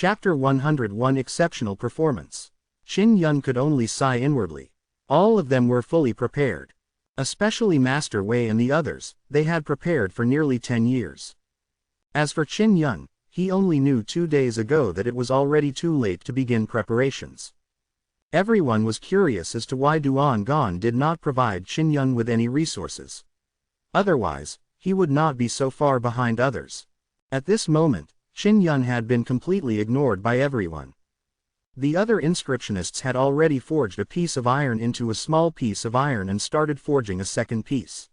Chapter 101 Exceptional Performance. Qin Yun could only sigh inwardly. All of them were fully prepared. Especially Master Wei and the others, they had prepared for nearly 10 years. As for Qin Yun, he only knew 2 days ago that it was already too late to begin preparations. Everyone was curious as to why Duan Gan did not provide Qin Yun with any resources. Otherwise, he would not be so far behind others. At this moment, Qin Yun had been completely ignored by everyone. The other inscriptionists had already forged a piece of iron into a small piece of iron and started forging a second piece.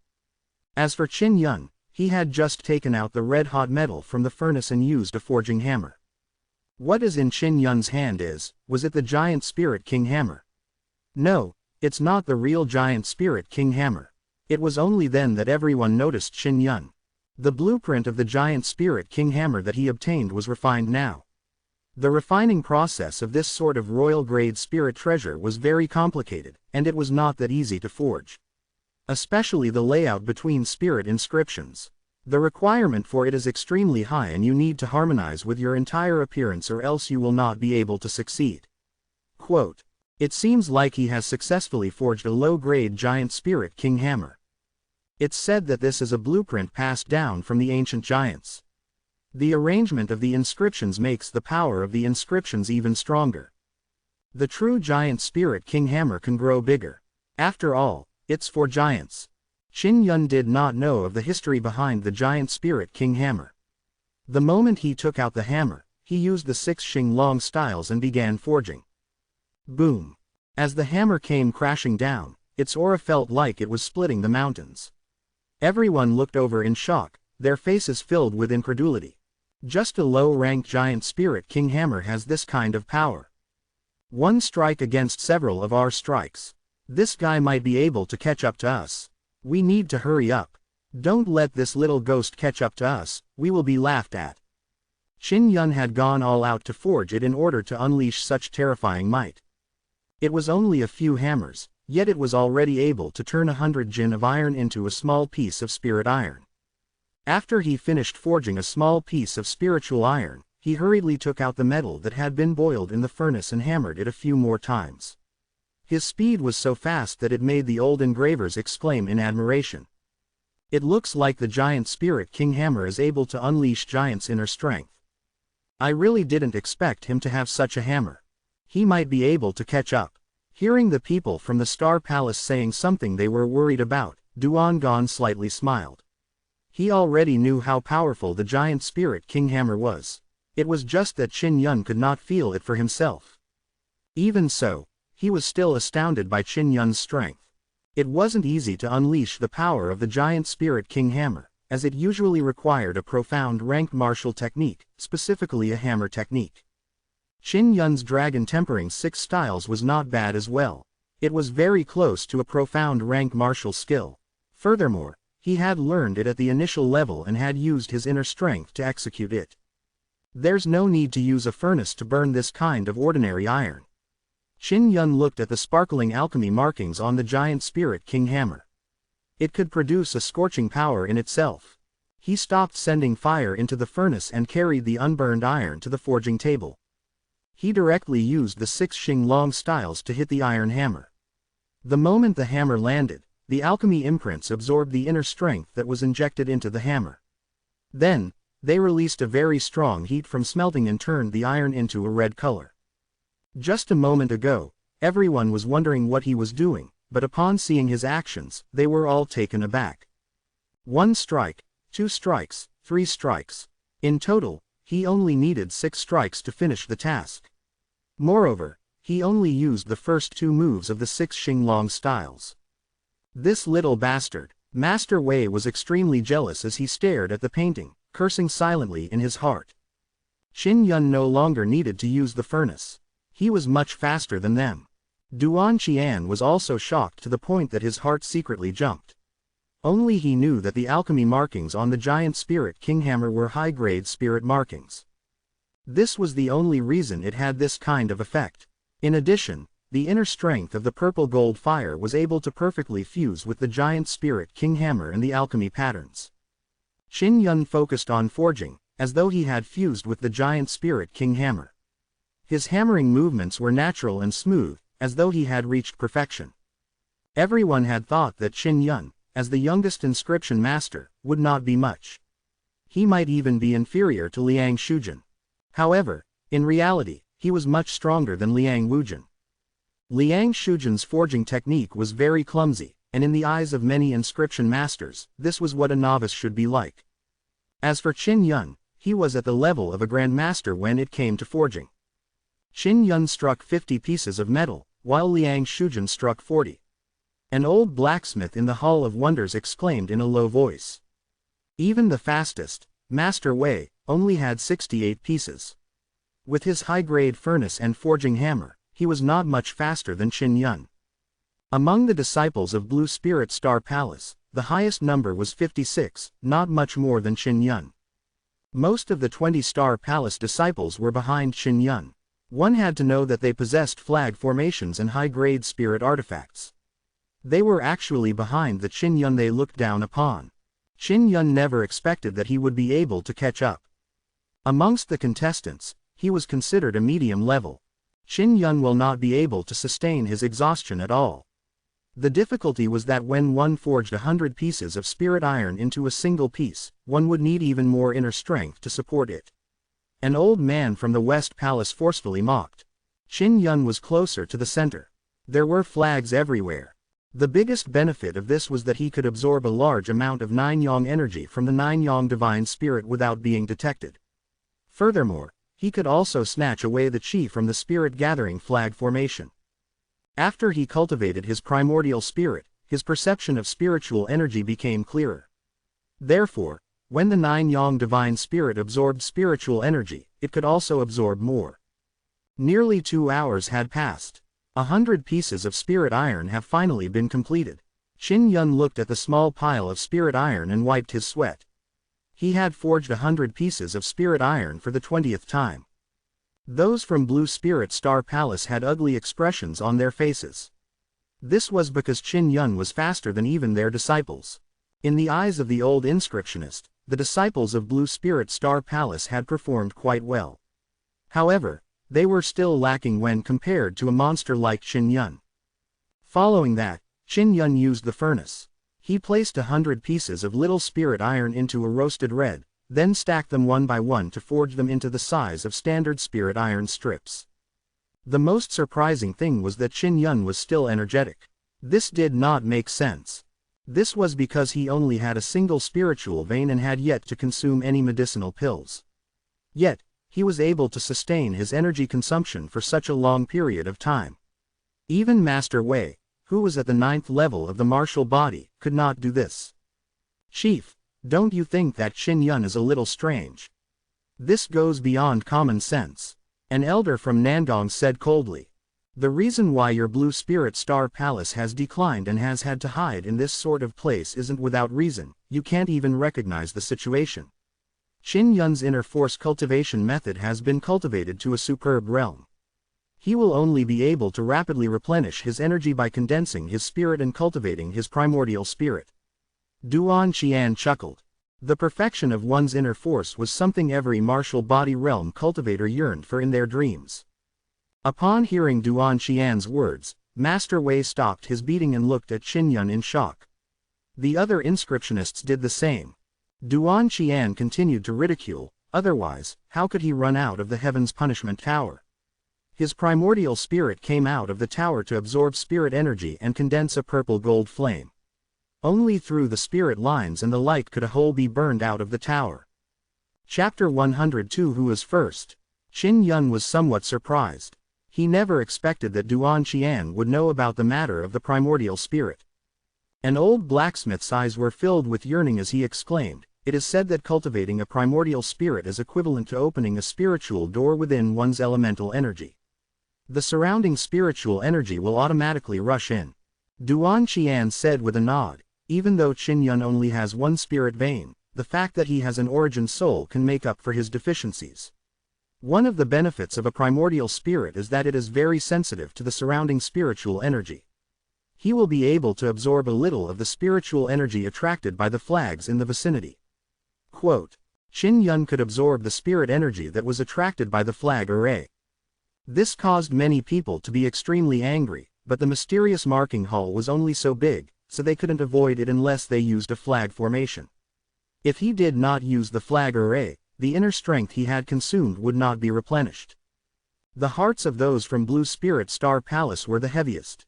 As for Qin Yun, he had just taken out the red-hot metal from the furnace and used a forging hammer. What is in Qin Yun's hand was it the Giant Spirit King Hammer? No, it's not the real Giant Spirit King Hammer. It was only then that everyone noticed Qin Yun. The blueprint of the Giant Spirit King Hammer that he obtained was refined now. The refining process of this sort of royal-grade spirit treasure was very complicated, and it was not that easy to forge. Especially the layout between spirit inscriptions. The requirement for it is extremely high and you need to harmonize with your entire appearance or else you will not be able to succeed. Quote, "It seems like he has successfully forged a low-grade Giant Spirit King Hammer. It's said that this is a blueprint passed down from the ancient giants. The arrangement of the inscriptions makes the power of the inscriptions even stronger. The true Giant Spirit King Hammer can grow bigger. After all, it's for giants." Qin Yun did not know of the history behind the Giant Spirit King Hammer. The moment he took out the hammer, he used the 6 Xinglong styles and began forging. Boom! As the hammer came crashing down, its aura felt like it was splitting the mountains. Everyone looked over in shock, their faces filled with incredulity. Just a low-ranked Giant Spirit King Hammer has this kind of power. One strike against several of our strikes. This guy might be able to catch up to us. We need to hurry up. Don't let this little ghost catch up to us, we will be laughed at. Qin Yun had gone all out to forge it in order to unleash such terrifying might. It was only a few hammers, yet it was already able to turn 100 jin of iron into a small piece of spirit iron. After he finished forging a small piece of spiritual iron, he hurriedly took out the metal that had been boiled in the furnace and hammered it a few more times. His speed was so fast that it made the old engravers exclaim in admiration. It looks like the Giant Spirit King Hammer is able to unleash giants' inner strength. I really didn't expect him to have such a hammer. He might be able to catch up. Hearing the people from the Star Palace saying something they were worried about, Duan Gan slightly smiled. He already knew how powerful the Giant Spirit King Hammer was. It was just that Qin Yun could not feel it for himself. Even so, he was still astounded by Qin Yun's strength. It wasn't easy to unleash the power of the Giant Spirit King Hammer, as it usually required a profound ranked martial technique, specifically a hammer technique. Qin Yun's dragon tempering 6 styles was not bad as well. It was very close to a profound rank martial skill. Furthermore, he had learned it at the initial level and had used his inner strength to execute it. There's no need to use a furnace to burn this kind of ordinary iron. Qin Yun looked at the sparkling alchemy markings on the Giant Spirit King Hammer. It could produce a scorching power in itself. He stopped sending fire into the furnace and carried the unburned iron to the forging table. He directly used the 6 Xinglong styles to hit the iron hammer. The moment the hammer landed, the alchemy imprints absorbed the inner strength that was injected into the hammer. Then, they released a very strong heat from smelting and turned the iron into a red color. Just a moment ago, everyone was wondering what he was doing, but upon seeing his actions, they were all taken aback. 1 strike, 2 strikes, 3 strikes. In total, he only needed 6 strikes to finish the task. Moreover, he only used the first 2 moves of the 6 Xinglong styles. This little bastard, Master Wei, was extremely jealous as he stared at the painting, cursing silently in his heart. Qin Yun no longer needed to use the furnace. He was much faster than them. Duan Qian was also shocked to the point that his heart secretly jumped. Only he knew that the alchemy markings on the Giant Spirit King Hammer were high-grade spirit markings. This was the only reason it had this kind of effect. In addition, the inner strength of the purple gold fire was able to perfectly fuse with the Giant Spirit King Hammer and the alchemy patterns. Qin Yun focused on forging, as though he had fused with the Giant Spirit King Hammer. His hammering movements were natural and smooth, as though he had reached perfection. Everyone had thought that Qin Yun, as the youngest inscription master, would not be much. He might even be inferior to Liang Shujin. However, in reality, he was much stronger than Liang Wujin. Liang Shujin's forging technique was very clumsy, and in the eyes of many inscription masters, this was what a novice should be like. As for Qin Yun, he was at the level of a grandmaster when it came to forging. Qin Yun struck 50 pieces of metal, while Liang Shujin struck 40. An old blacksmith in the Hall of Wonders exclaimed in a low voice. Even the fastest, Master Wei, only had 68 pieces. With his high-grade furnace and forging hammer, he was not much faster than Qin Yun. Among the disciples of Blue Spirit Star Palace, the highest number was 56, not much more than Qin Yun. Most of the 20 Star Palace disciples were behind Qin Yun. One had to know that they possessed flag formations and high-grade spirit artifacts. They were actually behind the Qin Yun they looked down upon. Qin Yun never expected that he would be able to catch up. Amongst the contestants, he was considered a medium level. Qin Yun will not be able to sustain his exhaustion at all. The difficulty was that when one forged 100 pieces of spirit iron into a single piece, one would need even more inner strength to support it. An old man from the West Palace forcefully mocked. Qin Yun was closer to the center. There were flags everywhere. The biggest benefit of this was that he could absorb a large amount of Nine Yang energy from the Nine Yang divine spirit without being detected. Furthermore, he could also snatch away the chi from the spirit gathering flag formation. After he cultivated his primordial spirit, his perception of spiritual energy became clearer. Therefore, when the Nine Yang divine spirit absorbed spiritual energy, it could also absorb more. Nearly 2 hours had passed. 100 pieces of spirit iron have finally been completed. Qin Yun looked at the small pile of spirit iron and wiped his sweat. He had forged 100 pieces of spirit iron for the 20th time. Those from Blue Spirit Star Palace had ugly expressions on their faces. This was because Qin Yun was faster than even their disciples. In the eyes of the old inscriptionist, the disciples of Blue Spirit Star Palace had performed quite well. However, they were still lacking when compared to a monster like Qin Yun. Following that, Qin Yun used the furnace. He placed 100 pieces of little spirit iron into a roasted red, then stacked them one by one to forge them into the size of standard spirit iron strips. The most surprising thing was that Qin Yun was still energetic. This did not make sense. This was because he only had a single spiritual vein and had yet to consume any medicinal pills. Yet, he was able to sustain his energy consumption for such a long period of time. Even Master Wei, who was at the 9th level of the martial body, could not do this. Chief, don't you think that Qin Yun is a little strange? This goes beyond common sense. An elder from Nangong said coldly. The reason why your Blue Spirit Star Palace has declined and has had to hide in this sort of place isn't without reason. You can't even recognize the situation. Qin Yun's inner force cultivation method has been cultivated to a superb realm. He will only be able to rapidly replenish his energy by condensing his spirit and cultivating his primordial spirit. Duan Qian chuckled. The perfection of one's inner force was something every martial body realm cultivator yearned for in their dreams. Upon hearing Duan Qian's words, Master Wei stopped his beating and looked at Qin Yun in shock. The other inscriptionists did the same. Duan Qian continued to ridicule, otherwise, how could he run out of the Heaven's Punishment Tower? His primordial spirit came out of the tower to absorb spirit energy and condense a purple-gold flame. Only through the spirit lines and the light could a hole be burned out of the tower. Chapter 102 Who is first? Qin Yun was somewhat surprised. He never expected that Duan Qian would know about the matter of the primordial spirit. An old blacksmith's eyes were filled with yearning as he exclaimed, "It is said that cultivating a primordial spirit is equivalent to opening a spiritual door within one's elemental energy. The surrounding spiritual energy will automatically rush in." Duan Qian said with a nod, "Even though Qin Yun only has one spirit vein, the fact that he has an origin soul can make up for his deficiencies. One of the benefits of a primordial spirit is that it is very sensitive to the surrounding spiritual energy. He will be able to absorb a little of the spiritual energy attracted by the flags in the vicinity." Quote, Qin Yun could absorb the spirit energy that was attracted by the flag array. This caused many people to be extremely angry, but the mysterious marking hall was only so big, so they couldn't avoid it unless they used a flag formation. If he did not use the flag array, the inner strength he had consumed would not be replenished. The hearts of those from Blue Spirit Star Palace were the heaviest.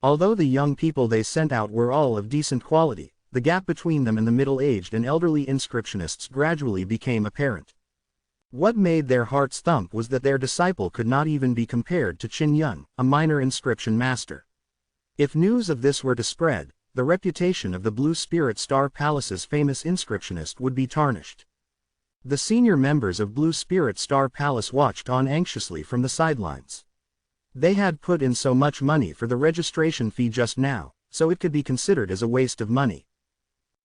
Although the young people they sent out were all of decent quality, the gap between them and the middle-aged and elderly inscriptionists gradually became apparent. What made their hearts thump was that their disciple could not even be compared to Qin Yun, a minor inscription master. If news of this were to spread, the reputation of the Blue Spirit Star Palace's famous inscriptionist would be tarnished. The senior members of Blue Spirit Star Palace watched on anxiously from the sidelines. They had put in so much money for the registration fee just now, so it could be considered as a waste of money.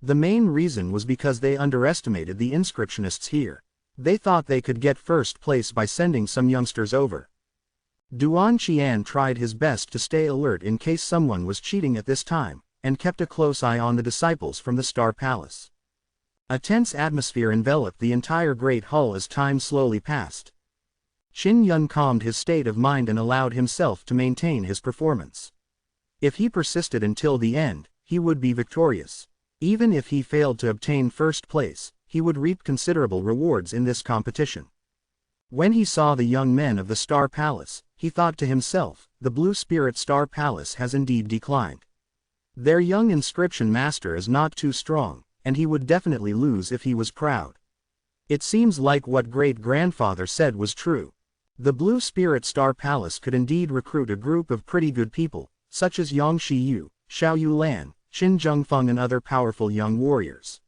The main reason was because they underestimated the inscriptionists here. They thought they could get first place by sending some youngsters over. Duan Qian tried his best to stay alert in case someone was cheating at this time, and kept a close eye on the disciples from the Star Palace. A tense atmosphere enveloped the entire Great Hall as time slowly passed. Qin Yun calmed his state of mind and allowed himself to maintain his performance. If he persisted until the end, he would be victorious. Even if he failed to obtain first place, he would reap considerable rewards in this competition. When he saw the young men of the Star Palace, he thought to himself, the Blue Spirit Star Palace has indeed declined. Their young inscription master is not too strong, and he would definitely lose if he was proud. It seems like what great-grandfather said was true. The Blue Spirit Star Palace could indeed recruit a group of pretty good people, such as Yang Shiyu, Xiao Yulan, Qin Zhengfeng and other powerful young warriors.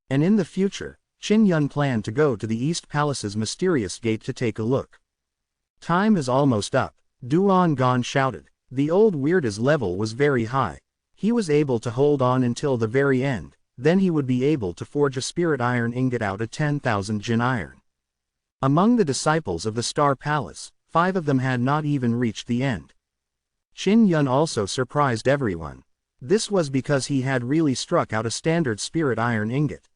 And in the future, Qin Yun planned to go to the East Palace's mysterious gate to take a look. Time is almost up, Duan Gan shouted. The old weird's level was very high. He was able to hold on until the very end, then he would be able to forge a spirit iron ingot out of 10,000 Jin iron. Among the disciples of the Star Palace, 5 of them had not even reached the end. Qin Yun also surprised everyone. This was because he had really struck out a standard spirit iron ingot.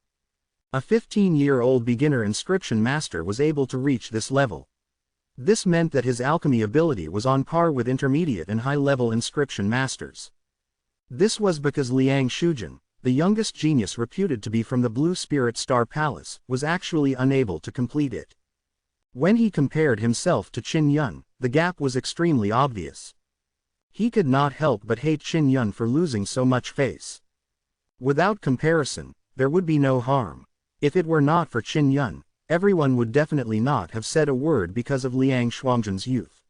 A 15-year-old beginner inscription master was able to reach this level. This meant that his alchemy ability was on par with intermediate and high-level inscription masters. This was because Liang Shujin, the youngest genius reputed to be from the Blue Spirit Star Palace, was actually unable to complete it. When he compared himself to Qin Yun, the gap was extremely obvious. He could not help but hate Qin Yun for losing so much face. Without comparison, there would be no harm. If it were not for Qin Yun, everyone would definitely not have said a word because of Liang Shuangjin's youth.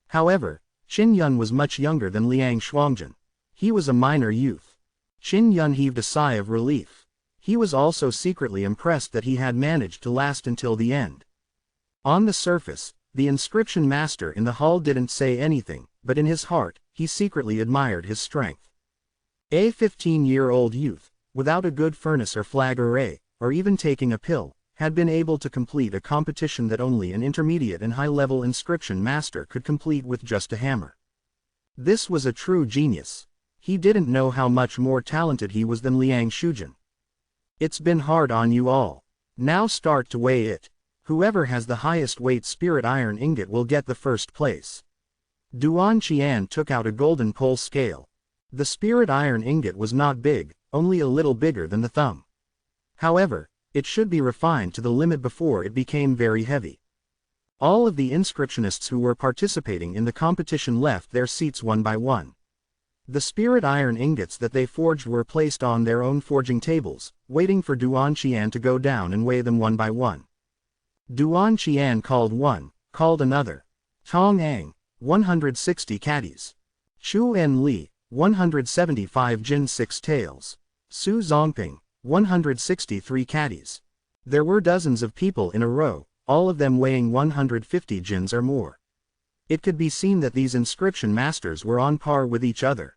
However, Qin Yun was much younger than Liang Shuangjin. He was a minor youth. Qin Yun heaved a sigh of relief. He was also secretly impressed that he had managed to last until the end. On the surface, the inscription master in the hall didn't say anything, but in his heart, he secretly admired his strength. A 15-year-old youth, without a good furnace or flag array, or even taking a pill, had been able to complete a competition that only an intermediate and high-level inscription master could complete with just a hammer. This was a true genius. He didn't know how much more talented he was than Liang Shujin. It's been hard on you all. Now start to weigh it. Whoever has the highest weight spirit iron ingot will get the first place. Duan Qian took out a golden pole scale. The spirit iron ingot was not big, only a little bigger than the thumb. However, it should be refined to the limit before it became very heavy. All of the inscriptionists who were participating in the competition left their seats one by one. The spirit iron ingots that they forged were placed on their own forging tables, waiting for Duan Qian to go down and weigh them one by one. Duan Qian called one, called another. Tong Ang, 160 caddies. Chu En Li, 175 Jin 6 tails. Su Zongping, 163 caddies. There were dozens of people in a row, all of them weighing 150 jins or more. It could be seen that these inscription masters were on par with each other.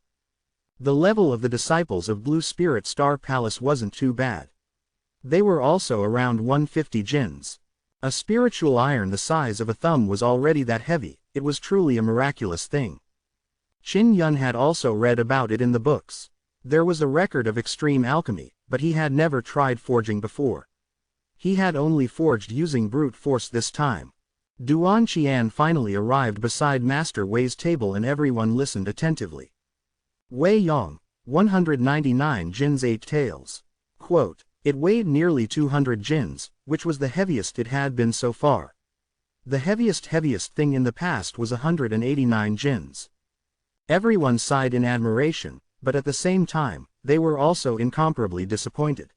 The level of the disciples of Blue Spirit Star Palace wasn't too bad. They were also around 150 jins. A spiritual iron the size of a thumb was already that heavy. It was truly a miraculous thing. Qin Yun had also read about it in the books. There was a record of extreme alchemy, but he had never tried forging before. He had only forged using brute force this time. Duan Qian finally arrived beside Master Wei's table and everyone listened attentively. Wei Yong, 199 jins 8 taels. Quote, it weighed nearly 200 jins, which was the heaviest it had been so far. The heaviest thing in the past was 189 jins. Everyone sighed in admiration, but at the same time, they were also incomparably disappointed.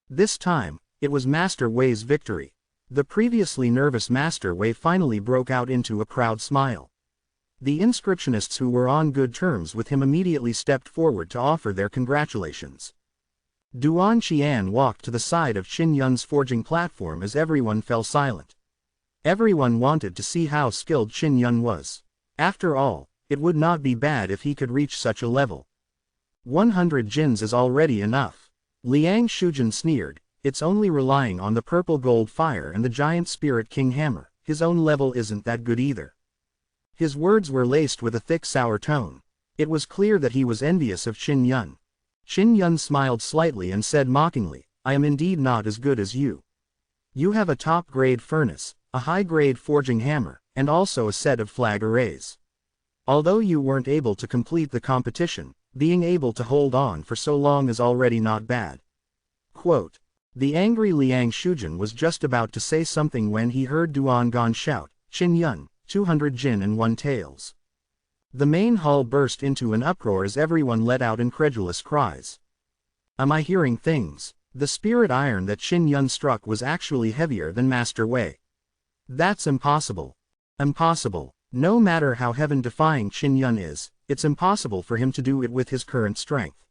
This time, it was Master Wei's victory. The previously nervous Master Wei finally broke out into a proud smile. The inscriptionists who were on good terms with him immediately stepped forward to offer their congratulations. Duan Qian walked to the side of Qin Yun's forging platform as everyone fell silent. Everyone wanted to see how skilled Qin Yun was. After all, it would not be bad if he could reach such a level. 100 jins is already enough. Liang Shujin sneered, it's only relying on the purple gold fire and the giant spirit king hammer, his own level isn't that good either. His words were laced with a thick sour tone. It was clear that he was envious of Qin Yun. Qin Yun smiled slightly and said mockingly, I am indeed not as good as you. You have a top-grade furnace, a high-grade forging hammer, and also a set of flag arrays. Although you weren't able to complete the competition, being able to hold on for so long is already not bad. Quote, the angry Liang Shujin was just about to say something when he heard Duan Gan shout, Qin Yun, 200 jin and 1 taels. The main hall burst into an uproar as everyone let out incredulous cries. Am I hearing things? The spirit iron that Qin Yun struck was actually heavier than Master Wei. That's impossible. Impossible. No matter how heaven-defying Qin Yun is, it's impossible for him to do it with his current strength.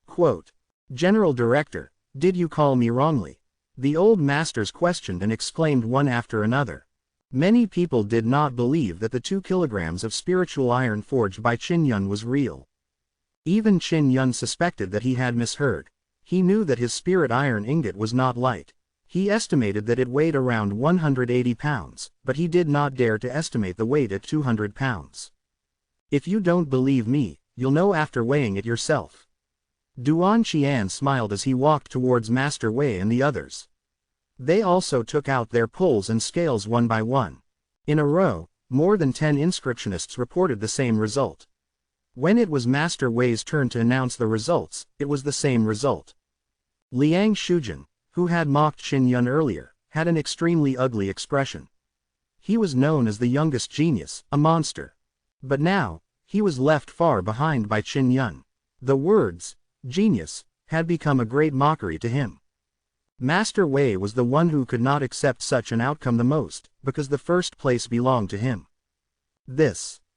Quote, General Director, did you call me wrongly? The old masters questioned and exclaimed one after another. Many people did not believe that the 2 kilograms of spiritual iron forged by Qin Yun was real. Even Qin Yun suspected that he had misheard. He knew that his spirit iron ingot was not light. He estimated that it weighed around 180 pounds, but he did not dare to estimate the weight at 200 pounds. If you don't believe me, you'll know after weighing it yourself. Duan Qian smiled as he walked towards Master Wei and the others. They also took out their poles and scales one by one. In a row, more than 10 inscriptionists reported the same result. When it was Master Wei's turn to announce the results, it was the same result. Liang Shujin, who had mocked Qin Yun earlier, had an extremely ugly expression. He was known as the youngest genius, a monster. But now, he was left far behind by Qin Yun. The words, genius, had become a great mockery to him. Master Wei was the one who could not accept such an outcome the most, because the first place belonged to him.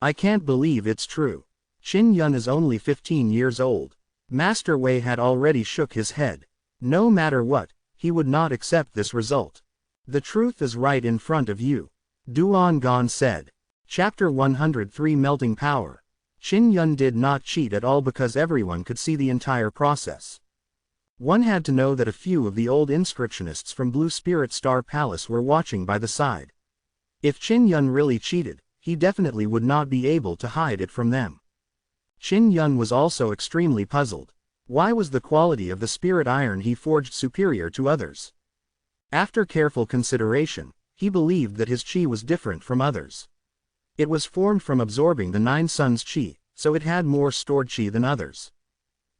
I can't believe it's true. Qin Yun is only 15 years old. Master Wei had already shook his head. No matter what, he would not accept this result. The truth is right in front of you. Duan Gan said. Chapter 103 Melting Power. Qin Yun did not cheat at all because everyone could see the entire process. One had to know that a few of the old inscriptionists from Blue Spirit Star Palace were watching by the side. If Qin Yun really cheated, he definitely would not be able to hide it from them. Qin Yun was also extremely puzzled. Why was the quality of the spirit iron he forged superior to others? After careful consideration, he believed that his qi was different from others. It was formed from absorbing the 9 suns qi, so it had more stored qi than others.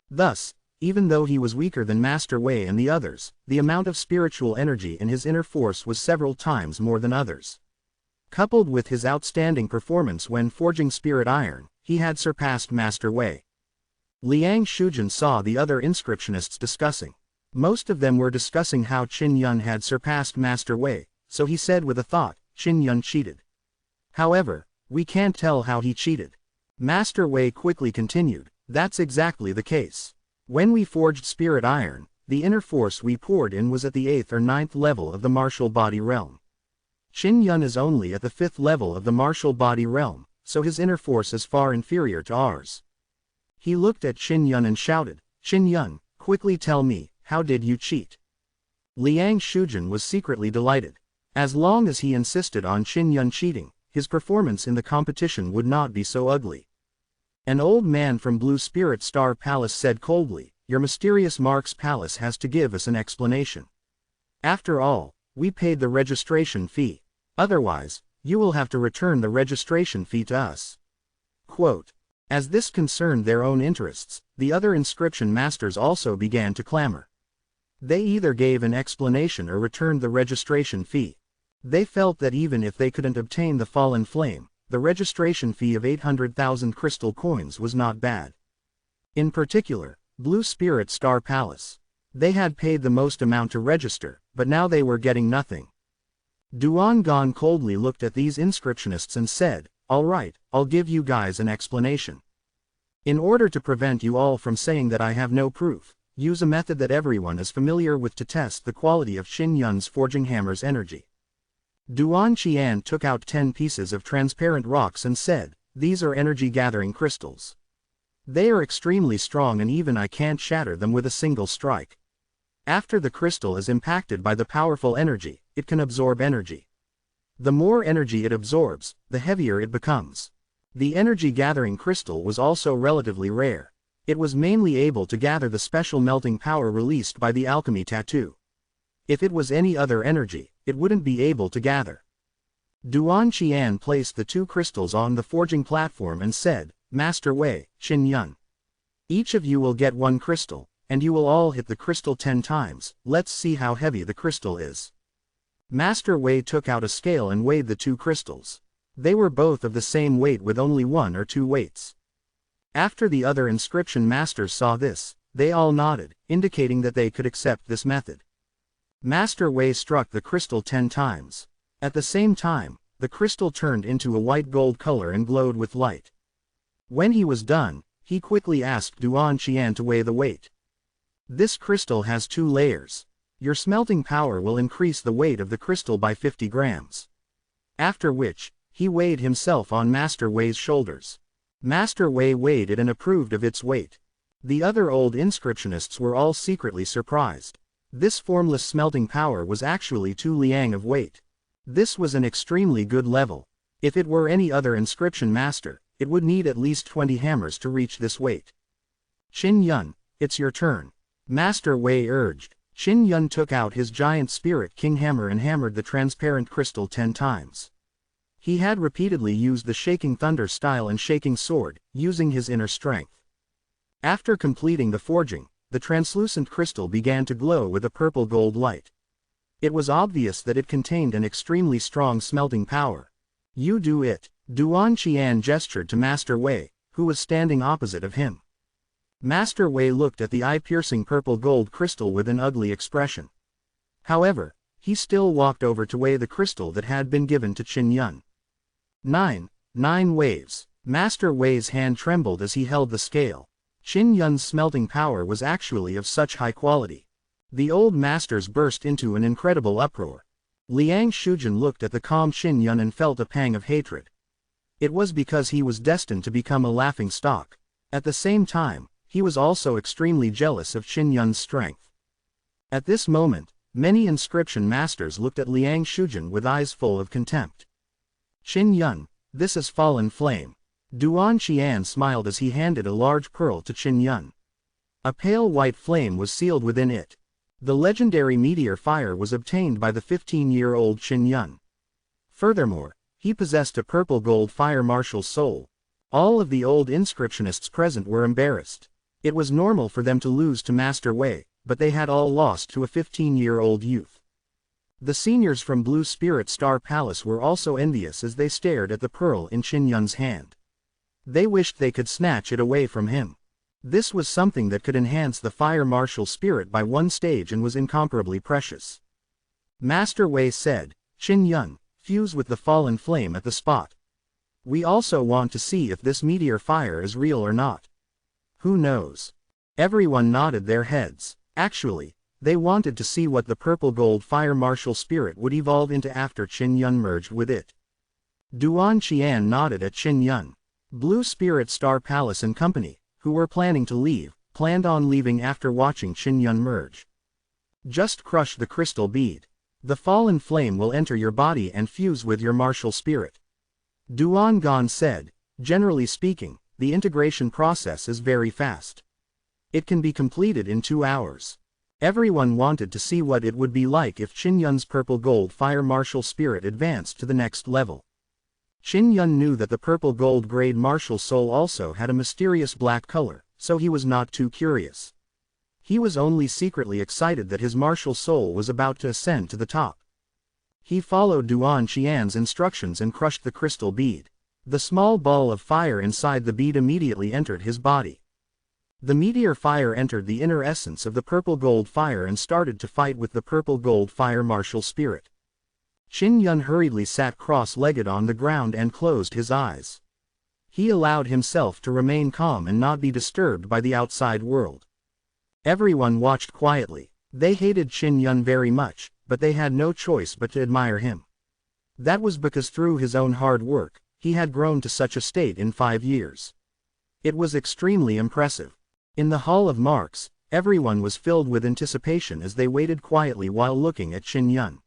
Thus, even though he was weaker than Master Wei and the others, the amount of spiritual energy in his inner force was several times more than others. Coupled with his outstanding performance when forging spirit iron, he had surpassed Master Wei. Liang Shujin saw the other inscriptionists discussing. Most of them were discussing how Qin Yun had surpassed Master Wei, so he said with a thought, Qin Yun cheated. However, we can't tell how he cheated. Master Wei quickly continued, that's exactly the case. When we forged spirit iron, the inner force we poured in was at the 8th or 9th level of the martial body realm. Qin Yun is only at the 5th level of the martial body realm, so his inner force is far inferior to ours. He looked at Qin Yun and shouted, Qin Yun, quickly tell me, how did you cheat? Liang Shujin was secretly delighted. As long as he insisted on Qin Yun cheating, his performance in the competition would not be so ugly. An old man from Blue Spirit Star Palace said coldly, your mysterious Mark's Palace has to give us an explanation. After all, we paid the registration fee. Otherwise, you will have to return the registration fee to us. Quote. As this concerned their own interests, the other inscription masters also began to clamor. They either gave an explanation or returned the registration fee. They felt that even if they couldn't obtain the fallen flame, the registration fee of 800,000 crystal coins was not bad. In particular, Blue Spirit Star Palace. They had paid the most amount to register, but now they were getting nothing. Duan Gon coldly looked at these inscriptionists and said, "All right, I'll give you guys an explanation. In order to prevent you all from saying that I have no proof, use a method that everyone is familiar with to test the quality of Xin Yun's forging hammer's energy." Duan Qian took out 10 pieces of transparent rocks and said, "These are energy-gathering crystals. They are extremely strong and even I can't shatter them with a single strike. After the crystal is impacted by the powerful energy, it can absorb energy. The more energy it absorbs, the heavier it becomes." The energy-gathering crystal was also relatively rare. It was mainly able to gather the special melting power released by the alchemy tattoo. If it was any other energy, it wouldn't be able to gather. Duan Qian placed the 2 crystals on the forging platform and said, "Master Wei, Xin Yun. Each of you will get 1 crystal, and you will all hit the crystal 10 times, let's see how heavy the crystal is." Master Wei took out a scale and weighed the 2 crystals. They were both of the same weight with only 1 or 2 weights. After the other inscription masters saw this, they all nodded, indicating that they could accept this method. Master Wei struck the crystal 10 times. At the same time, the crystal turned into a white gold color and glowed with light. When he was done, he quickly asked Duan Qian to weigh the weight. "This crystal has 2 layers. Your smelting power will increase the weight of the crystal by 50 grams. After which, he weighed himself on Master Wei's shoulders. Master Wei weighed it and approved of its weight. The other old inscriptionists were all secretly surprised. This formless smelting power was actually 2 liang of weight. This was an extremely good level. If it were any other inscription master, it would need at least 20 hammers to reach this weight. "Xin Yun, it's your turn," Master Wei urged. Xin Yun took out his giant spirit king hammer and hammered the transparent crystal 10 times. He had repeatedly used the shaking thunder style and shaking sword, using his inner strength. After completing the forging, the translucent crystal began to glow with a purple gold light. It was obvious that it contained an extremely strong smelting power. "You do it," Duan Qian gestured to Master Wei, who was standing opposite of him. Master Wei looked at the eye-piercing purple gold crystal with an ugly expression. However, he still walked over to weigh the crystal that had been given to Xin Yun. 9 waves. Master Wei's hand trembled as he held the scale. Xin Yun's smelting power was actually of such high quality. The old masters burst into an incredible uproar. Liang Shujin looked at the calm Xin Yun and felt a pang of hatred. It was because he was destined to become a laughing stock. At the same time, he was also extremely jealous of Xin Yun's strength. At this moment, many inscription masters looked at Liang Shujin with eyes full of contempt. "Xin Yun, this is fallen flame." Duan Qian smiled as he handed a large pearl to Xin Yun. A pale white flame was sealed within it. The legendary meteor fire was obtained by the 15-year-old Xin Yun. Furthermore, he possessed a purple gold fire martial soul. All of the old inscriptionists present were embarrassed. It was normal for them to lose to Master Wei, but they had all lost to a 15-year-old youth. The seniors from Blue Spirit Star Palace were also envious as they stared at the pearl in Xin Yun's hand. They wished they could snatch it away from him. This was something that could enhance the fire martial spirit by 1 stage and was incomparably precious. Master Wei said, "Xin Yun, fuse with the fallen flame at the spot. We also want to see if this meteor fire is real or not." "Who knows?" Everyone nodded their heads. Actually, they wanted to see what the purple gold fire martial spirit would evolve into after Xin Yun merged with it. Duan Qian nodded at Xin Yun. Blue Spirit Star Palace and company, who were planning to leave, planned on leaving after watching Xin Yun merge. "Just crush the crystal bead. The fallen flame will enter your body and fuse with your martial spirit." Duan Gon said, "Generally speaking, the integration process is very fast. It can be completed in 2 hours. Everyone wanted to see what it would be like if Qin Yun's purple gold fire martial spirit advanced to the next level. Qin Yun knew that the purple gold grade martial soul also had a mysterious black color, so he was not too curious. He was only secretly excited that his martial soul was about to ascend to the top. He followed Duan Qian's instructions and crushed the crystal bead. The small ball of fire inside the bead immediately entered his body. The meteor fire entered the inner essence of the purple gold fire and started to fight with the purple gold fire martial spirit. Qin Yun hurriedly sat cross-legged on the ground and closed his eyes. He allowed himself to remain calm and not be disturbed by the outside world. Everyone watched quietly. They hated Qin Yun very much, but they had no choice but to admire him. That was because through his own hard work, he had grown to such a state in 5 years. It was extremely impressive. In the Hall of Marks, everyone was filled with anticipation as they waited quietly while looking at Qin Yun.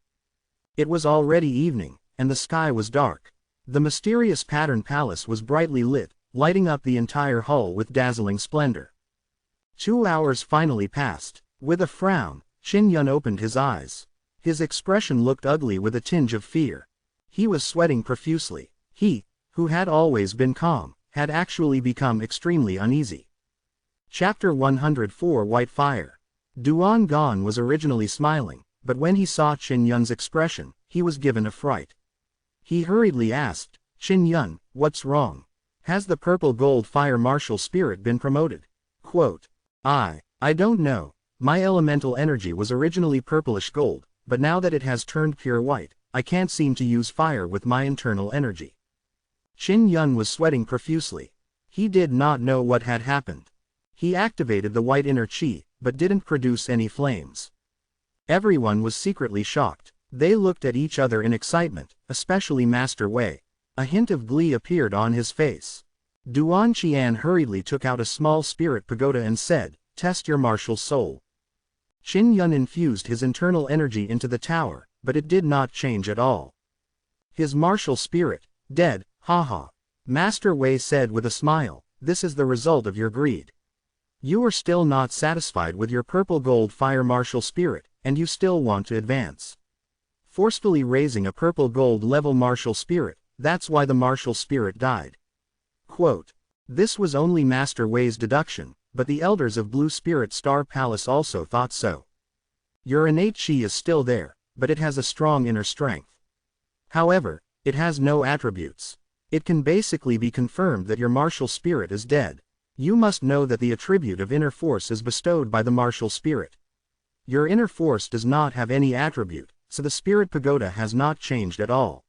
It was already evening, and the sky was dark. The mysterious pattern palace was brightly lit, lighting up the entire hall with dazzling splendor. 2 hours finally passed. With a frown, Qin Yun opened his eyes. His expression looked ugly with a tinge of fear. He was sweating profusely. He, who had always been calm, had actually become extremely uneasy. Chapter 104 White Fire. Duan Gan was originally smiling, but when he saw Qin Yun's expression, he was given a fright. He hurriedly asked, "Qin Yun, what's wrong? Has the purple gold fire martial spirit been promoted?" Quote, I don't know. My elemental energy was originally purplish gold, but now that it has turned pure white, I can't seem to use fire with my internal energy. Qin Yun was sweating profusely. He did not know what had happened. He activated the white inner qi, but didn't produce any flames. Everyone was secretly shocked. They looked at each other in excitement, especially Master Wei. A hint of glee appeared on his face. Duan Qian hurriedly took out a small spirit pagoda and said, "Test your martial soul." Qin Yun infused his internal energy into the tower, but it did not change at all. His martial spirit, dead, haha. Master Wei said with a smile, "This is the result of your greed. You are still not satisfied with your purple gold fire martial spirit, and you still want to advance. Forcefully raising a purple gold level martial spirit, that's why the martial spirit died." Quote. This was only Master Wei's deduction, but the elders of Blue Spirit Star Palace also thought so. Your innate qi is still there, but it has a strong inner strength. However, it has no attributes. It can basically be confirmed that your martial spirit is dead. You must know that the attribute of inner force is bestowed by the martial spirit. Your inner force does not have any attribute, so the spirit pagoda has not changed at all.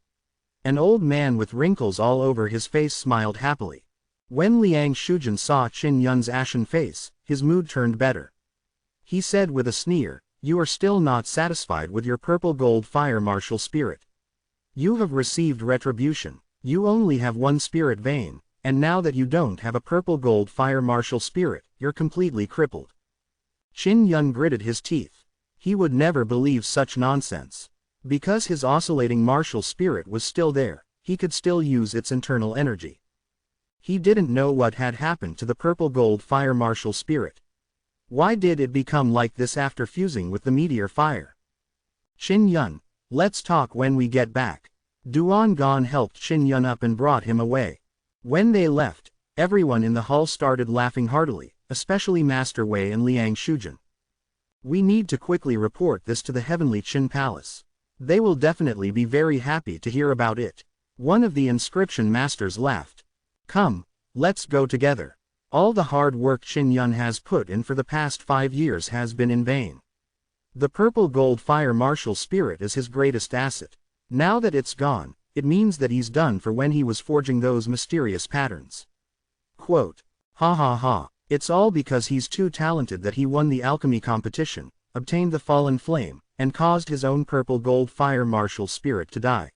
An old man with wrinkles all over his face smiled happily. When Liang Shujin saw Qin Yun's ashen face, his mood turned better. He said with a sneer, "You are still not satisfied with your purple gold fire martial spirit. You have received retribution. You only have one spirit vein, and now that you don't have a purple gold fire martial spirit, you're completely crippled." Qin Yun gritted his teeth. He would never believe such nonsense. Because his oscillating martial spirit was still there, he could still use its internal energy. He didn't know what had happened to the purple gold fire martial spirit. Why did it become like this after fusing with the meteor fire? "Qin Yun, let's talk when we get back." Duan Gan helped Qin Yun up and brought him away. When they left, everyone in the hall started laughing heartily, especially Master Wei and Liang Shujin. "We need to quickly report this to the Heavenly Qin Palace. They will definitely be very happy to hear about it." One of the inscription masters laughed. "Come, let's go together. All the hard work Qin Yun has put in for the past 5 years has been in vain. The purple gold fire martial spirit is his greatest asset. Now that it's gone, it means that he's done for when he was forging those mysterious patterns." Quote. Ha ha ha. It's all because he's too talented that he won the alchemy competition, obtained the fallen flame, and caused his own purple gold fire martial spirit to die.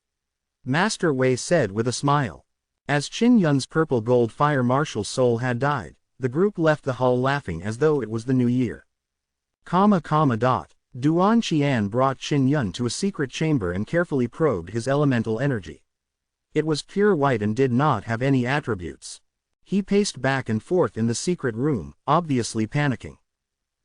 Master Wei said with a smile. As Qin Yun's purple gold fire martial soul had died, the group left the hall laughing as though it was the new year. Duan Qian brought Qin Yun to a secret chamber and carefully probed his elemental energy. It was pure white and did not have any attributes. He paced back and forth in the secret room, obviously panicking.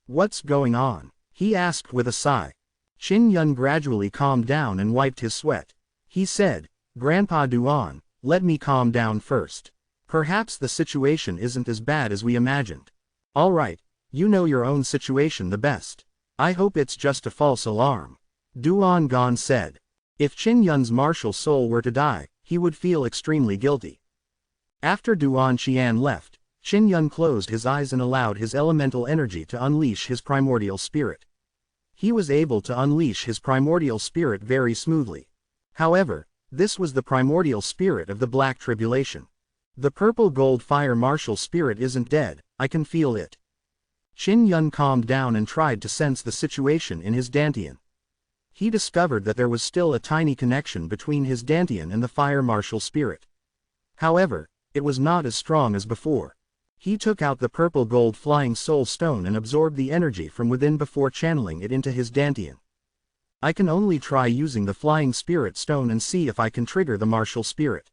"What's going on? he asked with a sigh. Qin Yun gradually calmed down and wiped his sweat. He said, Grandpa Duan, let me calm down first. Perhaps the situation isn't as bad as we imagined. All right, you know your own situation the best. I hope it's just a false alarm. Duan Gong said. If Qin Yun's martial soul were to die, he would feel extremely guilty. After Duan Qian left, Qin Yun closed his eyes and allowed his elemental energy to unleash his primordial spirit. He was able to unleash his primordial spirit very smoothly. However, this was the primordial spirit of the Black Tribulation. The purple gold fire martial spirit isn't dead, I can feel it. Qin Yun calmed down and tried to sense the situation in his dantian. He discovered that there was still a tiny connection between his dantian and the fire martial spirit. However, it was not as strong as before. He took out the purple gold flying soul stone and absorbed the energy from within before channeling it into his dantian. I can only try using the flying spirit stone and see if I can trigger the martial spirit.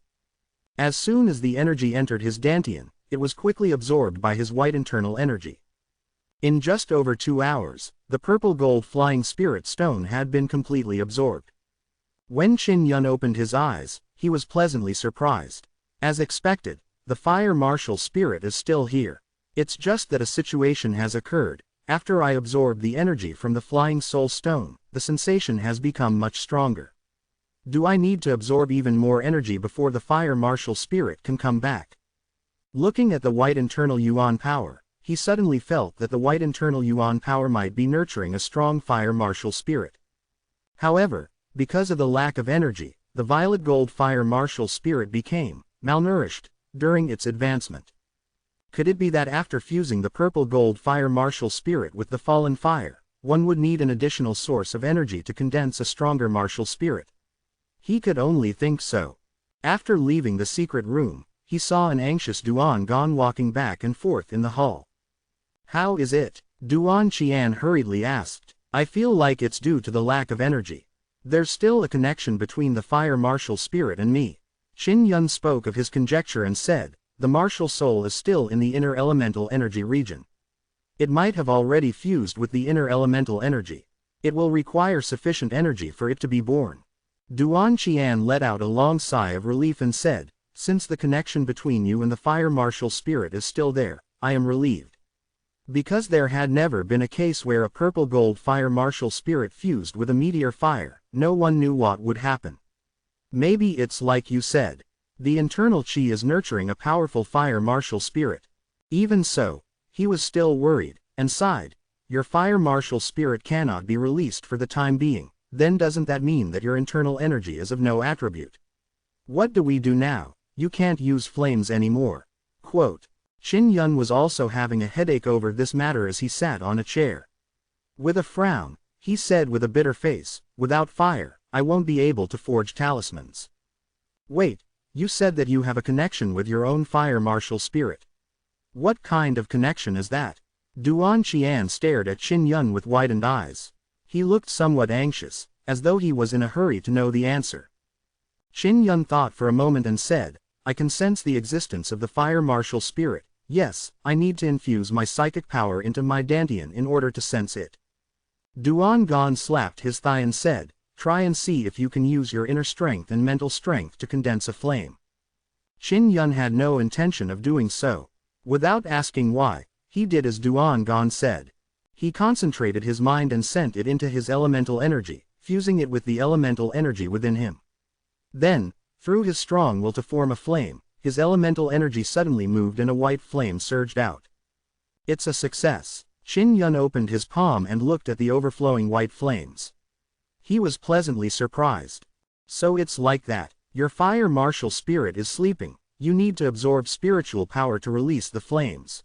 As soon as the energy entered his dantian, it was quickly absorbed by his white internal energy. In just over 2 hours, the purple gold flying spirit stone had been completely absorbed. When Qin Yun opened his eyes, he was pleasantly surprised. As expected, the fire martial spirit is still here. It's just that a situation has occurred. After I absorbed the energy from the flying soul stone, the sensation has become much stronger. Do I need to absorb even more energy before the fire martial spirit can come back? Looking at the white internal yuan power, he suddenly felt that the white internal yuan power might be nurturing a strong fire martial spirit. However, because of the lack of energy, the violet gold fire martial spirit became malnourished during its advancement. Could it be that after fusing the purple gold fire martial spirit with the fallen fire, one would need an additional source of energy to condense a stronger martial spirit? He could only think so. After leaving the secret room, he saw an anxious Duan Gong walking back and forth in the hall. How is it? Duan Qian hurriedly asked. I feel like it's due to the lack of energy. There's still a connection between the fire martial spirit and me. Qin Yun spoke of his conjecture and said, the martial soul is still in the inner elemental energy region. It might have already fused with the inner elemental energy. It will require sufficient energy for it to be born. Duan Qian let out a long sigh of relief and said, since the connection between you and the fire martial spirit is still there, I am relieved. Because there had never been a case where a purple gold fire martial spirit fused with a meteor fire, no one knew what would happen. Maybe it's like you said. The internal qi is nurturing a powerful fire martial spirit. Even so, he was still worried, and sighed. Your fire martial spirit cannot be released for the time being, then doesn't that mean that your internal energy is of no attribute? What do we do now? You can't use flames anymore. Quote. Qin Yun was also having a headache over this matter as he sat on a chair. With a frown, he said with a bitter face, without fire, I won't be able to forge talismans. Wait, you said that you have a connection with your own fire martial spirit. What kind of connection is that? Duan Qian stared at Qin Yun with widened eyes. He looked somewhat anxious, as though he was in a hurry to know the answer. Qin Yun thought for a moment and said, I can sense the existence of the fire martial spirit. Yes, I need to infuse my psychic power into my dantian in order to sense it. Duan Gong slapped his thigh and said, try and see if you can use your inner strength and mental strength to condense a flame. Qin Yun had no intention of doing so. Without asking why, he did as Duan Gong said. He concentrated his mind and sent it into his elemental energy, fusing it with the elemental energy within him. Then, through his strong will to form a flame, his elemental energy suddenly moved and a white flame surged out. It's a success. Qin Yun opened his palm and looked at the overflowing white flames. He was pleasantly surprised. So it's like that. Your fire martial spirit is sleeping. You need to absorb spiritual power to release the flames.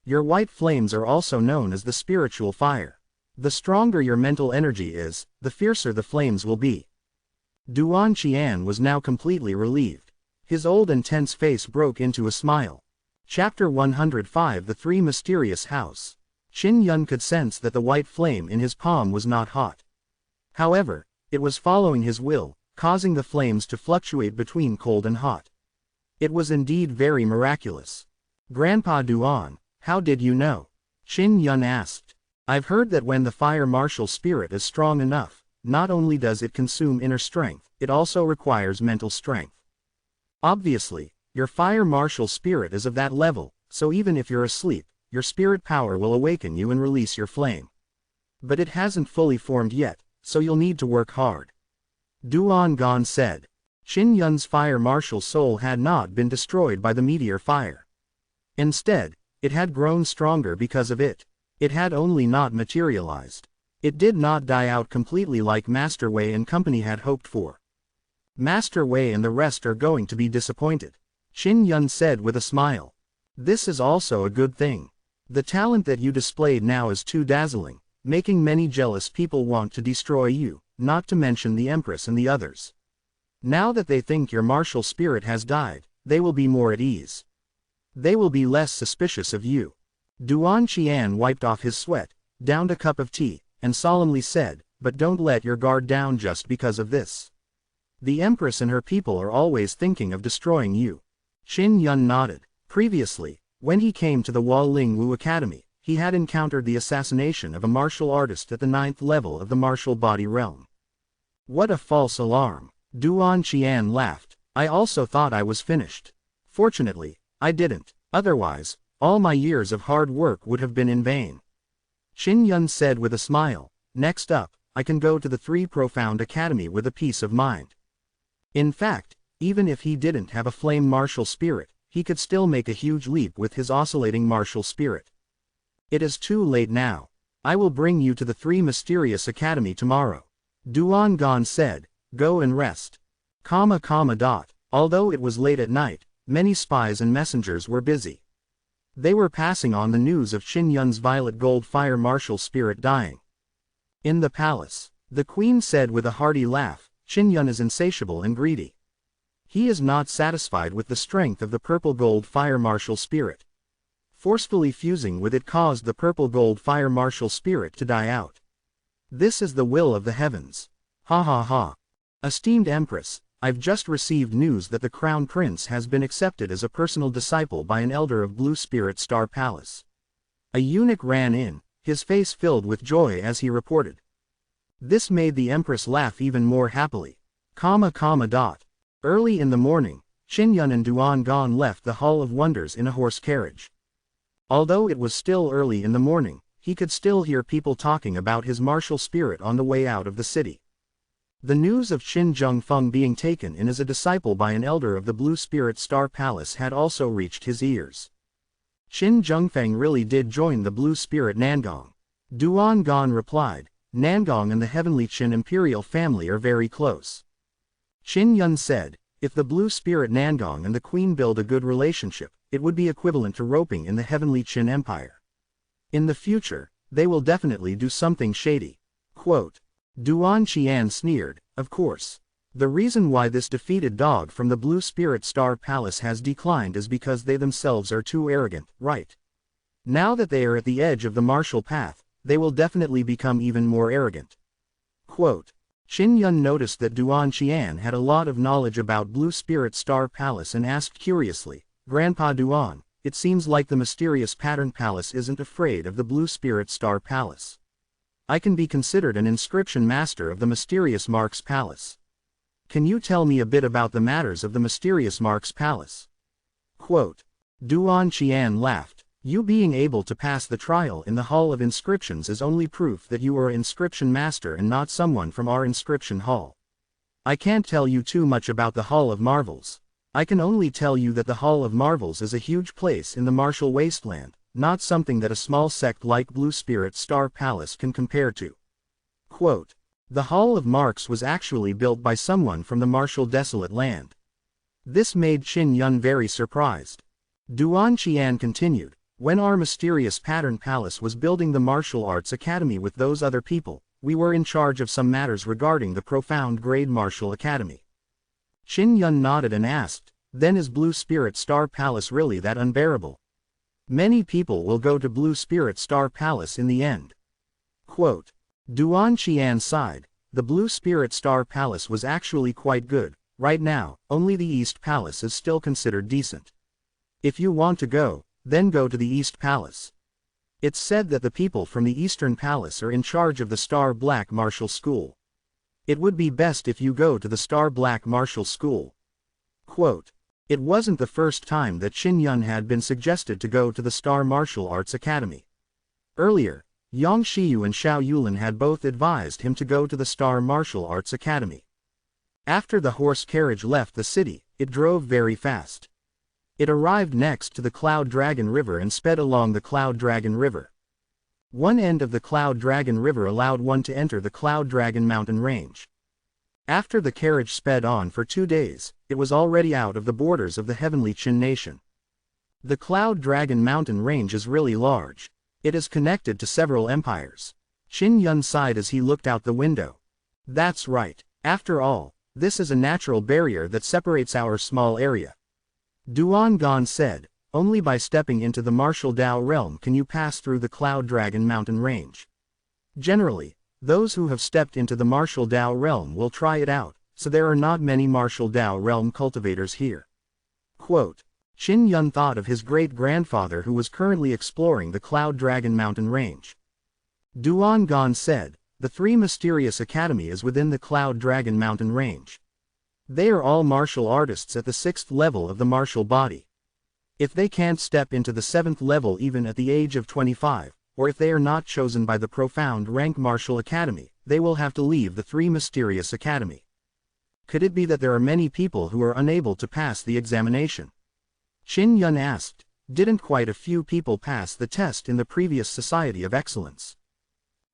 Your white flames are also known as the spiritual fire. The stronger your mental energy is, the fiercer the flames will be. Duan Qian was now completely relieved. His old and tense face broke into a smile. Chapter 105 The Three Mysterious House. Qin Yun could sense that the white flame in his palm was not hot. However, it was following his will, causing the flames to fluctuate between cold and hot. It was indeed very miraculous. Grandpa Duan, how did you know? Qin Yun asked. I've heard that when the fire martial spirit is strong enough, not only does it consume inner strength, it also requires mental strength. Obviously, your fire martial spirit is of that level, so even if you're asleep, your spirit power will awaken you and release your flame. But it hasn't fully formed yet, so you'll need to work hard. Duan Gon said. Qin Yun's fire martial soul had not been destroyed by the meteor fire. Instead, it had grown stronger because of it. It had only not materialized. It did not die out completely like Master Wei and company had hoped for. Master Wei and the rest are going to be disappointed, Qin Yun said with a smile. This is also a good thing. The talent that you displayed now is too dazzling, making many jealous people want to destroy you, not to mention the Empress and the others. Now that they think your martial spirit has died, they will be more at ease. They will be less suspicious of you. Duan Qian wiped off his sweat, downed a cup of tea, and solemnly said, but don't let your guard down just because of this. The Empress and her people are always thinking of destroying you. Qin Yun nodded. Previously, when he came to the Waling Wu Academy, he had encountered the assassination of a martial artist at the 9th level of the martial body realm. What a false alarm. Duan Qian laughed. I also thought I was finished. Fortunately, I didn't. Otherwise, all my years of hard work would have been in vain. Qin Yun said with a smile. Next up, I can go to the Three Profound Academy with a peace of mind. In fact, even if he didn't have a flame martial spirit, he could still make a huge leap with his oscillating martial spirit. It is too late now. I will bring you to the Three Mysterious Academy tomorrow. Duan Gon said, go and rest. Although it was late at night, many spies and messengers were busy. They were passing on the news of Qin Yun's violet gold fire martial spirit dying. In the palace, the queen said with a hearty laugh, Qin Yun is insatiable and greedy. He is not satisfied with the strength of the purple gold fire martial spirit. Forcefully fusing with it caused the purple gold fire martial spirit to die out. This is the will of the heavens. Ha ha ha. Esteemed Empress, I've just received news that the Crown Prince has been accepted as a personal disciple by an elder of Blue Spirit Star Palace. A eunuch ran in, his face filled with joy as he reported. This made the Empress laugh even more happily. Early in the morning, Qin Yun and Duan Gon left the Hall of Wonders in a horse carriage. Although it was still early in the morning, he could still hear people talking about his martial spirit on the way out of the city. The news of Qin Zhengfeng being taken in as a disciple by an elder of the Blue Spirit Star Palace had also reached his ears. Qin Zhengfeng really did join the Blue Spirit Nangong. Duan Gon replied, Nangong and the Heavenly Qin Imperial family are very close. Qin Yun said, if the Blue Spirit Nangong and the Queen build a good relationship, it would be equivalent to roping in the Heavenly Qin Empire. In the future, they will definitely do something shady. Quote. Duan Qian sneered, of course. The reason why this defeated dog from the Blue Spirit Star Palace has declined is because they themselves are too arrogant, right? Now that they are at the edge of the martial path, they will definitely become even more arrogant. Quote. Qin Yun noticed that Duan Qian had a lot of knowledge about Blue Spirit Star Palace and asked curiously, Grandpa Duan, it seems like the mysterious Pattern Palace isn't afraid of the Blue Spirit Star Palace. I can be considered an inscription master of the Mysterious Marks Palace. Can you tell me a bit about the matters of the Mysterious Marks Palace? Quote. Duan Qian laughed. You being able to pass the trial in the Hall of Inscriptions is only proof that you are an inscription master and not someone from our inscription hall. I can't tell you too much about the Hall of Marvels. I can only tell you that the Hall of Marvels is a huge place in the martial wasteland, not something that a small sect like Blue Spirit Star Palace can compare to. Quote. The Hall of Marks was actually built by someone from the martial desolate land. This made Qin Yun very surprised. Duan Qian continued, when our mysterious Pattern Palace was building the Martial Arts Academy with those other people, we were in charge of some matters regarding the Profound Grade Martial Academy. Qin Yun nodded and asked, then is Blue Spirit Star Palace really that unbearable? Many people will go to Blue Spirit Star Palace in the end. Quote. Duan Qian sighed, the Blue Spirit Star Palace was actually quite good, right now, only the East Palace is still considered decent. If you want to go, then go to the East Palace. It's said that the people from the Eastern Palace are in charge of the Star Black Martial School. It would be best if you go to the Star Black Martial School. Quote. It wasn't the first time that Qin Yun had been suggested to go to the Star Martial Arts Academy. Earlier, Yang Shiyu and Xiao Yulin had both advised him to go to the Star Martial Arts Academy. After the horse carriage left the city, it drove very fast. It arrived next to the Cloud Dragon River and sped along the Cloud Dragon River. One end of the Cloud Dragon River allowed one to enter the Cloud Dragon mountain range. After the carriage sped on for 2 days, it was already out of the borders of the heavenly Qin nation. The Cloud Dragon mountain range is really large. It is connected to several empires. Qin Yun sighed as he looked out the window. That's right. After all, this is a natural barrier that separates our small area. Duan Gan said, only by stepping into the martial Dao realm can you pass through the Cloud Dragon mountain range. Generally, those who have stepped into the martial Dao realm will try it out, so there are not many martial Dao realm cultivators here. Quote. Qin Yun thought of his great-grandfather who was currently exploring the Cloud Dragon mountain range. Duan Gan said, the Three Mysterious Academy is within the Cloud Dragon mountain range. They are all martial artists at the 6th level of the martial body. If they can't step into the 7th level even at the age of 25, or if they are not chosen by the Profound Rank Martial Academy, they will have to leave the Three Mysterious Academy. Could it be that there are many people who are unable to pass the examination? Qin Yun asked, didn't quite a few people pass the test in the previous Society of Excellence?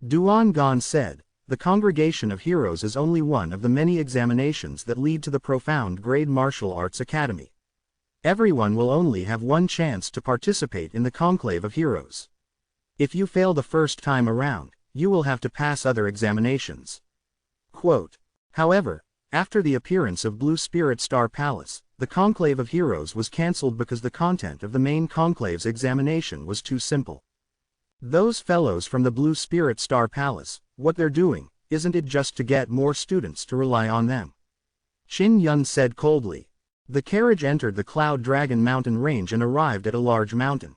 Duan Gan said, the Congregation of Heroes is only one of the many examinations that lead to the Profound Grade Martial Arts Academy. Everyone will only have one chance to participate in the Conclave of Heroes. If you fail the first time around, you will have to pass other examinations. Quote. However, after the appearance of Blue Spirit Star Palace, the Conclave of Heroes was cancelled because the content of the main Conclave's examination was too simple. Those fellows from the Blue Spirit Star Palace, what they're doing, isn't it just to get more students to rely on them? Qin Yun said coldly. The carriage entered the Cloud Dragon mountain range and arrived at a large mountain.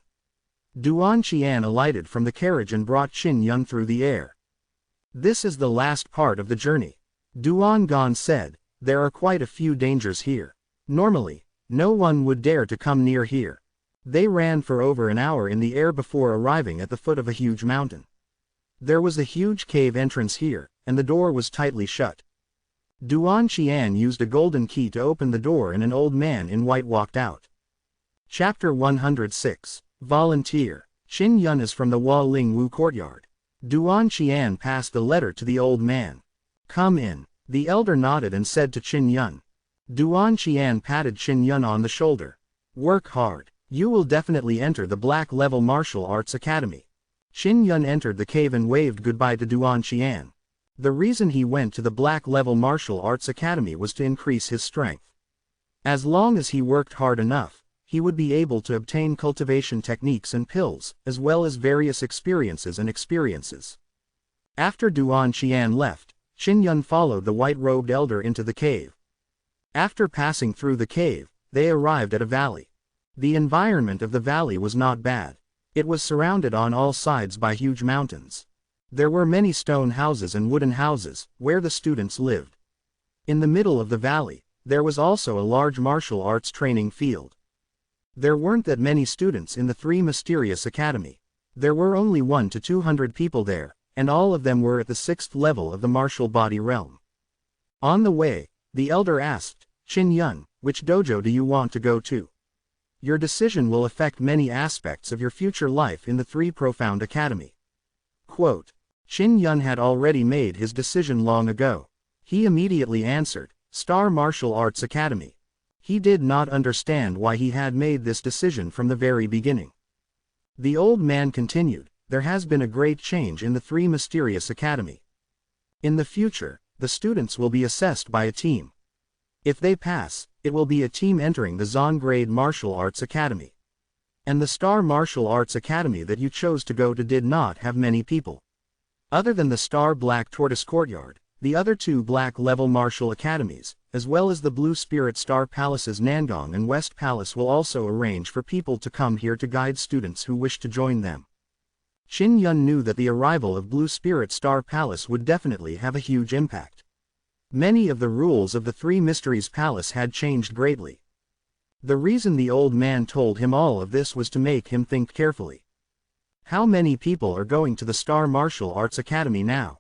Duan Qian alighted from the carriage and brought Qin Yun through the air. This is the last part of the journey. Duan Gan said, there are quite a few dangers here. Normally, no one would dare to come near here. They ran for over an hour in the air before arriving at the foot of a huge mountain. There was a huge cave entrance here, and the door was tightly shut. Duan Qian used a golden key to open the door and an old man in white walked out. Chapter 106. Volunteer. Qin Yun is from the Hua Ling Wu courtyard. Duan Qian passed the letter to the old man. Come in. The elder nodded and said to Qin Yun. Duan Qian patted Qin Yun on the shoulder. Work hard. You will definitely enter the Black Level Martial Arts Academy. Qin Yun entered the cave and waved goodbye to Duan Qian. The reason he went to the Black Level Martial Arts Academy was to increase his strength. As long as he worked hard enough, he would be able to obtain cultivation techniques and pills, as well as various experiences. After Duan Qian left, Qin Yun followed the white-robed elder into the cave. After passing through the cave, they arrived at a valley. The environment of the valley was not bad. It was surrounded on all sides by huge mountains. There were many stone houses and wooden houses, where the students lived. In the middle of the valley, there was also a large martial arts training field. There weren't that many students in the Three Mysterious Academy. There were only 100 to 200 people there, and all of them were at the 6th level of the martial body realm. On the way, the elder asked, Qin Yun, which dojo do you want to go to? Your decision will affect many aspects of your future life in the Three Profound Academy. Quote. Qin Yun had already made his decision long ago. He immediately answered, Star Martial Arts Academy. He did not understand why he had made this decision from the very beginning. The old man continued, there has been a great change in the Three Mysterious Academy. In the future, the students will be assessed by a team. If they pass, it will be a team entering the Zon Grade Martial Arts Academy. And the Star Martial Arts Academy that you chose to go to did not have many people. Other than the Star Black Tortoise Courtyard, the other 2 Black Level Martial Academies, as well as the Blue Spirit Star Palaces Nangong and West Palace will also arrange for people to come here to guide students who wish to join them. Qin Yun knew that the arrival of Blue Spirit Star Palace would definitely have a huge impact. Many of the rules of the Three Mysteries Palace had changed greatly. The reason the old man told him all of this was to make him think carefully. How many people are going to the Star Martial Arts Academy now?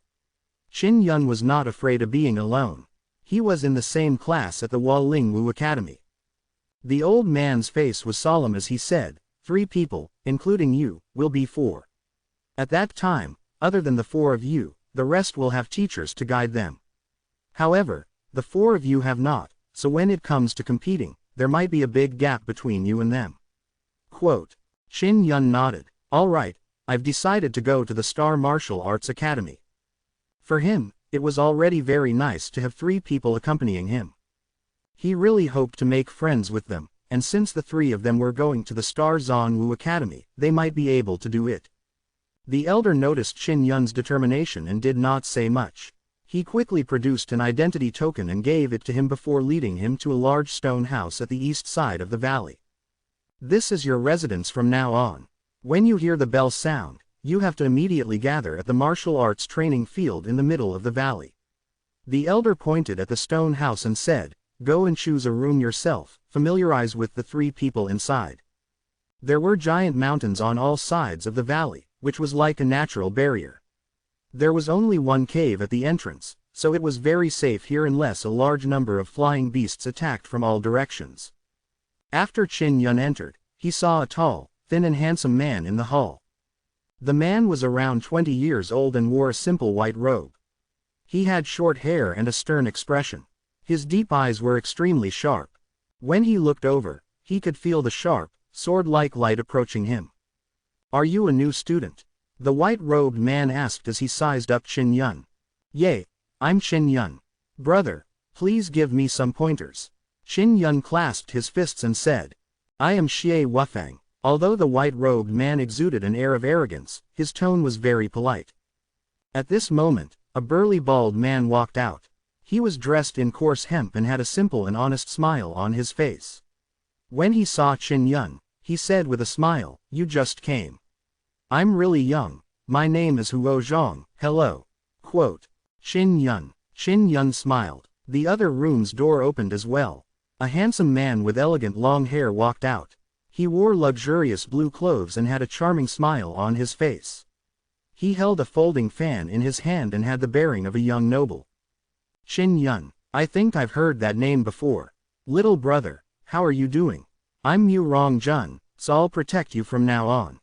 Qin Yun was not afraid of being alone. He was in the same class at the Walingwu Academy. The old man's face was solemn as he said, 3 people, including you, will be 4. At that time, other than the 4 of you, the rest will have teachers to guide them. However, the 4 of you have not, so when it comes to competing, there might be a big gap between you and them. Quote. Qin Yun nodded. All right, I've decided to go to the Star Martial Arts Academy. For him, it was already very nice to have 3 people accompanying him. He really hoped to make friends with them, and since the 3 of them were going to the Star Zanwu Academy, they might be able to do it. The elder noticed Qin Yun's determination and did not say much. He quickly produced an identity token and gave it to him before leading him to a large stone house at the east side of the valley. This is your residence from now on. When you hear the bell sound, you have to immediately gather at the martial arts training field in the middle of the valley. The elder pointed at the stone house and said, go and choose a room yourself, familiarize with the 3 people inside. There were giant mountains on all sides of the valley, which was like a natural barrier. There was only one cave at the entrance, so it was very safe here unless a large number of flying beasts attacked from all directions. After Qin Yun entered, he saw a tall, thin and handsome man in the hall. The man was around 20 years old and wore a simple white robe. He had short hair and a stern expression. His deep eyes were extremely sharp. When he looked over, he could feel the sharp, sword-like light approaching him. Are you a new student? The white-robed man asked as he sized up Qin Yun. Yay, I'm Qin Yun. Brother, please give me some pointers. Qin Yun clasped his fists and said, I am Xie Wufang. Although the white-robed man exuded an air of arrogance, his tone was very polite. At this moment, a burly bald man walked out. He was dressed in coarse hemp and had a simple and honest smile on his face. When he saw Qin Yun, he said with a smile, you just came. I'm really young. My name is Huo Zhang, hello. Quote. Qin Yun smiled. The other room's door opened as well. A handsome man with elegant long hair walked out. He wore luxurious blue clothes and had a charming smile on his face. He held a folding fan in his hand and had the bearing of a young noble. Qin Yun, I think I've heard that name before. Little brother, how are you doing? I'm Mu Rongjun, so I'll protect you from now on.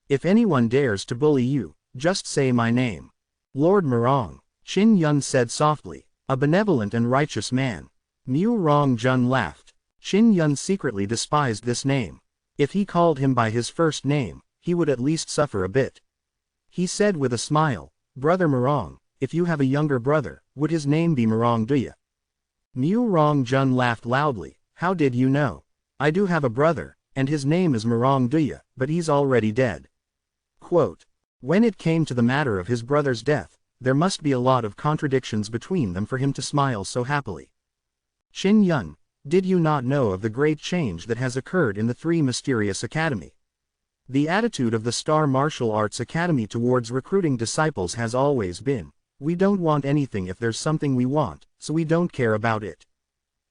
If anyone dares to bully you, just say my name. Lord Murong, Qin Yun said softly, a benevolent and righteous man. Mu Rongjun laughed. Qin Yun secretly despised this name. If he called him by his first name, he would at least suffer a bit. He said with a smile, Brother Murong, if you have a younger brother, would his name be Murong Duya? Mu Rongjun laughed loudly, how did you know? I do have a brother, and his name is Murong Duya, but he's already dead. Quote. When it came to the matter of his brother's death, there must be a lot of contradictions between them for him to smile so happily. Qin Yun, did you not know of the great change that has occurred in the Three Mysterious Academy? The attitude of the Star Martial Arts Academy towards recruiting disciples has always been, we don't want anything if there's something we want, so we don't care about it.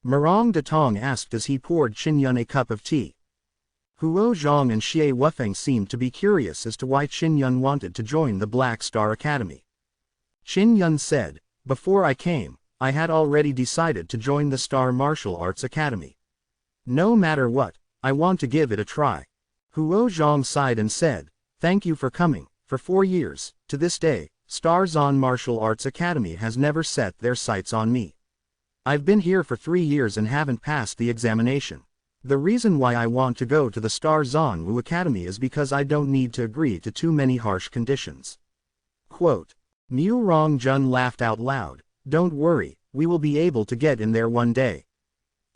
Murong Datong asked as he poured Qin Yun a cup of tea. Huo Zhang and Xie Wufeng seemed to be curious as to why Qin Yun wanted to join the Black Star Academy. Qin Yun said, before I came, I had already decided to join the Star Martial Arts Academy. No matter what, I want to give it a try. Huo Zhang sighed and said, thank you for coming. For 4 years, to this day, Star Zon Martial Arts Academy has never set their sights on me. I've been here for 3 years and haven't passed the examination. The reason why I want to go to the Star Zanwu Academy is because I don't need to agree to too many harsh conditions. Quote. Mu Rongjun laughed out loud. Don't worry, we will be able to get in there one day.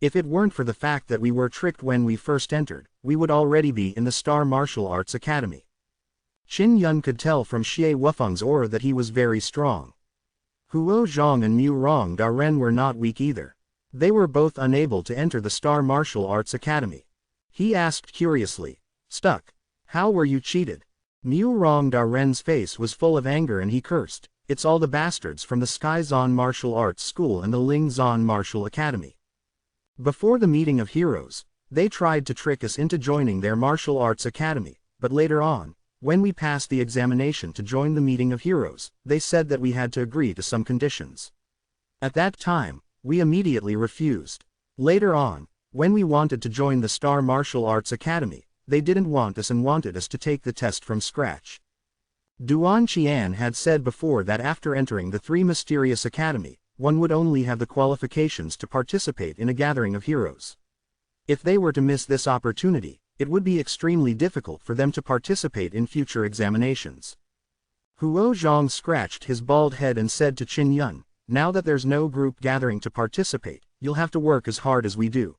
If it weren't for the fact that we were tricked when we first entered, we would already be in the Star Martial Arts Academy. Qin Yun could tell from Xie Wufeng's aura that he was very strong. Huo Zhang and Mu Rong Daren were not weak either. They were both unable to enter the Star Martial Arts Academy. He asked curiously, Stuck, how were you cheated? Mu Rong Ren's face was full of anger and he cursed, "It's all the bastards from the Sky Zon Martial Arts School and the Ling Zon Martial Academy. Before the meeting of heroes, they tried to trick us into joining their martial arts academy, but later on, when we passed the examination to join the meeting of heroes, they said that we had to agree to some conditions. At that time, we immediately refused. Later on, when we wanted to join the Star Martial Arts Academy, they didn't want us and wanted us to take the test from scratch." Duan Qian had said before that after entering the Three Mysterious Academy, one would only have the qualifications to participate in a gathering of heroes. If they were to miss this opportunity, it would be extremely difficult for them to participate in future examinations. Huo Zhang scratched his bald head and said to Qin Yun, "Now that there's no group gathering to participate, you'll have to work as hard as we do."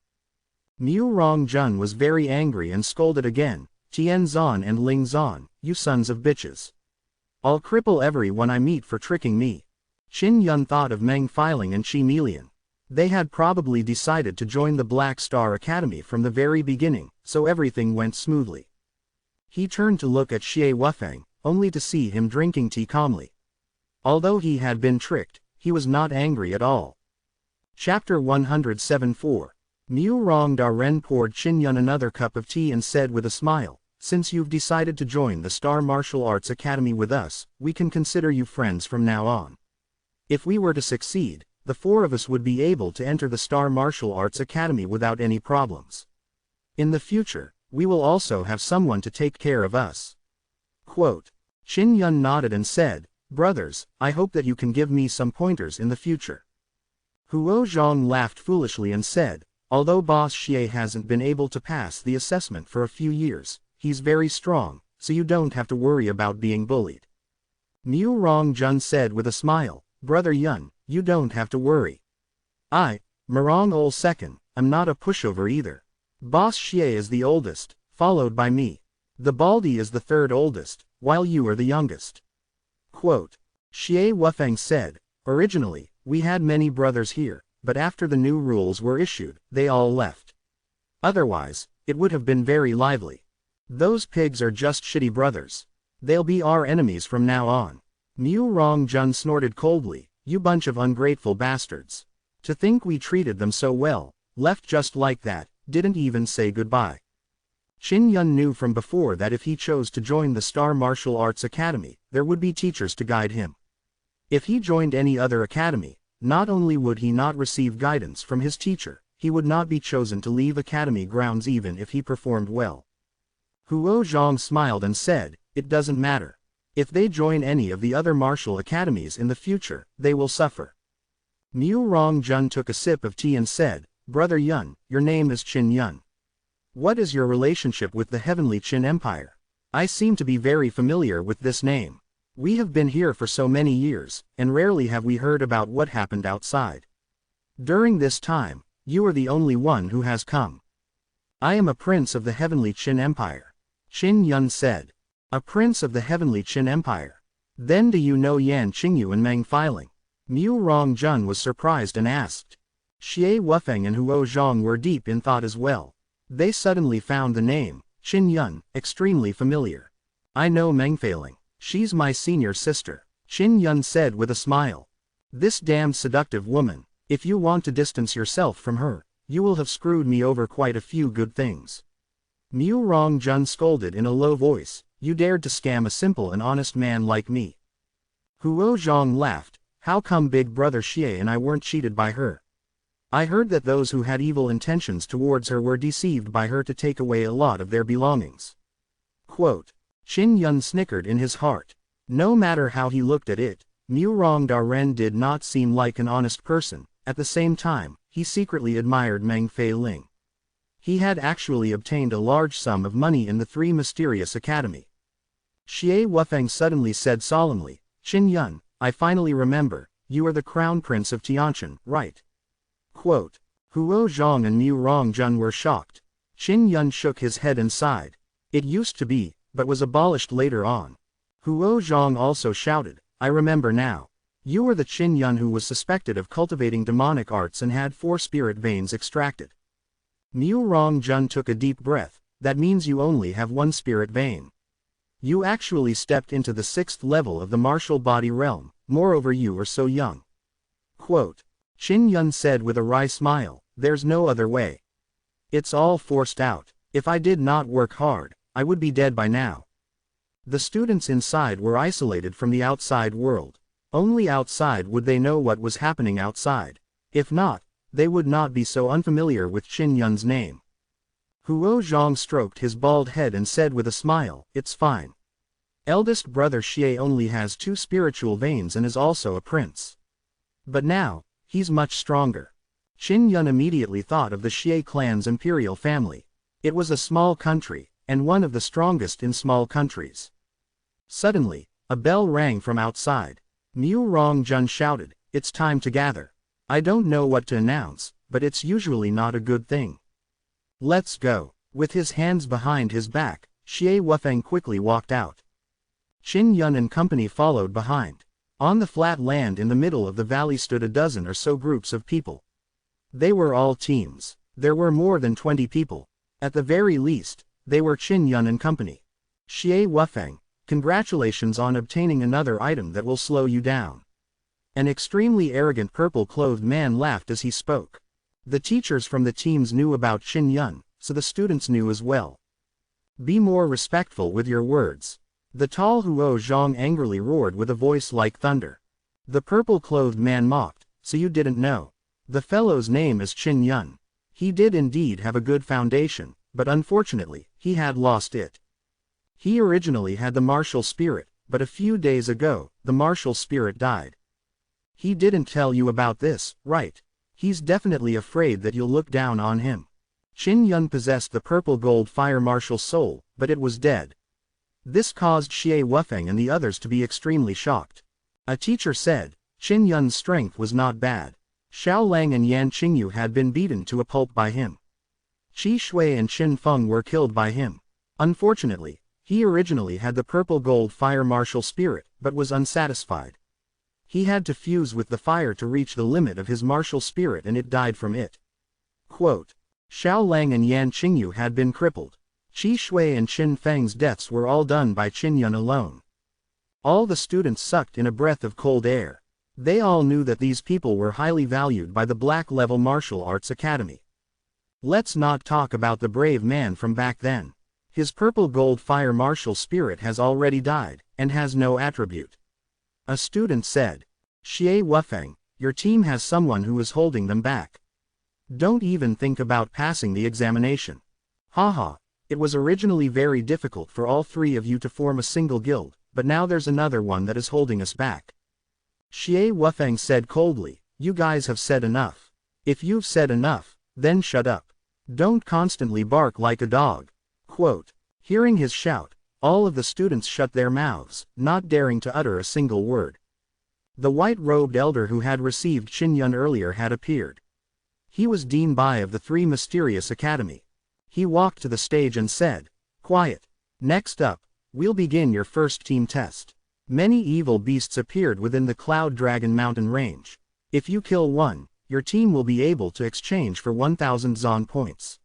Mu Rongjun was very angry and scolded again, "Tian Zan and Ling Zan, you sons of bitches. I'll cripple everyone I meet for tricking me." Qin Yun thought of Meng Filing and Qi Melian. They had probably decided to join the Black Star Academy from the very beginning, so everything went smoothly. He turned to look at Xie Wufeng, only to see him drinking tea calmly. Although he had been tricked, he was not angry at all. Chapter 107-4. Mu Rong Ren poured Qin Yun another cup of tea and said with a smile, "Since you've decided to join the Star Martial Arts Academy with us, we can consider you friends from now on. If we were to succeed, the four of us would be able to enter the Star Martial Arts Academy without any problems. In the future, we will also have someone to take care of us." Quote. Qin Yun nodded and said, "Brothers, I hope that you can give me some pointers in the future." Huo Zhang laughed foolishly and said, "Although Boss Xie hasn't been able to pass the assessment for a few years, he's very strong, so you don't have to worry about being bullied." Mu Rongjun said with a smile, "Brother Yun, you don't have to worry. Murong Ol second, I'm not a pushover either. Boss Xie is the oldest, followed by me. The Baldy is the third oldest, while you are the youngest." Quote. Xie Wufeng said, "Originally, we had many brothers here, but after the new rules were issued, they all left. Otherwise, it would have been very lively. Those pigs are just shitty brothers. They'll be our enemies from now on." Mu Rongjun snorted coldly, "You bunch of ungrateful bastards. To think we treated them so well, left just like that, didn't even say goodbye." Qin Yun knew from before that if he chose to join the Star Martial Arts Academy, there would be teachers to guide him. If he joined any other academy, not only would he not receive guidance from his teacher, he would not be chosen to leave academy grounds even if he performed well. Huo Zhang smiled and said, "It doesn't matter. If they join any of the other martial academies in the future, they will suffer." Mu Rongjun took a sip of tea and said, "Brother Yun, your name is Qin Yun. What is your relationship with the Heavenly Qin Empire? I seem to be very familiar with this name. We have been here for so many years, and rarely have we heard about what happened outside. During this time, you are the only one who has come." "I am a prince of the Heavenly Qin Empire," Qin Yun said. "A prince of the Heavenly Qin Empire? Then do you know Yan Qingyu and Meng Filing?" Mu Rongjun was surprised and asked. Xie Wufeng and Huo Zhang were deep in thought as well. They suddenly found the name, Qin Yun, extremely familiar. "I know Meng Filing. She's my senior sister," Qin Yun said with a smile. "This damned seductive woman, if you want to distance yourself from her, you will have screwed me over quite a few good things." Mu Rongjun scolded in a low voice, "You dared to scam a simple and honest man like me." Huo Zhang laughed, "How come Big Brother Xie and I weren't cheated by her? I heard that those who had evil intentions towards her were deceived by her to take away a lot of their belongings." Quote. Qin Yun snickered in his heart. No matter how he looked at it, Mu Ren did not seem like an honest person. At the same time, he secretly admired Meng Fei Ling. He had actually obtained a large sum of money in the Three Mysterious Academy. Xie Wufeng suddenly said solemnly, "Qin Yun, I finally remember, you are the Crown Prince of Tianqian, right?" Quote. Huo Zhang and Mu Rongjun were shocked. Qin Yun shook his head and sighed. "It used to be, but was abolished later on." Huo Zhang also shouted, "I remember now. You were the Qin Yun who was suspected of cultivating demonic arts and had 4 spirit veins extracted." Mu Rongjun took a deep breath, "That means you only have 1 spirit vein." You actually stepped into the 6th level of the martial body realm, moreover you are so young. Quote. Qin Yun said with a wry smile, there's no other way. It's all forced out. If I did not work hard, I would be dead by now. The students inside were isolated from the outside world. Only outside would they know what was happening outside. If not, they would not be so unfamiliar with Qin Yun's name. Huo Zhang stroked his bald head and said with a smile, it's fine. Eldest brother Xie only has 2 spiritual veins and is also a prince. But now, he's much stronger. Qin Yun immediately thought of the Xie clan's imperial family. It was a small country, and one of the strongest in small countries. Suddenly, a bell rang from outside. Mu Rongjun shouted, it's time to gather. I don't know what to announce, but it's usually not a good thing. Let's go. With his hands behind his back, Xie Wufeng quickly walked out. Qin Yun and company followed behind. On the flat land in the middle of the valley stood a dozen or so groups of people. They were all teams. There were more than 20 people. At the very least, they were Qin Yun and company. Xie Wufeng, congratulations on obtaining another item that will slow you down. An extremely arrogant purple-clothed man laughed as he spoke. The teachers from the teams knew about Qin Yun, so the students knew as well. Be more respectful with your words. The tall Huo Zhang angrily roared with a voice like thunder. The purple-clothed man mocked, so you didn't know. The fellow's name is Qin Yun. He did indeed have a good foundation, but unfortunately, he had lost it. He originally had the martial spirit, but a few days ago, the martial spirit died. He didn't tell you about this, right? He's definitely afraid that you'll look down on him. Qin Yun possessed the purple gold fire martial soul, but it was dead. This caused Xie Wufeng and the others to be extremely shocked. A teacher said, Qin Yun's strength was not bad. Xiao Lang and Yan Qingyu had been beaten to a pulp by him. Qi Shui and Qin Feng were killed by him. Unfortunately, he originally had the purple gold fire martial spirit, but was unsatisfied. He had to fuse with the fire to reach the limit of his martial spirit and it died from it. Quote. Xiao Lang and Yan Qingyu had been crippled. Qi Shui and Qin Feng's deaths were all done by Qin Yun alone. All the students sucked in a breath of cold air. They all knew that these people were highly valued by the Black Level Martial Arts Academy. Let's not talk about the brave man from back then. His purple gold fire martial spirit has already died, and has no attribute. A student said, Xie Wufeng, your team has someone who is holding them back. Don't even think about passing the examination. Haha, it was originally very difficult for all 3 of you to form a single guild, but now there's another one that is holding us back. Xie Wufeng said coldly, you guys have said enough. If you've said enough, then shut up. Don't constantly bark like a dog. Quote. Hearing his shout, all of the students shut their mouths, not daring to utter a single word. The white-robed elder who had received Qin Yun earlier had appeared. He was Dean Bai of the 3 Mysterious Academy. He walked to the stage and said, quiet. Next up, we'll begin your first team test. Many evil beasts appeared within the Cloud Dragon Mountain range. If you kill one, your team will be able to exchange for 1,000 Zon points.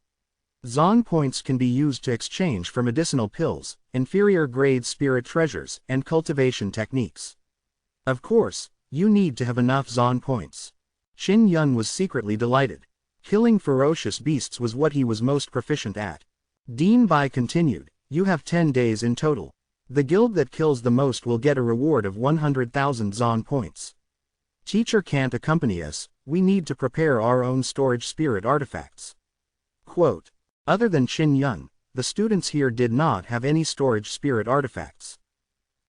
Zon points can be used to exchange for medicinal pills, inferior grade spirit treasures, and cultivation techniques. Of course, you need to have enough Zon points. Qin Yun was secretly delighted. Killing ferocious beasts was what he was most proficient at. Dean Bai continued, you have 10 days in total. The guild that kills the most will get a reward of 100,000 Zon points. Teacher can't accompany us, we need to prepare our own storage spirit artifacts. Quote. Other than Qin Yun, the students here did not have any storage spirit artifacts.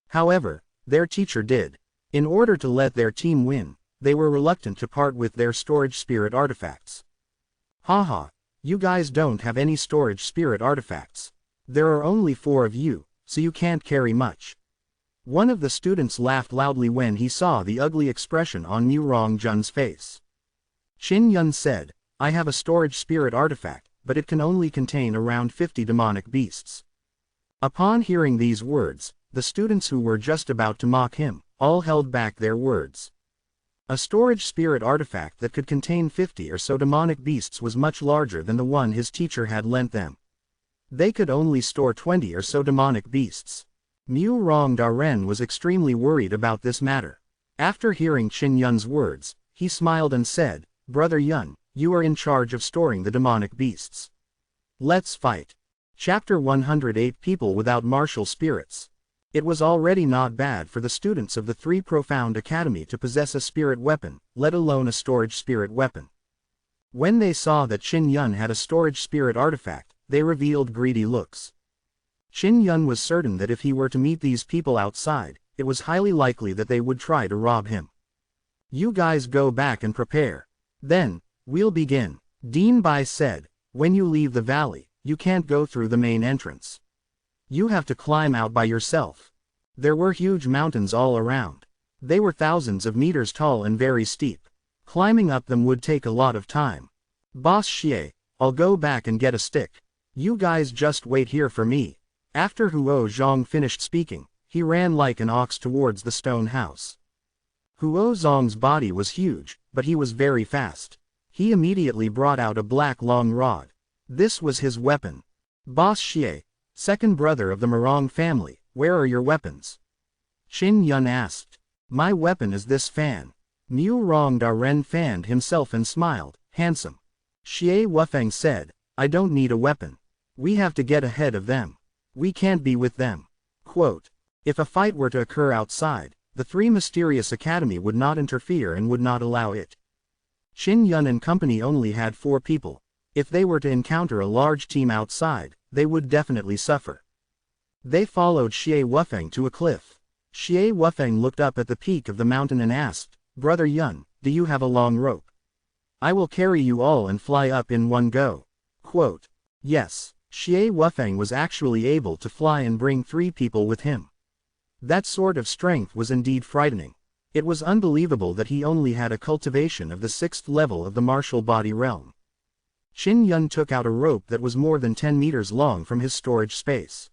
However, their teacher did. In order to let their team win, they were reluctant to part with their storage spirit artifacts. Haha, you guys don't have any storage spirit artifacts. There are only 4 of you, so you can't carry much. One of the students laughed loudly when he saw the ugly expression on Mu Rongjun's face. Qin Yun said, I have a storage spirit artifact, but it can only contain around 50 demonic beasts. Upon hearing these words, the students who were just about to mock him, all held back their words. A storage spirit artifact that could contain 50 or so demonic beasts was much larger than the one his teacher had lent them. They could only store 20 or so demonic beasts. Mu Rong Daren was extremely worried about this matter. After hearing Qin Yun's words, he smiled and said, "Brother Yun, you are in charge of storing the demonic beasts. Let's fight." Chapter 108 People Without Martial Spirits. It was already not bad for the students of the Three Profound Academy to possess a spirit weapon, let alone a storage spirit weapon. When they saw that Qin Yun had a storage spirit artifact, they revealed greedy looks. Qin Yun was certain that if he were to meet these people outside, it was highly likely that they would try to rob him. "You guys go back and prepare. Then, we'll begin," Dean Bai said. "When you leave the valley, you can't go through the main entrance. You have to climb out by yourself." There were huge mountains all around. They were thousands of meters tall and very steep. Climbing up them would take a lot of time. "Boss Xie, I'll go back and get a stick. You guys just wait here for me." After Huo Zhang finished speaking, he ran like an ox towards the stone house. Huo Zhang's body was huge, but he was very fast. He immediately brought out a black long rod. This was his weapon. "Boss Xie, second brother of the Morong family, where are your weapons?" Qin Yun asked. "My weapon is this fan." Mu Rong Daren fanned himself and smiled, handsome. Xie Wufeng said, "I don't need a weapon. We have to get ahead of them. We can't be with them." Quote, "If a fight were to occur outside, the Three Mysterious Academy would not interfere and would not allow it." Qin Yun and company only had 4 people. If they were to encounter a large team outside, they would definitely suffer. They followed Xie Wufeng to a cliff. Xie Wufeng looked up at the peak of the mountain and asked, "Brother Yun, do you have a long rope? I will carry you all and fly up in one go." Quote, "Yes." Xie Wufeng was actually able to fly and bring 3 people with him. That sort of strength was indeed frightening. It was unbelievable that he only had a cultivation of the 6th level of the martial body realm. Qin Yun took out a rope that was more than 10 meters long from his storage space.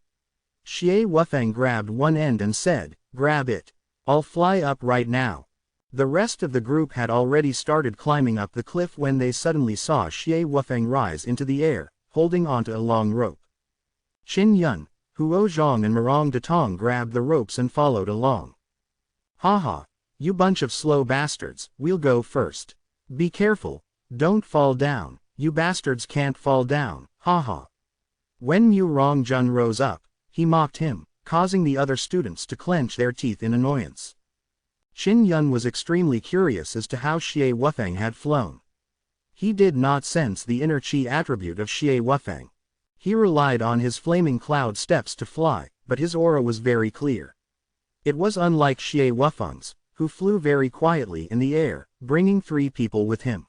Xie Wufeng grabbed one end and said, "Grab it. I'll fly up right now." The rest of the group had already started climbing up the cliff when they suddenly saw Xie Wufeng rise into the air, holding onto a long rope. Qin Yun, Huo Zhang and Morong Datong grabbed the ropes and followed along. "Haha, you bunch of slow bastards, we'll go first. Be careful, don't fall down, you bastards can't fall down, haha." When Mu Rong Jun rose up, he mocked him, causing the other students to clench their teeth in annoyance. Qin Yun was extremely curious as to how Xie Wufeng had flown. He did not sense the inner chi attribute of Xie Wufeng. He relied on his flaming cloud steps to fly, but his aura was very clear. It was unlike Xie Wufeng's, who flew very quietly in the air, bringing 3 people with him.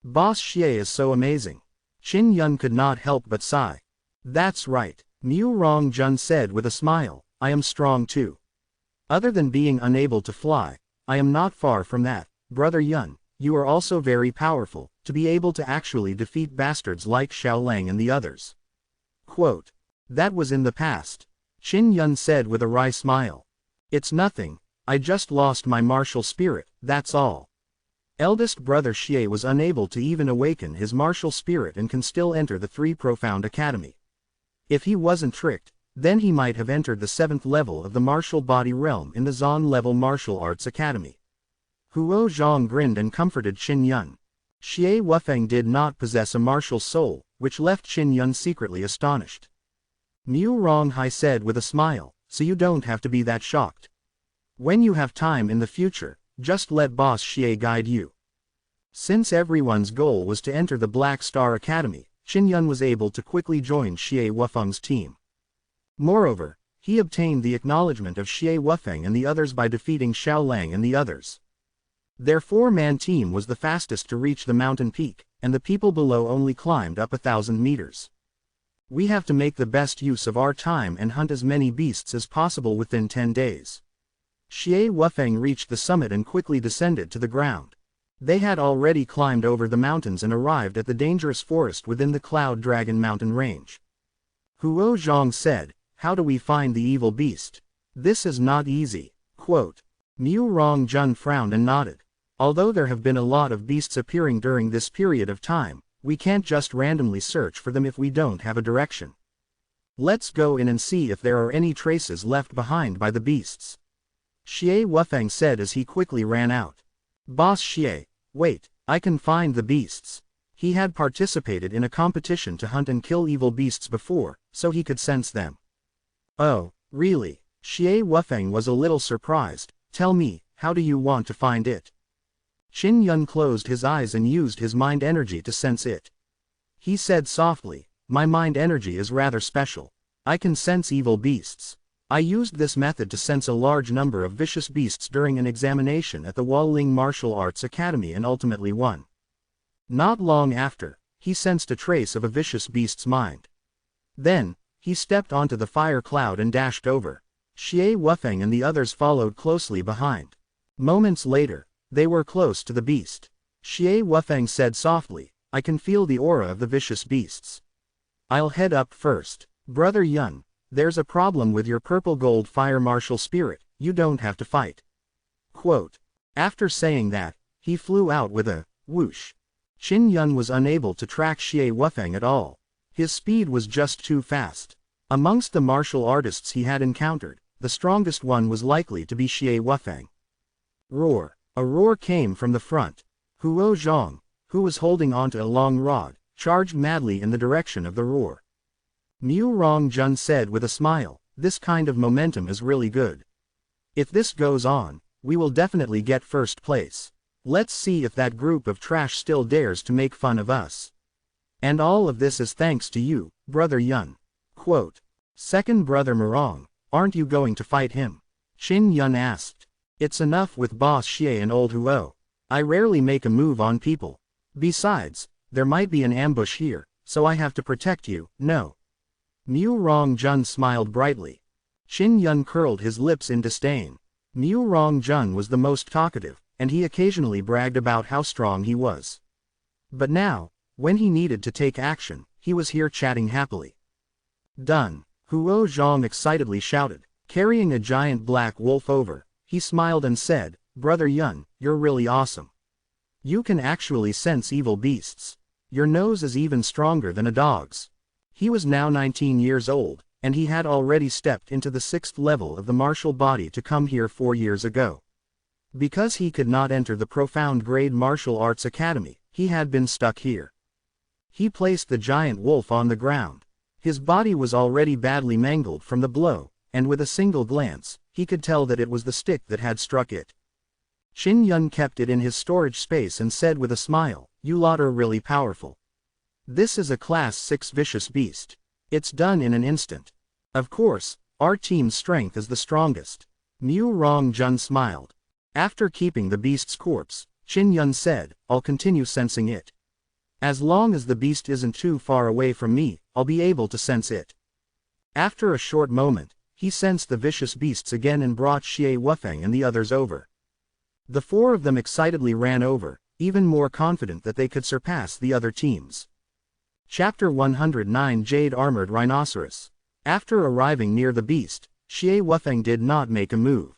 "Boss Xie is so amazing." Qin Yun could not help but sigh. "That's right," Mu Rong Jun said with a smile, "I am strong too. Other than being unable to fly, I am not far from that. Brother Yun, you are also very powerful, to be able to actually defeat bastards like Xiaolang and the others." Quote, "That was in the past," Qin Yun said with a wry smile. "It's nothing, I just lost my martial spirit, that's all." Eldest brother Xie was unable to even awaken his martial spirit and can still enter the Three Profound Academy. If he wasn't tricked, then he might have entered the 7th level of the martial body realm in the Zon level martial arts academy. Huo Zhang grinned and comforted Qin Yun. Xie Wufeng did not possess a martial soul, which left Qin Yun secretly astonished. Mu Rong Hai said with a smile, "So you don't have to be that shocked. When you have time in the future, just let Boss Xie guide you." Since everyone's goal was to enter the Black Star Academy, Qin Yun was able to quickly join Xie Wufeng's team. Moreover, he obtained the acknowledgement of Xie Wufeng and the others by defeating Xiaolang and the others. Their 4-man team was the fastest to reach the mountain peak, and the people below only climbed up 1,000 meters. "We have to make the best use of our time and hunt as many beasts as possible within 10 days. Xie Wufeng reached the summit and quickly descended to the ground. They had already climbed over the mountains and arrived at the dangerous forest within the Cloud Dragon mountain range. Huo Zhang said, "How do we find the evil beast? This is not easy." Quote, Mu Rong Jun frowned and nodded. "Although there have been a lot of beasts appearing during this period of time, we can't just randomly search for them if we don't have a direction. Let's go in and see if there are any traces left behind by the beasts. Xie Wufeng said as he quickly ran out. Boss Xie, wait, I can find the beasts. He had participated in a competition to hunt and kill evil beasts before, so he could sense them. Oh, really? Xie Wufeng was a little surprised. Tell me, how do you want to find it? Qin Yun closed his eyes and used his mind energy to sense it. He said softly, my mind energy is rather special. I can sense evil beasts. I used this method to sense a large number of vicious beasts during an examination at the Waling Martial Arts Academy and ultimately won. Not long after, he sensed a trace of a vicious beast's mind. Then, he stepped onto the fire cloud and dashed over. Xie Wufeng and the others followed closely behind. Moments later, they were close to the beast. Xie Wufeng said softly, I can feel the aura of the vicious beasts. I'll head up first. Brother Yun, there's a problem with your purple gold fire martial spirit, you don't have to fight. Quote. After saying that, he flew out with a whoosh. Qin Yun was unable to track Xie Wufeng at all. His speed was just too fast. Amongst the martial artists he had encountered, the strongest one was likely to be Xie Wufeng. Roar. A roar came from the front. Huo Zhang, who was holding onto a long rod, charged madly in the direction of the roar. Mu Rongjun said with a smile, this kind of momentum is really good. If this goes on, we will definitely get first place. Let's see if that group of trash still dares to make fun of us. And all of this is thanks to you, Brother Yun. Quote. Second Brother Murong, aren't you going to fight him? Qin Yun asked. It's enough with Boss Xie and old Huo. I rarely make a move on people. Besides, there might be an ambush here, so I have to protect you, no. Mu Rongjun smiled brightly. Qin Yun curled his lips in disdain. Mu Rongjun was the most talkative, and he occasionally bragged about how strong he was. But now, when he needed to take action, he was here chatting happily. Done. Huo Zhang excitedly shouted, carrying a giant black wolf over. He smiled and said, Brother Yun, you're really awesome. You can actually sense evil beasts. Your nose is even stronger than a dog's. He was now 19 years old, and he had already stepped into the 6th level of the martial body to come here 4 years ago. Because he could not enter the profound grade martial arts academy, he had been stuck here. He placed the giant wolf on the ground. His body was already badly mangled from the blow, and with a single glance, he could tell that it was the stick that had struck it. Qin Yun kept it in his storage space and said with a smile, you lot are really powerful. This is a class 6 vicious beast. It's done in an instant. Of course, our team's strength is the strongest. Mu Rongjun smiled. After keeping the beast's corpse, Qin Yun said, I'll continue sensing it. As long as the beast isn't too far away from me, I'll be able to sense it. After a short moment, he sensed the vicious beasts again and brought Xie Wufeng and the others over. The 4 of them excitedly ran over, even more confident that they could surpass the other teams. Chapter 109 Jade Armored Rhinoceros. After arriving near the beast, Xie Wufeng did not make a move.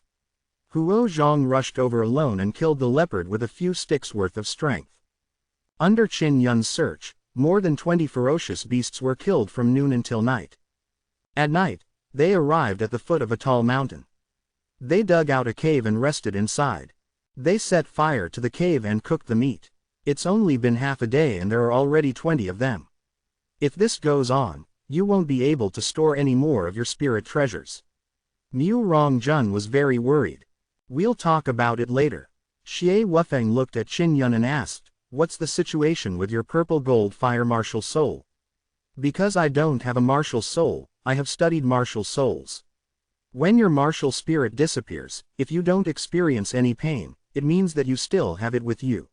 Huo Zhang rushed over alone and killed the leopard with a few sticks worth of strength. Under Qin Yun's search, more than 20 ferocious beasts were killed from noon until night. At night, they arrived at the foot of a tall mountain. They dug out a cave and rested inside. They set fire to the cave and cooked the meat. It's only been half a day and there are already 20 of them. If this goes on, you won't be able to store any more of your spirit treasures. Mu Rongjun was very worried. We'll talk about it later. Xie Wufeng looked at Qin Yun and asked, what's the situation with your purple gold fire martial soul? Because I don't have a martial soul, I have studied martial souls. When your martial spirit disappears, if you don't experience any pain, it means that you still have it with you.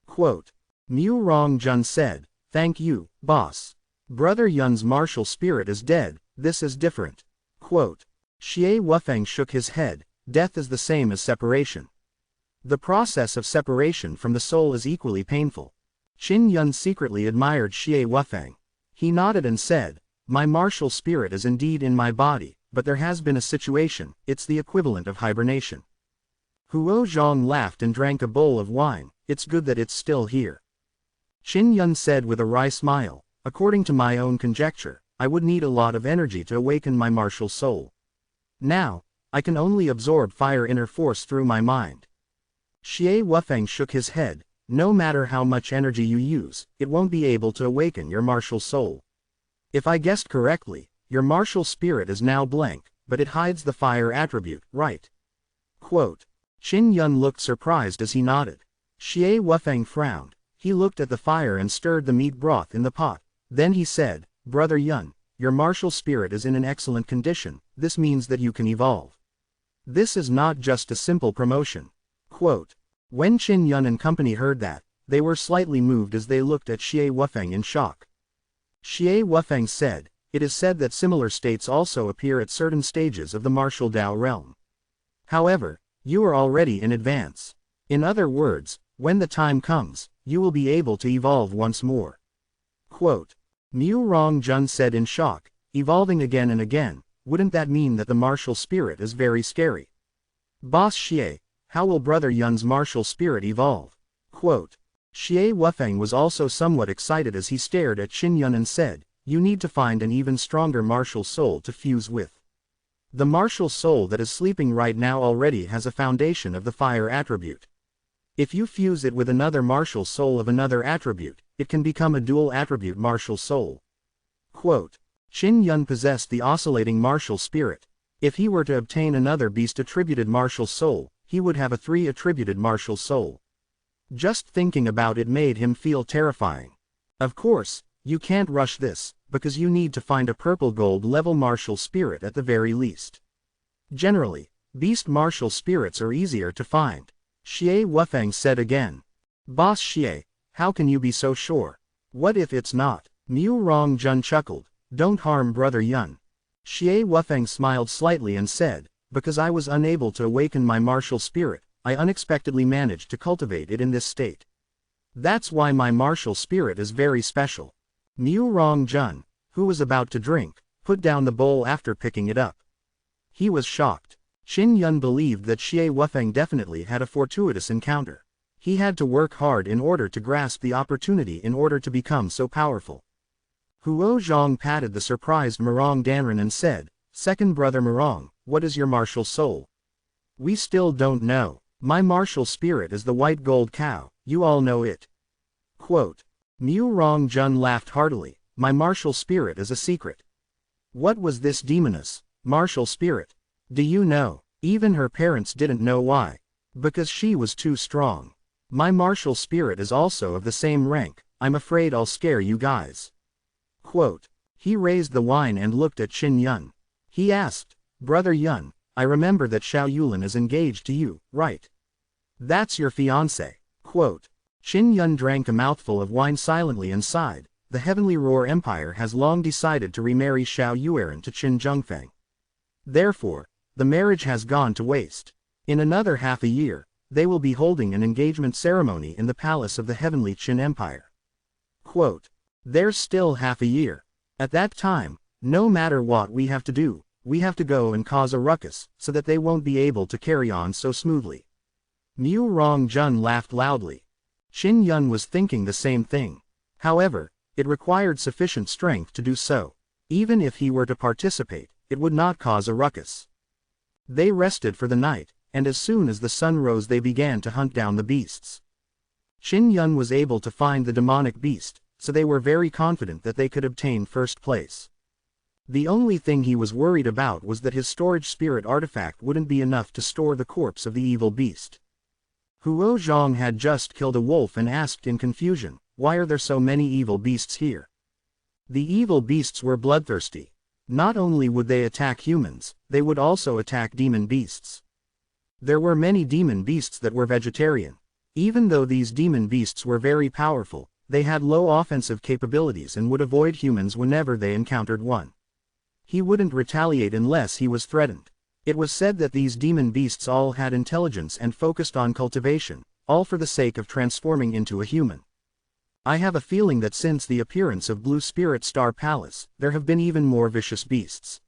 Quote. Mu Rongjun said, thank you, boss. Brother Yun's martial spirit is dead, this is different. Quote. Xie Wufeng shook his head, death is the same as separation. The process of separation from the soul is equally painful. Qin Yun secretly admired Xie Wufeng. He nodded and said, my martial spirit is indeed in my body, but there has been a situation, it's the equivalent of hibernation. Huo Zhang laughed and drank a bowl of wine, it's good that it's still here. Qin Yun said with a wry smile, according to my own conjecture, I would need a lot of energy to awaken my martial soul. Now, I can only absorb fire inner force through my mind. Xie Wufeng shook his head. No matter how much energy you use, it won't be able to awaken your martial soul. If I guessed correctly, your martial spirit is now blank, but it hides the fire attribute, right? Quote. Qin Yun looked surprised as he nodded. Xie Wufeng frowned. He looked at the fire and stirred the meat broth in the pot. Then he said, Brother Yun, your martial spirit is in an excellent condition. This means that you can evolve. This is not just a simple promotion. Quote. When Qin Yun and company heard that, they were slightly moved as they looked at Xie Wufeng in shock. Xie Wufeng said, It is said that similar states also appear at certain stages of the martial Dao realm. However, you are already in advance. In other words, when the time comes, you will be able to evolve once more. Quote. Mu Rongjun said in shock, evolving again and again, wouldn't that mean that the martial spirit is very scary? Boss Xie, how will Brother Yun's martial spirit evolve? Quote. Xie Wufeng was also somewhat excited as he stared at Qin Yun and said, You need to find an even stronger martial soul to fuse with. The martial soul that is sleeping right now already has a foundation of the fire attribute. If you fuse it with another martial soul of another attribute, it can become a dual attribute martial soul. Quote. Qin Yun possessed the oscillating martial spirit. If he were to obtain another beast attributed martial soul, he would have a 3 attributed martial soul. Just thinking about it made him feel terrifying. Of course, you can't rush this, because you need to find a purple gold level martial spirit at the very least. Generally, beast martial spirits are easier to find. Xie Wufeng said again. Boss Xie, how can you be so sure? What if it's not? Mu Rongjun chuckled. Don't harm Brother Yun. Xie Wufeng smiled slightly and said, Because I was unable to awaken my martial spirit, I unexpectedly managed to cultivate it in this state. That's why my martial spirit is very special. Mu Rongjun, who was about to drink, put down the bowl after picking it up. He was shocked. Qin Yun believed that Xie Wufeng definitely had a fortuitous encounter. He had to work hard in order to grasp the opportunity in order to become so powerful. Huo Zhang patted the surprised Murong Danren and said, Second Brother Murong, what is your martial soul? We still don't know. My martial spirit is the white gold cow, you all know it. Quote. Mu Rongjun laughed heartily, My martial spirit is a secret. What was this demoness, martial spirit? Do you know, even her parents didn't know why. Because she was too strong. My martial spirit is also of the same rank, I'm afraid I'll scare you guys. Quote. He raised the wine and looked at Qin Yun. He asked, Brother Yun, I remember that Xiao Yulin is engaged to you, right? That's your fiancé. Quote. Qin Yun drank a mouthful of wine silently and sighed. The Heavenly Roar Empire has long decided to remarry Xiao Yueran to Qin Zhengfeng. Therefore, the marriage has gone to waste. In another half a year, they will be holding an engagement ceremony in the palace of the Heavenly Qin Empire. Quote. There's still half a year. At that time, no matter what we have to do, we have to go and cause a ruckus, so that they won't be able to carry on so smoothly. Mu Rongjun laughed loudly. Qin Yun was thinking the same thing. However, it required sufficient strength to do so. Even if he were to participate, it would not cause a ruckus. They rested for the night, and as soon as the sun rose they began to hunt down the beasts. Qin Yun was able to find the demonic beast, so they were very confident that they could obtain first place. The only thing he was worried about was that his storage spirit artifact wouldn't be enough to store the corpse of the evil beast. Huo Zhang had just killed a wolf and asked in confusion, Why are there so many evil beasts here? The evil beasts were bloodthirsty. Not only would they attack humans, they would also attack demon beasts. There were many demon beasts that were vegetarian. Even though these demon beasts were very powerful, they had low offensive capabilities and would avoid humans whenever they encountered one. He wouldn't retaliate unless he was threatened. It was said that these demon beasts all had intelligence and focused on cultivation, all for the sake of transforming into a human. I have a feeling that since the appearance of Blue Spirit Star Palace, there have been even more vicious beasts.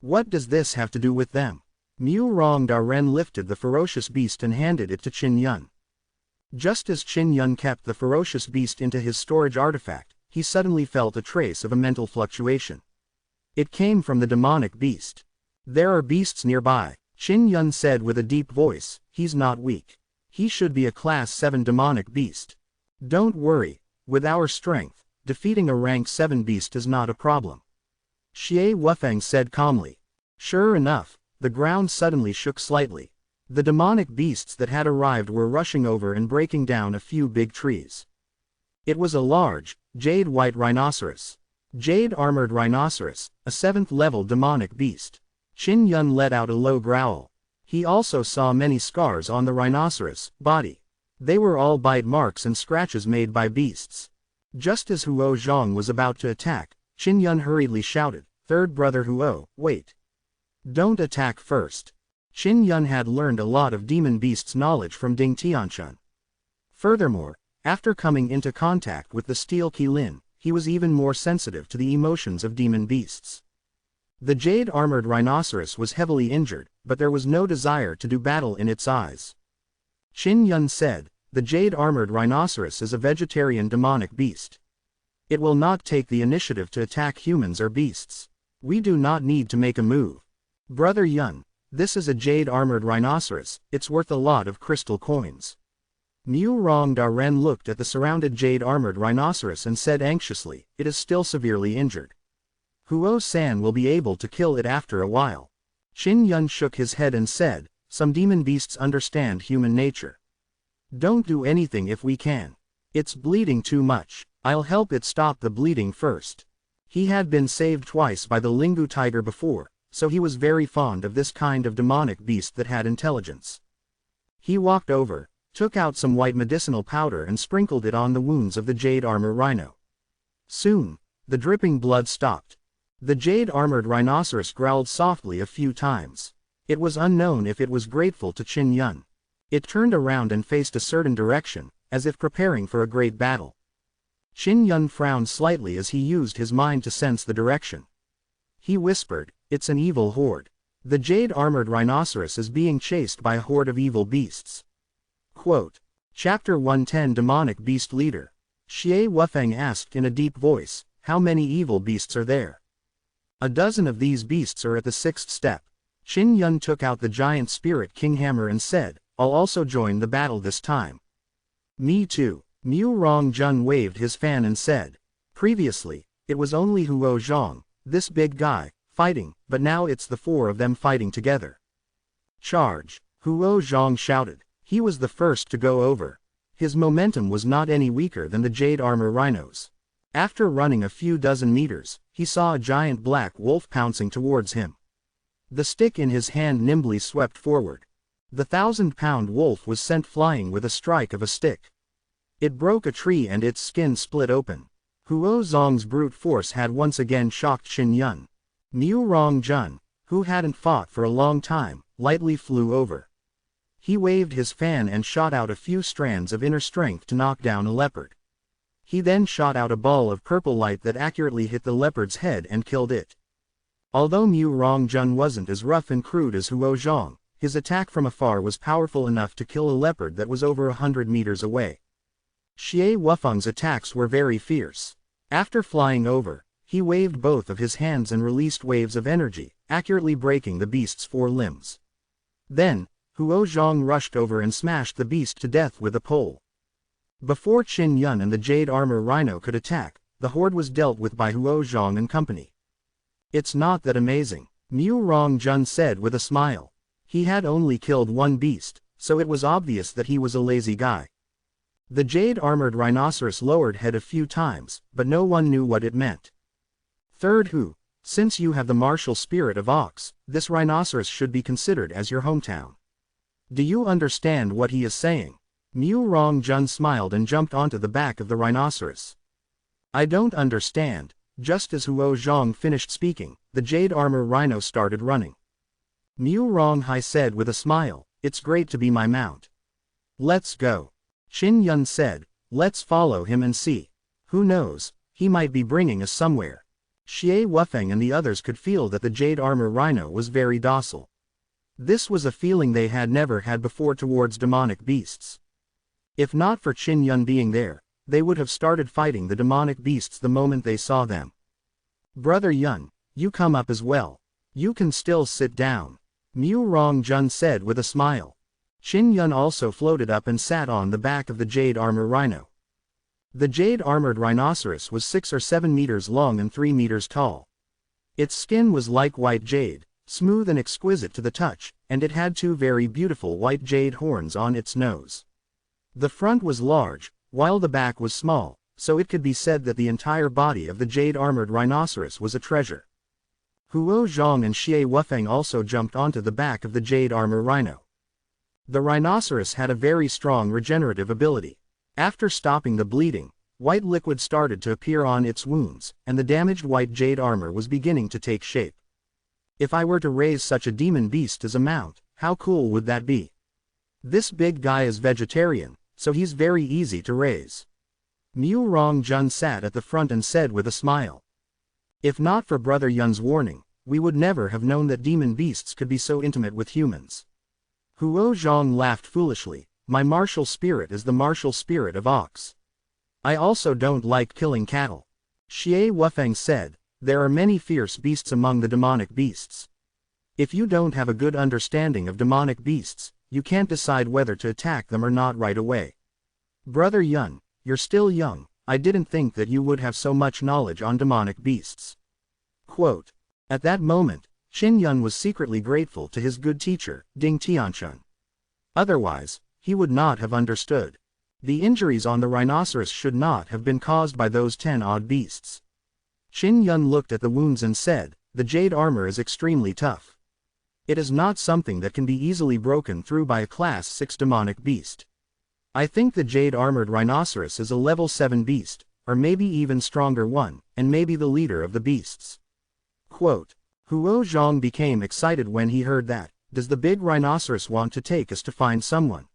What does this have to do with them? Mu Rongdaren lifted the ferocious beast and handed it to Qin Yun. Just as Qin Yun kept the ferocious beast into his storage artifact, he suddenly felt a trace of a mental fluctuation. It came from the demonic beast. There are beasts nearby, Qin Yun said with a deep voice. He's not weak. He should be a Class 7 demonic beast. Don't worry, with our strength, defeating a rank 7 beast is not a problem. Xie Wufeng said calmly. Sure enough, the ground suddenly shook slightly. The demonic beasts that had arrived were rushing over and breaking down a few big trees. It was a large, jade-white rhinoceros. Jade-armored rhinoceros, a 7th-level demonic beast. Qin Yun let out a low growl. He also saw many scars on the rhinoceros' body. They were all bite marks and scratches made by beasts. Just as Huo Zhang was about to attack, Qin Yun hurriedly shouted, "Third brother Huo, wait. Don't attack first." Qin Yun had learned a lot of demon beasts knowledge from Ding Tianchun. Furthermore, after coming into contact with the steel Qilin, he was even more sensitive to the emotions of demon beasts. The jade-armored rhinoceros was heavily injured, but there was no desire to do battle in its eyes. Qin Yun said, "The jade-armored rhinoceros is a vegetarian demonic beast. It will not take the initiative to attack humans or beasts. We do not need to make a move. Brother Yun, this is a jade-armored rhinoceros, it's worth a lot of crystal coins." Mu Rong Daren looked at the surrounded jade-armored rhinoceros and said anxiously, "It is still severely injured. Huo-san will be able to kill it after a while." Qin Yun shook his head and said, "Some demon beasts understand human nature. Don't do anything if we can. It's bleeding too much, I'll help it stop the bleeding first." He had been saved twice by the Lingu tiger before, so he was very fond of this kind of demonic beast that had intelligence. He walked over, took out some white medicinal powder and sprinkled it on the wounds of the jade armor rhino. Soon, the dripping blood stopped. The jade-armored rhinoceros growled softly a few times. It was unknown if it was grateful to Qin Yun. It turned around and faced a certain direction, as if preparing for a great battle. Qin Yun frowned slightly as he used his mind to sense the direction. He whispered, "It's an evil horde. The jade-armored rhinoceros is being chased by a horde of evil beasts." Quote. Chapter 110 Demonic Beast Leader. Xie Wufeng asked in a deep voice, "How many evil beasts are there?" "A dozen of these beasts are at the 6th step. Qin Yun took out the giant spirit king hammer and said, "I'll also join the battle this time." "Me too." Mu Rong Jun waved his fan and said. Previously, it was only Huo Zhang, this big guy, fighting, but now it's the 4 of them fighting together. "Charge!" Huo Zhang shouted. He was the first to go over. His momentum was not any weaker than the jade armor rhinos. After running a few dozen meters, he saw a giant black wolf pouncing towards him. The stick in his hand nimbly swept forward. The 1,000-pound wolf was sent flying with a strike of a stick. It broke a tree and its skin split open. Huo Zhang's brute force had once again shocked Qin Yun. Mu Rong Jun, who hadn't fought for a long time, lightly flew over. He waved his fan and shot out a few strands of inner strength to knock down a leopard. He then shot out a ball of purple light that accurately hit the leopard's head and killed it. Although Mu Rong Jun wasn't as rough and crude as Huo Zhang, his attack from afar was powerful enough to kill a leopard that was over 100 meters away. Xie Wufeng's attacks were very fierce. After flying over, he waved both of his hands and released waves of energy, accurately breaking the beast's 4 limbs. Then, Huo Zhang rushed over and smashed the beast to death with a pole. Before Qin Yun and the jade armor rhino could attack, the horde was dealt with by Huo Zhang and company. "It's not that amazing," Mu Rong Jun said with a smile. He had only killed 1 beast, so it was obvious that he was a lazy guy. The jade-armored rhinoceros lowered head a few times, but no one knew what it meant. "Third Hu, since you have the martial spirit of ox, this rhinoceros should be considered as your hometown. Do you understand what he is saying?" Mu Rong Jun smiled and jumped onto the back of the rhinoceros. "I don't understand." Just as Huo Zhang finished speaking, the jade armor rhino started running. Mu Rong Hai said with a smile, "It's great to be my mount. Let's go." Qin Yun said, "Let's follow him and see. Who knows, he might be bringing us somewhere." Xie Wufeng and the others could feel that the jade armor rhino was very docile. This was a feeling they had never had before towards demonic beasts. If not for Qin Yun being there, they would have started fighting the demonic beasts the moment they saw them. "Brother Yun, You come up as well. You can still sit down. Mu Rongjun said with a smile. Qin Yun also floated up and sat on the back of the jade armor rhino. The jade-armored rhinoceros was 6 or 7 meters long and 3 meters tall. Its skin was like white jade, smooth and exquisite to the touch, and it had 2 very beautiful white jade horns on its nose. The front was large, while the back was small, so it could be said that the entire body of the jade-armored rhinoceros was a treasure. Huo Zhang and Xie Wufeng also jumped onto the back of the jade armor rhino. The rhinoceros had a very strong regenerative ability. After stopping the bleeding, white liquid started to appear on its wounds, and the damaged white jade armor was beginning to take shape. If I were to raise such a demon beast as a mount, how cool would that be? This big guy is vegetarian, so he's very easy to raise. Mu Rongjun sat at the front and said with a smile. If not for Brother Yun's warning, we would never have known that demon beasts could be so intimate with humans. Huo Zhang laughed foolishly. My martial spirit is the martial spirit of ox. I also don't like killing cattle. Xie Wufeng said, there are many fierce beasts among the demonic beasts. If you don't have a good understanding of demonic beasts, you can't decide whether to attack them or not right away. Brother Yun, you're still young, I didn't think that you would have so much knowledge on demonic beasts. Quote. At that moment, Qin Yun was secretly grateful to his good teacher, Ding Tianchun. Otherwise, he would not have understood. The injuries on the rhinoceros should not have been caused by those 10 odd beasts. Qin Yun looked at the wounds and said, the jade armor is extremely tough. It is not something that can be easily broken through by a class 6 demonic beast. I think the jade-armored rhinoceros is a level 7 beast, or maybe even stronger one, and maybe the leader of the beasts. Quote. Huo Zhang became excited when he heard that. Does the big rhinoceros want to take us to find someone?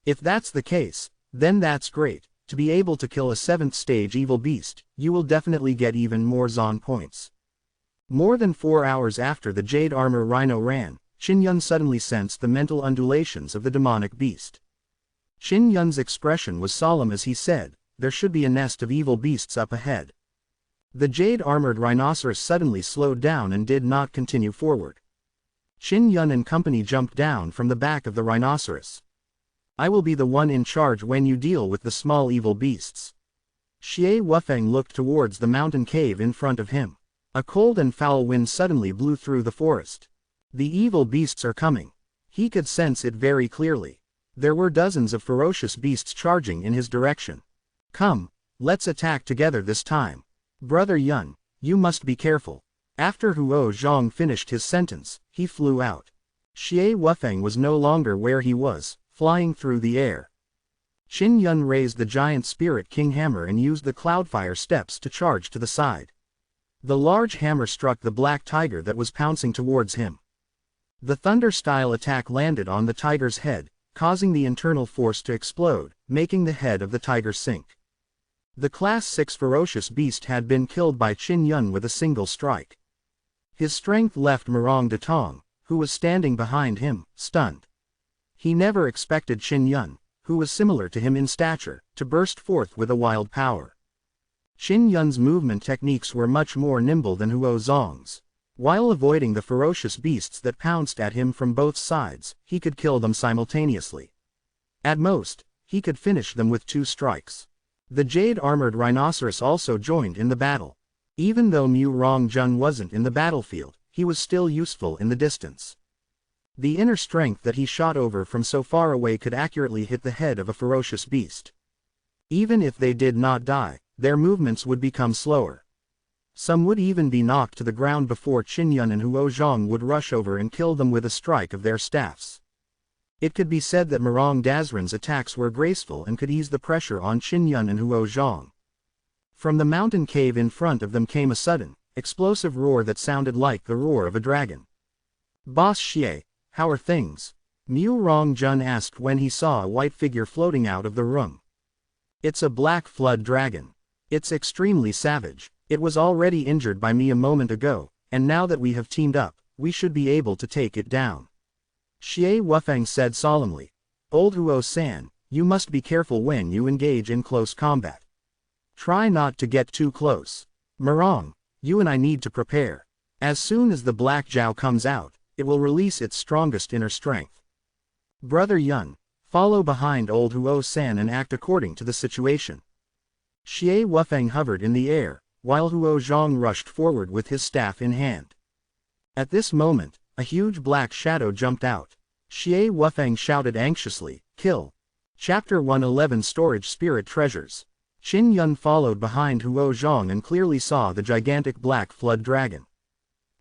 If that's the case, then that's great. To be able to kill a 7th stage evil beast, you will definitely get even more Zon points. More than 4 hours after the jade armor rhino ran, Qin Yun suddenly sensed the mental undulations of the demonic beast. Qin Yun's expression was solemn as he said, there should be a nest of evil beasts up ahead. The jade-armored rhinoceros suddenly slowed down and did not continue forward. Qin Yun and company jumped down from the back of the rhinoceros. I will be the one in charge when you deal with the small evil beasts. Xie Wufeng looked towards the mountain cave in front of him. A cold and foul wind suddenly blew through the forest. The evil beasts are coming. He could sense it very clearly. There were dozens of ferocious beasts charging in his direction. Come, let's attack together this time. Brother Yun, you must be careful. After Huo Zhang finished his sentence, he flew out. Xie Wufeng was no longer where he was, flying through the air. Qin Yun raised the giant Spirit King hammer and used the Cloudfire steps to charge to the side. The large hammer struck the black tiger that was pouncing towards him. The thunder-style attack landed on the tiger's head, causing the internal force to explode, making the head of the tiger sink. The Class 6 ferocious beast had been killed by Qin Yun with a single strike. His strength left Murong Datong, who was standing behind him, stunned. He never expected Qin Yun, who was similar to him in stature, to burst forth with a wild power. Qin Yun's movement techniques were much more nimble than Huo Zhang's. While avoiding the ferocious beasts that pounced at him from both sides, he could kill them simultaneously. At most, he could finish them with 2 strikes. The jade-armored rhinoceros also joined in the battle. Even though Mu Rongjun wasn't in the battlefield, he was still useful in the distance. The inner strength that he shot over from so far away could accurately hit the head of a ferocious beast. Even if they did not die, their movements would become slower. Some would even be knocked to the ground before Qin Yun and Huo Zhang would rush over and kill them with a strike of their staffs. It could be said that Murong Dazran's attacks were graceful and could ease the pressure on Qin Yun and Huo Zhang. From the mountain cave in front of them came a sudden, explosive roar that sounded like the roar of a dragon. Boss Xie, how are things? Mu Rongjun asked when he saw a white figure floating out of the room. It's a black flood dragon. It's extremely savage. It was already injured by me a moment ago, and now that we have teamed up, we should be able to take it down. Xie Wufeng said solemnly. Old Huo-san, you must be careful when you engage in close combat. Try not to get too close. Murong, you and I need to prepare. As soon as the Black Jiao comes out, it will release its strongest inner strength. Brother Yun, follow behind old Huo-san and act according to the situation. Xie Wufeng hovered in the air, while Huo Zhang rushed forward with his staff in hand. At this moment, a huge black shadow jumped out. Xie Wufeng shouted anxiously, "Kill!" Chapter 111 Storage Spirit Treasures. Qin Yun followed behind Huo Zhang and clearly saw the gigantic black flood dragon.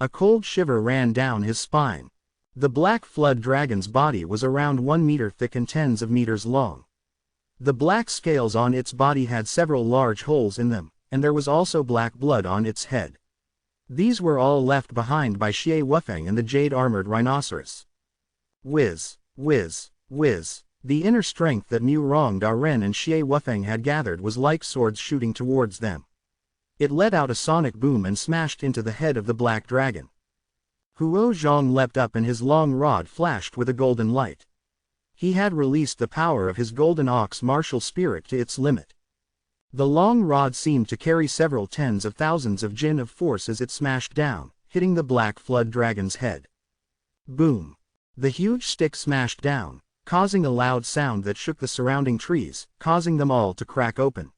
A cold shiver ran down his spine. The black flood dragon's body was around 1 meter thick and tens of meters long. The black scales on its body had several large holes in them, and there was also black blood on its head. These were all left behind by Xie Wufeng and the jade-armored rhinoceros. Whiz, whiz, whiz. The inner strength that Mu Rong Daren and Xie Wufeng had gathered was like swords shooting towards them. It let out a sonic boom and smashed into the head of the black dragon. Huo Zhang leapt up and his long rod flashed with a golden light. He had released the power of his golden ox martial spirit to its limit. The long rod seemed to carry several tens of thousands of jin of force as it smashed down, hitting the black flood dragon's head. Boom! The huge stick smashed down, causing a loud sound that shook the surrounding trees, causing them all to crack open.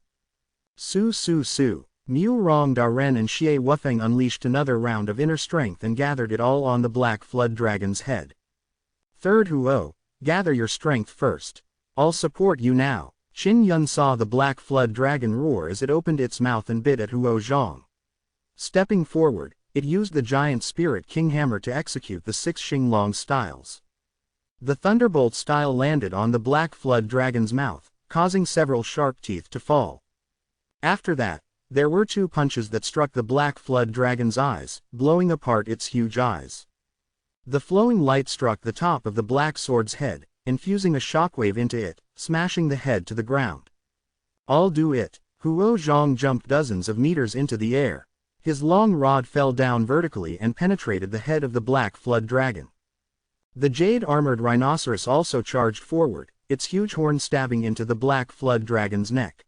Su su su! Mu Rong Daren and Xie Wufeng unleashed another round of inner strength and gathered it all on the black flood dragon's head. Third Huo, gather your strength first. I'll support you now. Qin Yun saw the black flood dragon roar as it opened its mouth and bit at Huo Zhang. Stepping forward, it used the giant spirit king hammer to execute the 6 Xinglong styles. The thunderbolt style landed on the black flood dragon's mouth, causing several sharp teeth to fall. After that, there were 2 punches that struck the black flood dragon's eyes, blowing apart its huge eyes. The flowing light struck the top of the black sword's head, infusing a shockwave into it, smashing the head to the ground. I'll do it. Huo Zhang jumped dozens of meters into the air. His long rod fell down vertically and penetrated the head of the black flood dragon. The jade-armored rhinoceros also charged forward, its huge horn stabbing into the black flood dragon's neck.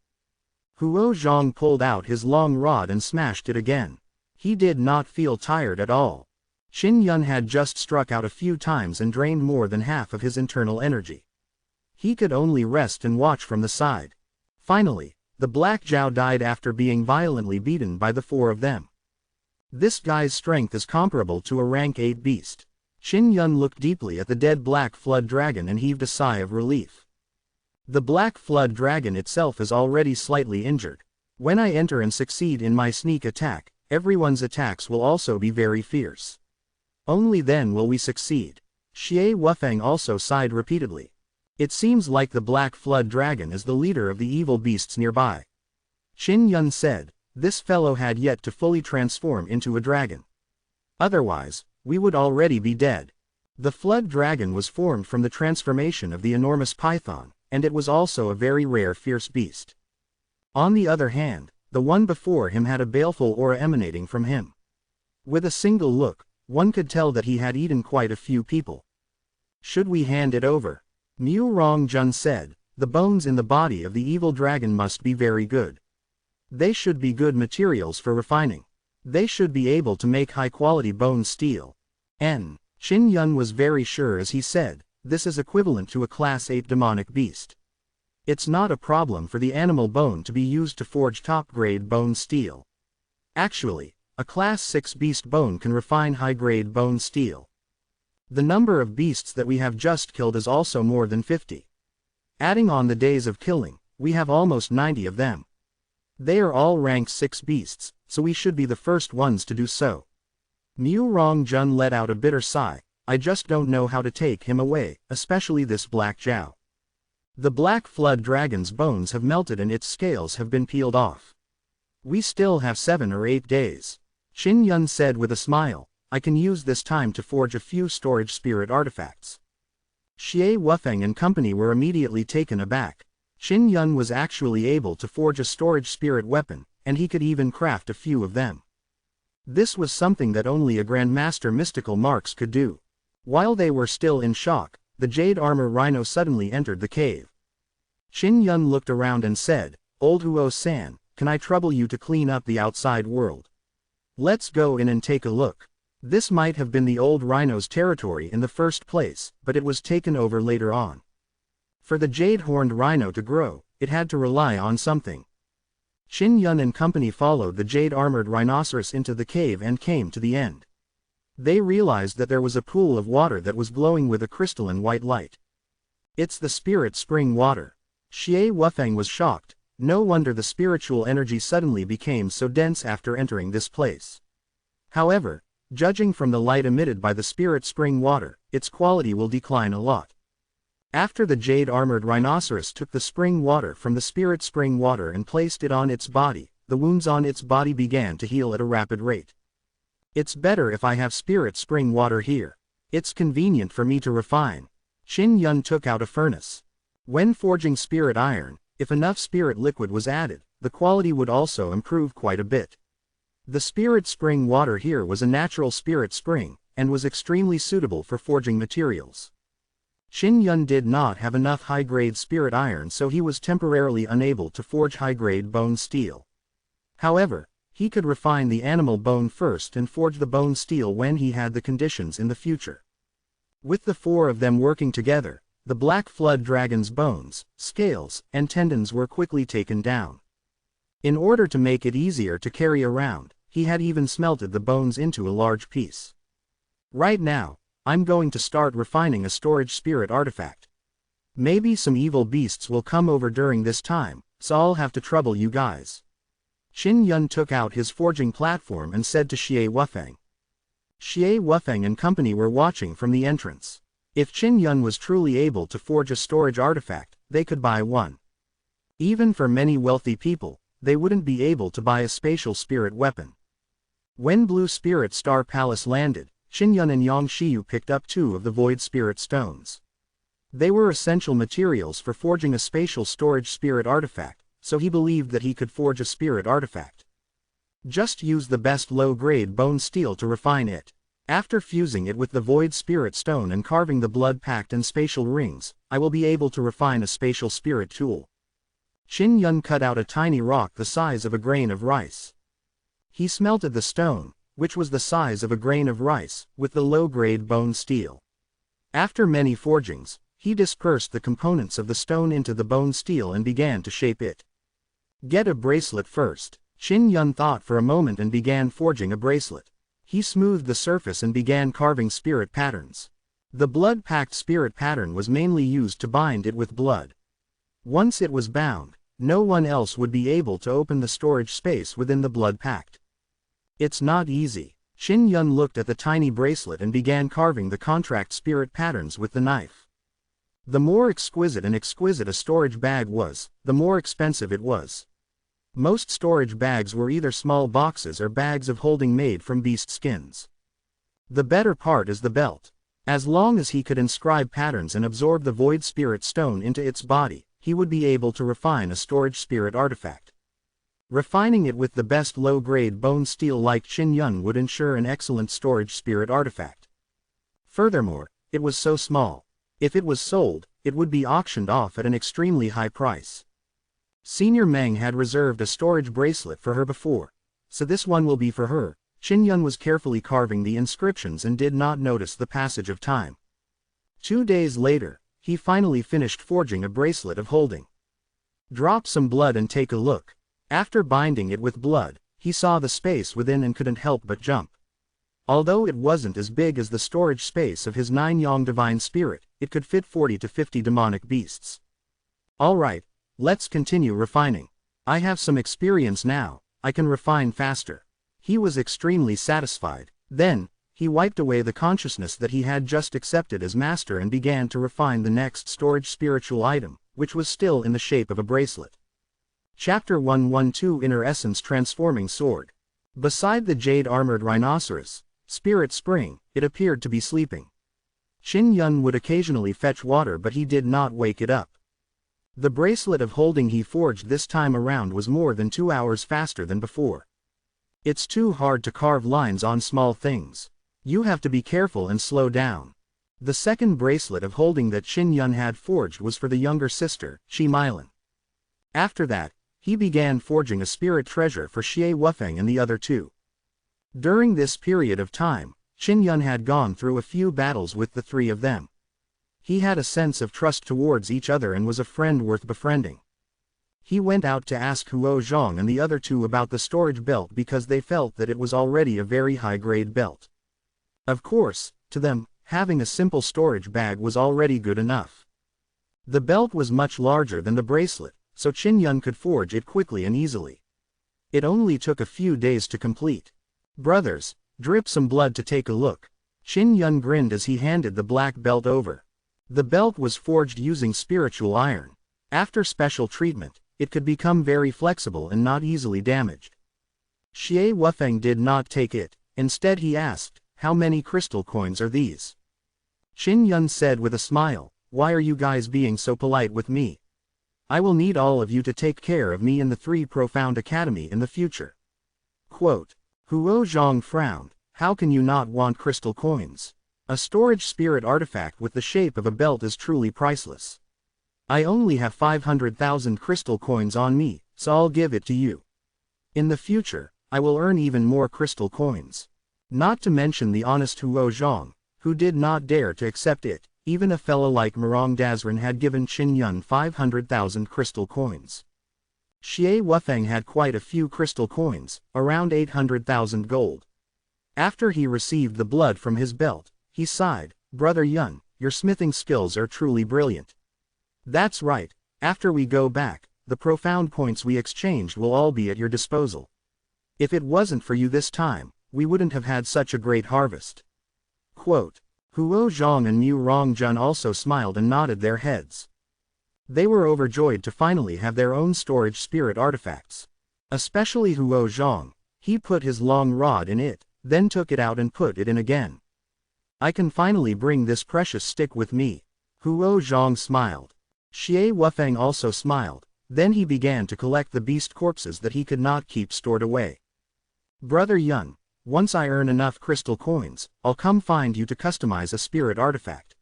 Huo Zhang pulled out his long rod and smashed it again. He did not feel tired at all. Qin Yun had just struck out a few times and drained more than half of his internal energy. He could only rest and watch from the side. Finally, the Black Jiao died after being violently beaten by the 4 of them. This guy's strength is comparable to a rank 8 beast. Qin Yun looked deeply at the dead black flood dragon and heaved a sigh of relief. The black flood dragon itself is already slightly injured. When I enter and succeed in my sneak attack, everyone's attacks will also be very fierce. Only then will we succeed. Xie Wufeng also sighed repeatedly. It seems like the black flood dragon is the leader of the evil beasts nearby. Qin Yun said, this fellow had yet to fully transform into a dragon. Otherwise, we would already be dead. The flood dragon was formed from the transformation of the enormous python, and it was also a very rare fierce beast. On the other hand, the one before him had a baleful aura emanating from him. With a single look, one could tell that he had eaten quite a few people. Should we hand it over? Mu Rong Jun said, the bones in the body of the evil dragon must be very good. They should be good materials for refining. They should be able to make high-quality bone steel. Qin Yun was very sure as he said, this is equivalent to a Class 8 demonic beast. It's not a problem for the animal bone to be used to forge top-grade bone steel. Actually, a Class 6 beast bone can refine high-grade bone steel. The number of beasts that we have just killed is also more than 50. Adding on the days of killing, we have almost 90 of them. They are all rank 6 beasts, so we should be the first ones to do so. Mu Rong Jun let out a bitter sigh, I just don't know how to take him away, especially this Black Jiao. The black flood dragon's bones have melted and its scales have been peeled off. We still have 7 or 8 days. Qin Yun said with a smile, I can use this time to forge a few storage spirit artifacts. Xie Wufeng and company were immediately taken aback. Qin Yun was actually able to forge a storage spirit weapon, and he could even craft a few of them. This was something that only a Grandmaster Mystical Marks could do. While they were still in shock, the Jade Armor Rhino suddenly entered the cave. Qin Yun looked around and said, Old Huo-san, can I trouble you to clean up the outside world? Let's go in and take a look. This might have been the old rhino's territory in the first place, but it was taken over later on. For the jade-horned rhino to grow, it had to rely on something. Qin Yun and company followed the jade-armored rhinoceros into the cave and came to the end. They realized that there was a pool of water that was glowing with a crystalline white light. It's the spirit spring water. Xie Wufeng was shocked. No wonder the spiritual energy suddenly became so dense after entering this place. However, judging from the light emitted by the spirit spring water, its quality will decline a lot. After the jade-armored rhinoceros took the spring water from the spirit spring water and placed it on its body, the wounds on its body began to heal at a rapid rate. It's better if I have spirit spring water here. It's convenient for me to refine. Qin Yun took out a furnace. When forging spirit iron, if enough spirit liquid was added, the quality would also improve quite a bit. The spirit spring water here was a natural spirit spring, and was extremely suitable for forging materials. Qin Yun did not have enough high-grade spirit iron, so he was temporarily unable to forge high-grade bone steel. However, he could refine the animal bone first and forge the bone steel when he had the conditions in the future. With the four of them working together, the Black Flood Dragon's bones, scales, and tendons were quickly taken down. In order to make it easier to carry around, he had even smelted the bones into a large piece. Right now, I'm going to start refining a storage spirit artifact. Maybe some evil beasts will come over during this time, so I'll have to trouble you guys. Qin Yun took out his forging platform and said to Xie Wufeng. Xie Wufeng and company were watching from the entrance. If Qin Yun was truly able to forge a storage artifact, they could buy one. Even for many wealthy people, they wouldn't be able to buy a spatial spirit weapon. When Blue Spirit Star Palace landed, Qin Yun and Yang Xiyu picked up 2 of the Void Spirit Stones. They were essential materials for forging a spatial storage spirit artifact, so he believed that he could forge a spirit artifact. Just use the best low-grade bone steel to refine it. After fusing it with the Void Spirit Stone and carving the Blood Pact and spatial rings, I will be able to refine a spatial spirit tool. Qin Yun cut out a tiny rock the size of a grain of rice. He smelted the stone, which was the size of a grain of rice, with the low-grade bone steel. After many forgings, he dispersed the components of the stone into the bone steel and began to shape it. Get a bracelet first. Qin Yun thought for a moment and began forging a bracelet. He smoothed the surface and began carving spirit patterns. The Blood Pact spirit pattern was mainly used to bind it with blood. Once it was bound, no one else would be able to open the storage space within the Blood Pact. It's not easy. Qin Yun looked at the tiny bracelet and began carving the contract spirit patterns with the knife. The more exquisite a storage bag was, the more expensive it was. Most storage bags were either small boxes or bags of holding made from beast skins. The better part is the belt. As long as he could inscribe patterns and absorb the Void Spirit Stone into its body, he would be able to refine a storage spirit artifact. Refining it with the best low-grade bone steel like Qin Yun would ensure an excellent storage spirit artifact. Furthermore, it was so small. If it was sold, it would be auctioned off at an extremely high price. Senior Meng had reserved a storage bracelet for her before, so this one will be for her. Qin Yun was carefully carving the inscriptions and did not notice the passage of time. 2 days later, he finally finished forging a bracelet of holding. Drop some blood and take a look. After binding it with blood, he saw the space within and couldn't help but jump. Although it wasn't as big as the storage space of his 9 Yang Divine Spirit, it could fit 40 to 50 demonic beasts. Alright, let's continue refining. I have some experience now, I can refine faster. He was extremely satisfied. Then, he wiped away the consciousness that he had just accepted as master and began to refine the next storage spiritual item, which was still in the shape of a bracelet. Chapter 112 Inner Essence Transforming Sword. Beside the jade-armored rhinoceros, Spirit Spring, it appeared to be sleeping. Qin Yun would occasionally fetch water, but he did not wake it up. The bracelet of holding he forged this time around was more than 2 hours faster than before. It's too hard to carve lines on small things. You have to be careful and slow down. The second bracelet of holding that Qin Yun had forged was for the younger sister, Qi Milan. After that, he began forging a spirit treasure for Xie Wufeng and the other 2. During this period of time, Qin Yun had gone through a few battles with the three of them. He had a sense of trust towards each other and was a friend worth befriending. He went out to ask Huo Zhang and the other two about the storage belt because they felt that it was already a very high-grade belt. Of course, to them, having a simple storage bag was already good enough. The belt was much larger than the bracelet, so Qin Yun could forge it quickly and easily. It only took a few days to complete. "Brothers, drip some blood to take a look." Qin Yun grinned as he handed the black belt over. The belt was forged using spiritual iron. After special treatment, it could become very flexible and not easily damaged. Xie Wufeng did not take it. Instead he asked, "How many crystal coins are these?" Qin Yun said with a smile, "Why are you guys being so polite with me? I will need all of you to take care of me in the Three Profound Academy in the future." Quote. Huo Zhang frowned. "How can you not want crystal coins? A storage spirit artifact with the shape of a belt is truly priceless. I only have 500,000 crystal coins on me, so I'll give it to you. In the future, I will earn even more crystal coins." Not to mention the honest Huo Zhang, who did not dare to accept it. Even a fellow like Murong Dazran had given Qin Yun 500,000 crystal coins. Xie Wufeng had quite a few crystal coins, around 800,000 gold. After he received the blood from his belt, he sighed, "Brother Yun, your smithing skills are truly brilliant." "That's right, after we go back, the profound points we exchanged will all be at your disposal. If it wasn't for you this time, we wouldn't have had such a great harvest." Quote. Huo Zhang and Mu Rongjun also smiled and nodded their heads. They were overjoyed to finally have their own storage spirit artifacts. Especially Huo Zhang. He put his long rod in it, then took it out and put it in again. "I can finally bring this precious stick with me." Huo Zhang smiled. Xie Wufeng also smiled. Then he began to collect the beast corpses that he could not keep stored away. "Brother Yun, once I earn enough crystal coins, I'll come find you to customize a spirit artifact."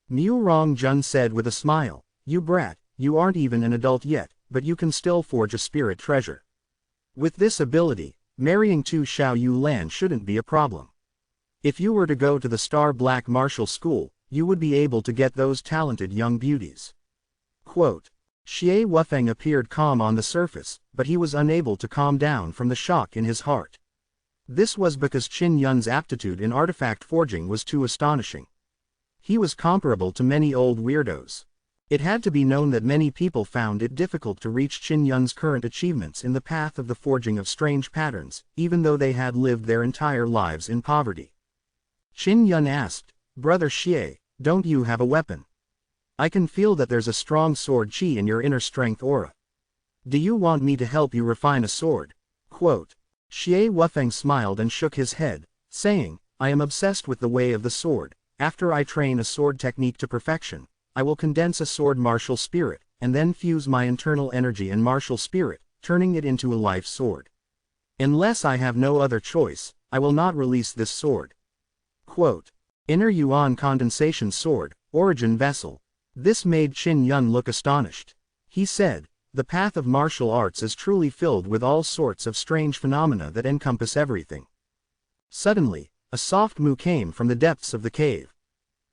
Mu Rongjun said with a smile, "You brat, you aren't even an adult yet, but you can still forge a spirit treasure. With this ability, marrying Tu Xiao Yu Lan shouldn't be a problem. If you were to go to the Star Black Martial School, you would be able to get those talented young beauties." Quote. Xie Wufeng appeared calm on the surface, but he was unable to calm down from the shock in his heart. This was because Qin Yun's aptitude in artifact forging was too astonishing. He was comparable to many old weirdos. It had to be known that many people found it difficult to reach Qin Yun's current achievements in the path of the forging of strange patterns, even though they had lived their entire lives in poverty. Qin Yun asked, "Brother Xie, don't you have a weapon? I can feel that there's a strong sword chi in your inner strength aura. Do you want me to help you refine a sword?" Quote. Xie Wufeng smiled and shook his head, saying, "I am obsessed with the way of the sword. After I train a sword technique to perfection, I will condense a sword martial spirit, and then fuse my internal energy and martial spirit, turning it into a life sword. Unless I have no other choice, I will not release this sword." Quote. Inner Yuan Condensation Sword, Origin Vessel. This made Qin Yun look astonished. He said, "The path of martial arts is truly filled with all sorts of strange phenomena that encompass everything." Suddenly, a soft moo came from the depths of the cave.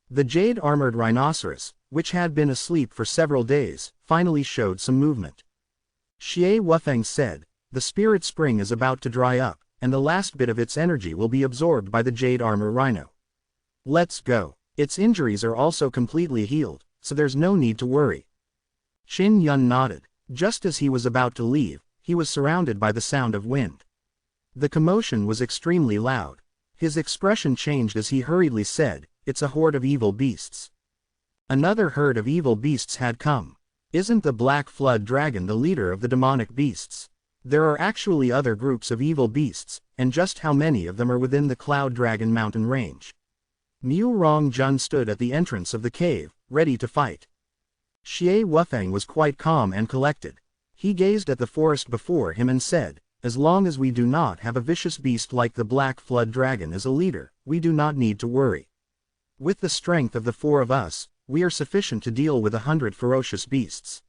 The jade-armored rhinoceros, which had been asleep for several days, finally showed some movement. Xie Wufeng said, "The spirit spring is about to dry up, and the last bit of its energy will be absorbed by the jade armor rhino. Let's go. Its injuries are also completely healed, so there's no need to worry." Qin Yun nodded. Just as he was about to leave, he was surrounded by the sound of wind. The commotion was extremely loud. His expression changed as he hurriedly said, "It's a horde of evil beasts." Another herd of evil beasts had come. Isn't the Black Flood Dragon the leader of the demonic beasts? There are actually other groups of evil beasts, and just how many of them are within the Cloud Dragon mountain range? Mu Rongjun stood at the entrance of the cave, ready to fight. Xie Wufeng was quite calm and collected. He gazed at the forest before him and said, "As long as we do not have a vicious beast like the Black Flood Dragon as a leader, we do not need to worry. With the strength of the four of us, we are sufficient to deal with 100 ferocious beasts."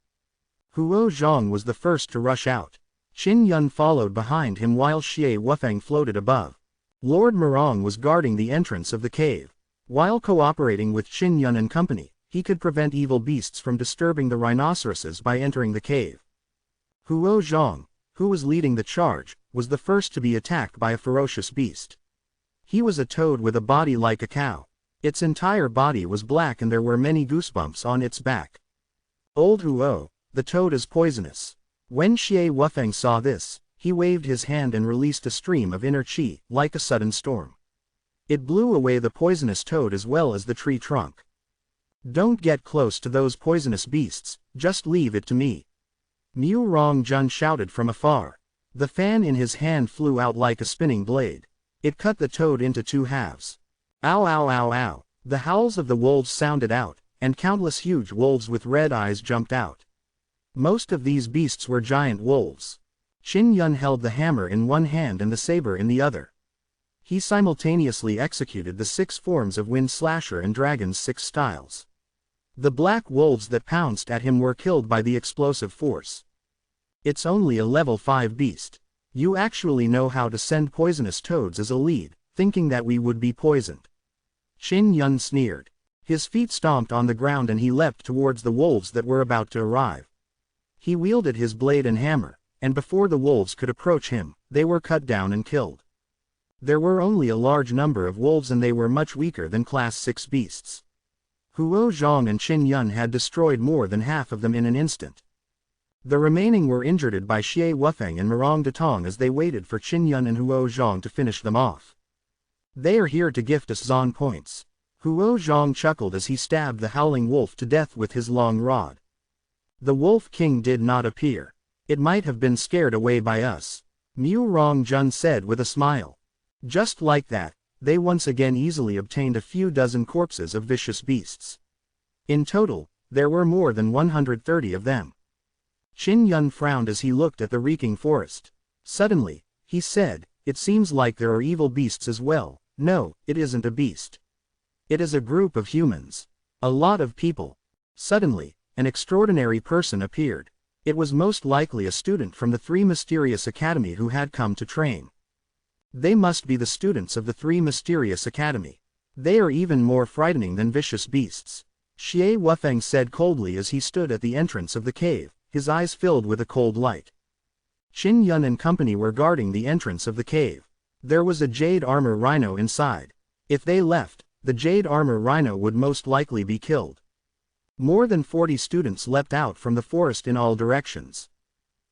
Huo Zhang was the first to rush out. Qin Yun followed behind him while Xie Wufeng floated above. Lord Murong was guarding the entrance of the cave. While cooperating with Qin Yun and company, he could prevent evil beasts from disturbing the rhinoceroses by entering the cave. Huo Zhang, who was leading the charge, was the first to be attacked by a ferocious beast. He was a toad with a body like a cow. Its entire body was black and there were many goosebumps on its back. Old Huo, the toad is poisonous. When Xie Wufeng saw this, he waved his hand and released a stream of inner qi, like a sudden storm. It blew away the poisonous toad as well as the tree trunk. Don't get close to those poisonous beasts, just leave it to me. Mu Rongjun shouted from afar. The fan in his hand flew out like a spinning blade. It cut the toad into two halves. Ow ow ow ow. The howls of the wolves sounded out, and countless huge wolves with red eyes jumped out. Most of these beasts were giant wolves. Qin Yun held the hammer in one hand and the saber in the other. He simultaneously executed the 6 forms of Wind Slasher and Dragon's 6 styles. The black wolves that pounced at him were killed by the explosive force. It's only a level 5 beast. You actually know how to send poisonous toads as a lead, thinking that we would be poisoned. Qin Yun sneered. His feet stomped on the ground and he leapt towards the wolves that were about to arrive. He wielded his blade and hammer, and before the wolves could approach him, they were cut down and killed. There were only a large number of wolves and they were much weaker than Class 6 beasts. Huo Zhang and Qin Yun had destroyed more than half of them in an instant. The remaining were injured by Xie Wufeng and Murong Datong as they waited for Qin Yun and Huo Zhang to finish them off. They are here to gift us Zon points. Huo Zhang chuckled as he stabbed the howling wolf to death with his long rod. The Wolf King did not appear. It might have been scared away by us. Mu Rongjun said with a smile. Just like that, they once again easily obtained a few dozen corpses of vicious beasts. In total, there were more than 130 of them. Qin Yun frowned as he looked at the reeking forest. Suddenly, he said, it seems like there are evil beasts as well. No, it isn't a beast. It is a group of humans. A lot of people. Suddenly, an extraordinary person appeared. It was most likely a student from the 3 Mysterious Academy who had come to train. They must be the students of the 3 Mysterious Academy. They are even more frightening than vicious beasts. Xie Wufeng said coldly as he stood at the entrance of the cave, his eyes filled with a cold light. Qin Yun and company were guarding the entrance of the cave. There was a jade armor rhino inside. If they left, the jade armor rhino would most likely be killed. More than 40 students leapt out from the forest in all directions.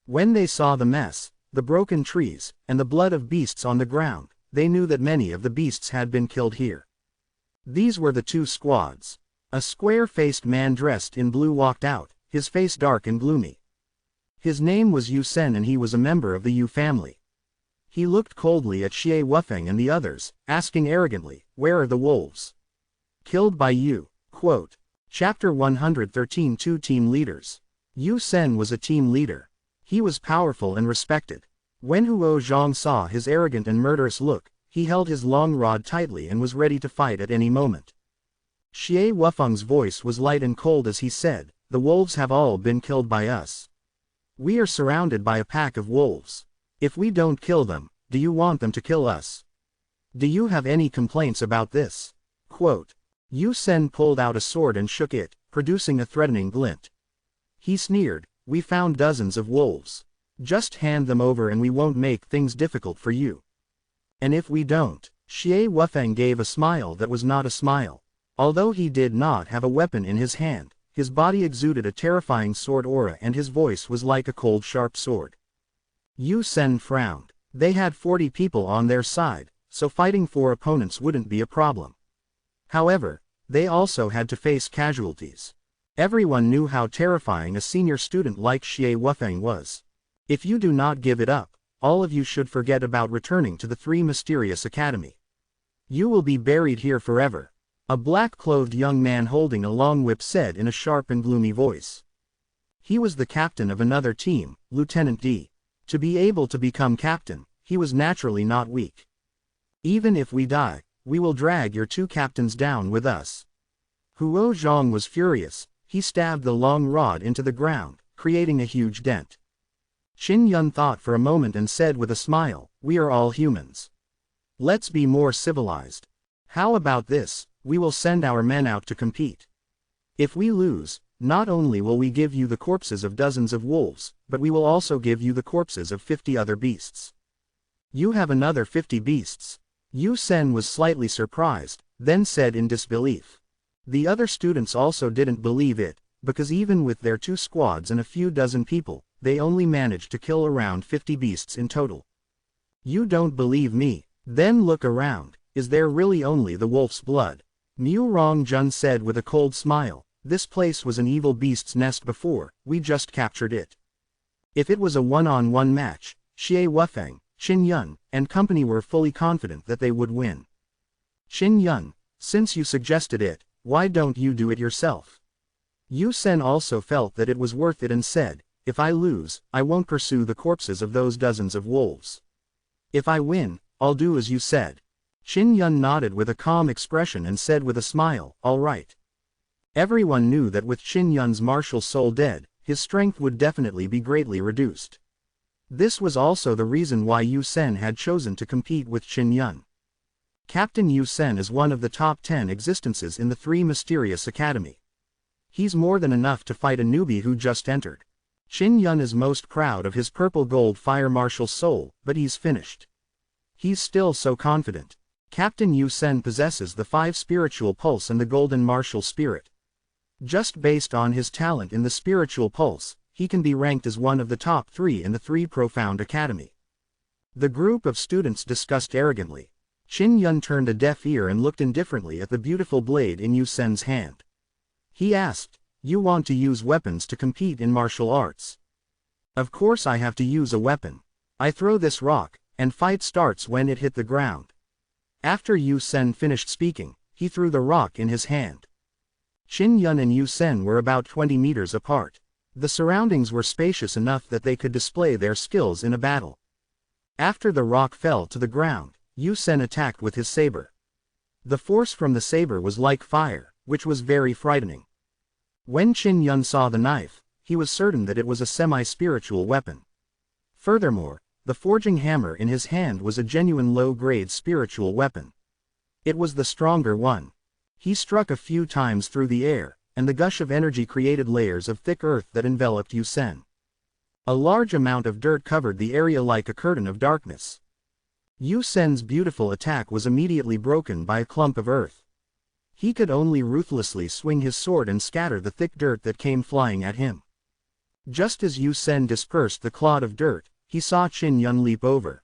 When they saw the mess, the broken trees, and the blood of beasts on the ground, they knew that many of the beasts had been killed here. These were the 2 squads. A square-faced man dressed in blue walked out, his face dark and gloomy. His name was Yu Sen and he was a member of the Yu family. He looked coldly at Xie Wufeng and the others, asking arrogantly, where are the wolves? Killed by you. Quote. Chapter 113 2 Team Leaders. Yu Sen was a team leader. He was powerful and respected. When Huo Zhang saw his arrogant and murderous look, he held his long rod tightly and was ready to fight at any moment. Xie Wufeng's voice was light and cold as he said, the wolves have all been killed by us. We are surrounded by a pack of wolves. If we don't kill them, do you want them to kill us? Do you have any complaints about this? Quote. Yu Sen pulled out a sword and shook it, producing a threatening glint. He sneered, we found dozens of wolves. Just hand them over and we won't make things difficult for you. And if we don't, Xie Wufeng gave a smile that was not a smile. Although he did not have a weapon in his hand, his body exuded a terrifying sword aura and his voice was like a cold sharp sword. Yu Sen frowned. They had 40 people on their side, so fighting 4 opponents wouldn't be a problem. However, they also had to face casualties. Everyone knew how terrifying a senior student like Xie Wufeng was. If you do not give it up, all of you should forget about returning to the 3 Mysterious Academy. You will be buried here forever. A black-clothed young man holding a long whip said in a sharp and gloomy voice. He was the captain of another team, Lieutenant D. To be able to become captain, he was naturally not weak. Even if we die, we will drag your 2 captains down with us. Huo Zhang was furious. He stabbed the long rod into the ground, creating a huge dent. Qin Yun thought for a moment and said with a smile, we are all humans. Let's be more civilized. How about this, we will send our men out to compete. If we lose, not only will we give you the corpses of dozens of wolves, but we will also give you the corpses of 50 other beasts. You have another 50 beasts. Yu Sen was slightly surprised, then said in disbelief. The other students also didn't believe it, because even with their 2 squads and a few dozen people, they only managed to kill around 50 beasts in total. You don't believe me? Then look around. Is there really only the wolf's blood? Mu Rongjun said with a cold smile. This place was an evil beast's nest before, we just captured it. If it was a one-on-one match, Xie Wufeng, Qin Yun, and company were fully confident that they would win. Qin Yun, since you suggested it, why don't you do it yourself? Yu Sen also felt that it was worth it and said, if I lose, I won't pursue the corpses of those dozens of wolves. If I win, I'll do as you said. Qin Yun nodded with a calm expression and said with a smile, all right. Everyone knew that with Qin Yun's martial soul dead, his strength would definitely be greatly reduced. This was also the reason why Yu Sen had chosen to compete with Qin Yun. Captain Yu Sen is one of the top 10 existences in the 3 Mysterious Academy. He's more than enough to fight a newbie who just entered. Qin Yun is most proud of his purple gold fire martial soul, but he's finished. He's still so confident. Captain Yu Sen possesses the 5 spiritual pulse and the golden martial spirit. Just based on his talent in the spiritual pulse, he can be ranked as one of the top 3 in the 3 Profound Academy. The group of students discussed arrogantly. Qin Yun turned a deaf ear and looked indifferently at the beautiful blade in Yu Sen's hand. He asked, you want to use weapons to compete in martial arts? Of course I have to use a weapon. I throw this rock, and fight starts when it hit the ground. After Yu Sen finished speaking, he threw the rock in his hand. Qin Yun and Yu Sen were about 20 meters apart. The surroundings were spacious enough that they could display their skills in a battle. After the rock fell to the ground, Yu Sen attacked with his saber. The force from the saber was like fire, which was very frightening. When Qin Yun saw the knife, he was certain that it was a semi-spiritual weapon. Furthermore, the forging hammer in his hand was a genuine low-grade spiritual weapon. It was the stronger one. He struck a few times through the air, and the gush of energy created layers of thick earth that enveloped Yu Sen. A large amount of dirt covered the area like a curtain of darkness. Yu Sen's beautiful attack was immediately broken by a clump of earth. He could only ruthlessly swing his sword and scatter the thick dirt that came flying at him. Just as Yu Sen dispersed the clod of dirt, he saw Qin Yun leap over.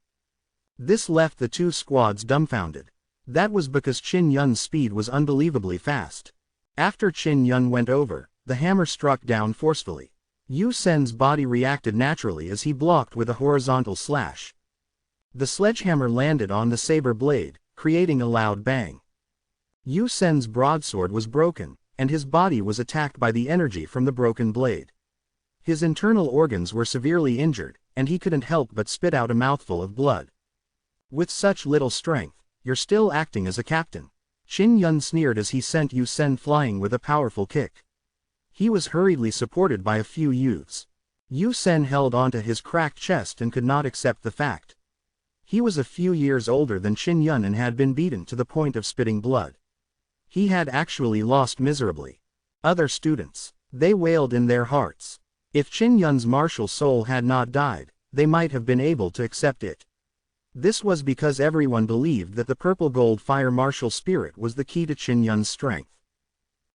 This left the 2 squads dumbfounded. That was because Qin Yun's speed was unbelievably fast. After Qin Yun went over, the hammer struck down forcefully. Yu Sen's body reacted naturally as he blocked with a horizontal slash. The sledgehammer landed on the saber blade, creating a loud bang. Yu Sen's broadsword was broken, and his body was attacked by the energy from the broken blade. His internal organs were severely injured, and he couldn't help but spit out a mouthful of blood. With such little strength, you're still acting as a captain. Qin Yun sneered as he sent Yu Sen flying with a powerful kick. He was hurriedly supported by a few youths. Yu Sen held onto his cracked chest and could not accept the fact. He was a few years older than Qin Yun and had been beaten to the point of spitting blood. He had actually lost miserably. Other students, they wailed in their hearts. If Qin Yun's martial soul had not died, they might have been able to accept it. This was because everyone believed that the purple gold fire martial spirit was the key to Qin Yun's strength.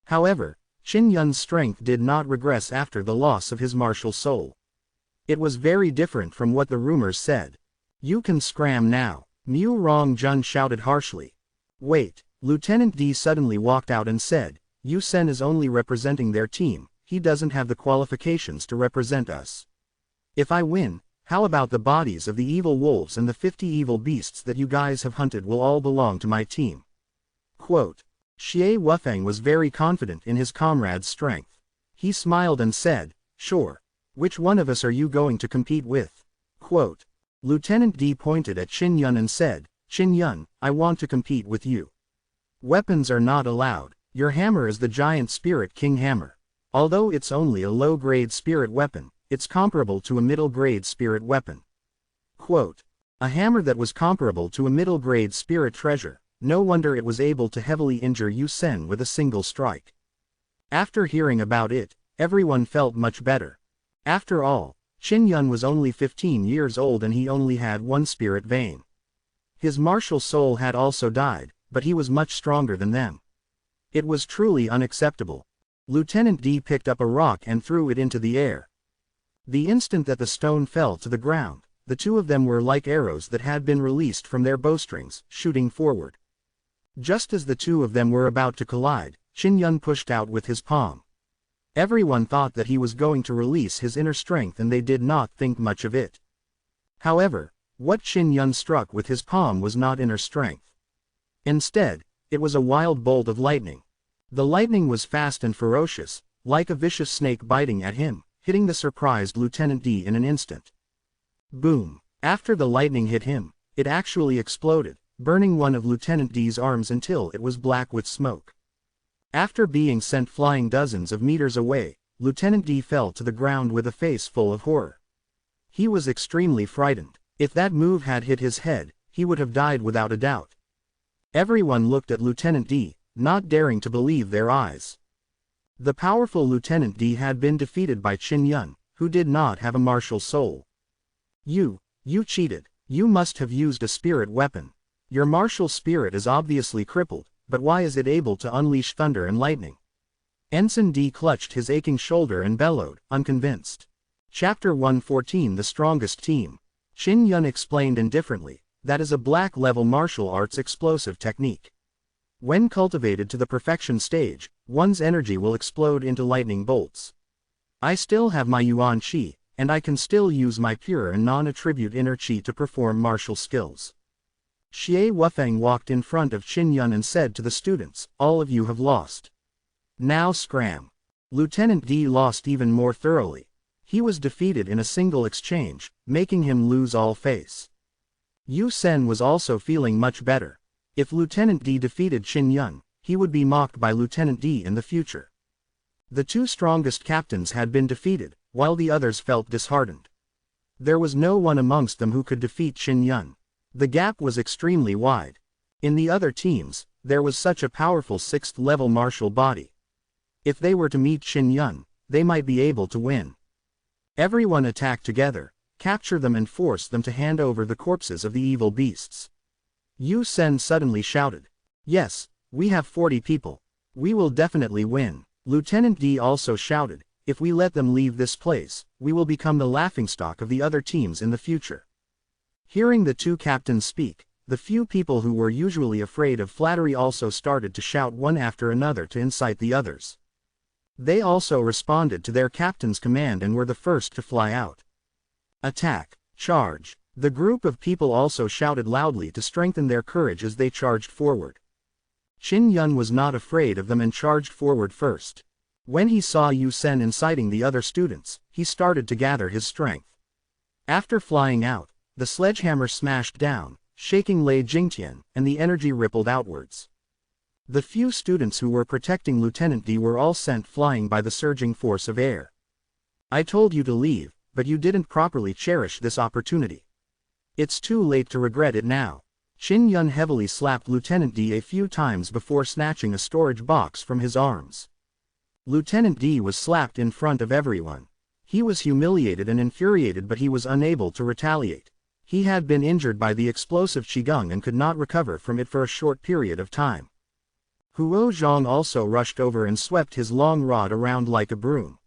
However, Qin Yun's strength did not regress after the loss of his martial soul. It was very different from what the rumors said. You can scram now, Mu Rongjun shouted harshly. Wait, Lieutenant D suddenly walked out and said, Yu Sen is only representing their team, he doesn't have the qualifications to represent us. If I win, how about the bodies of the evil wolves and the 50 evil beasts that you guys have hunted will all belong to my team? Quote. Xie Wufeng was very confident in his comrade's strength. He smiled and said, sure. Which one of us are you going to compete with? Quote. Lieutenant D pointed at Qin Yun and said, Qin Yun, I want to compete with you. Weapons are not allowed. Your hammer is the giant spirit king hammer. Although it's only a low-grade spirit weapon, it's comparable to a middle-grade spirit weapon. Quote. A hammer that was comparable to a middle-grade spirit treasure. No wonder it was able to heavily injure Yu Sen with a single strike. After hearing about it, everyone felt much better. After all, Qin Yun was only 15 years old and he only had one spirit vein. His martial soul had also died, but he was much stronger than them. It was truly unacceptable. Lieutenant D picked up a rock and threw it into the air. The instant that the stone fell to the ground, the two of them were like arrows that had been released from their bowstrings, shooting forward. Just as the two of them were about to collide, Qin Yun pushed out with his palm. Everyone thought that he was going to release his inner strength and they did not think much of it. However, what Qin Yun struck with his palm was not inner strength. Instead, it was a wild bolt of lightning. The lightning was fast and ferocious, like a vicious snake biting at him, hitting the surprised Lieutenant D in an instant. Boom! After the lightning hit him, it actually exploded, burning one of Lieutenant D's arms until it was black with smoke. After being sent flying dozens of meters away, Lieutenant D fell to the ground with a face full of horror. He was extremely frightened. If that move had hit his head, he would have died without a doubt. Everyone looked at Lieutenant D, not daring to believe their eyes. The powerful Lieutenant D had been defeated by Qin Yun, who did not have a martial soul. You cheated. You must have used a spirit weapon. Your martial spirit is obviously crippled, but why is it able to unleash thunder and lightning? Ensign D clutched his aching shoulder and bellowed, unconvinced. Chapter 114 The Strongest Team. Qin Yun explained indifferently, that is a black-level martial arts explosive technique. When cultivated to the perfection stage, one's energy will explode into lightning bolts. I still have my Yuan Qi, and I can still use my pure and non-attribute inner Qi to perform martial skills. Xie Wufeng walked in front of Qin Yun and said to the students, all of you have lost. Now scram. Lieutenant D lost even more thoroughly. He was defeated in a single exchange, making him lose all face. Yu Sen was also feeling much better. If Lieutenant D defeated Qin Yun, he would be mocked by Lieutenant D in the future. The two strongest captains had been defeated, while the others felt disheartened. There was no one amongst them who could defeat Qin Yun. The gap was extremely wide. In the other teams, there was such a powerful 6th-level martial body. If they were to meet Qin Yun, they might be able to win. Everyone attack together, capture them and force them to hand over the corpses of the evil beasts. Yu Sen suddenly shouted. Yes, we have 40 people. We will definitely win. Lieutenant D also shouted, if we let them leave this place, we will become the laughingstock of the other teams in the future. Hearing the two captains speak, the few people who were usually afraid of flattery also started to shout one after another to incite the others. They also responded to their captain's command and were the first to fly out. Attack! Charge! The group of people also shouted loudly to strengthen their courage as they charged forward. Qin Yun was not afraid of them and charged forward first. When he saw Yu Sen inciting the other students, he started to gather his strength. After flying out, the sledgehammer smashed down, shaking Lei Jingtian, and the energy rippled outwards. The few students who were protecting Lieutenant D were all sent flying by the surging force of air. I told you to leave, but you didn't properly cherish this opportunity. It's too late to regret it now. Qin Yun heavily slapped Lieutenant D a few times before snatching a storage box from his arms. Lieutenant D was slapped in front of everyone. He was humiliated and infuriated, but he was unable to retaliate. He had been injured by the explosive qigong and could not recover from it for a short period of time. Huo Zhang also rushed over and swept his long rod around like a broom.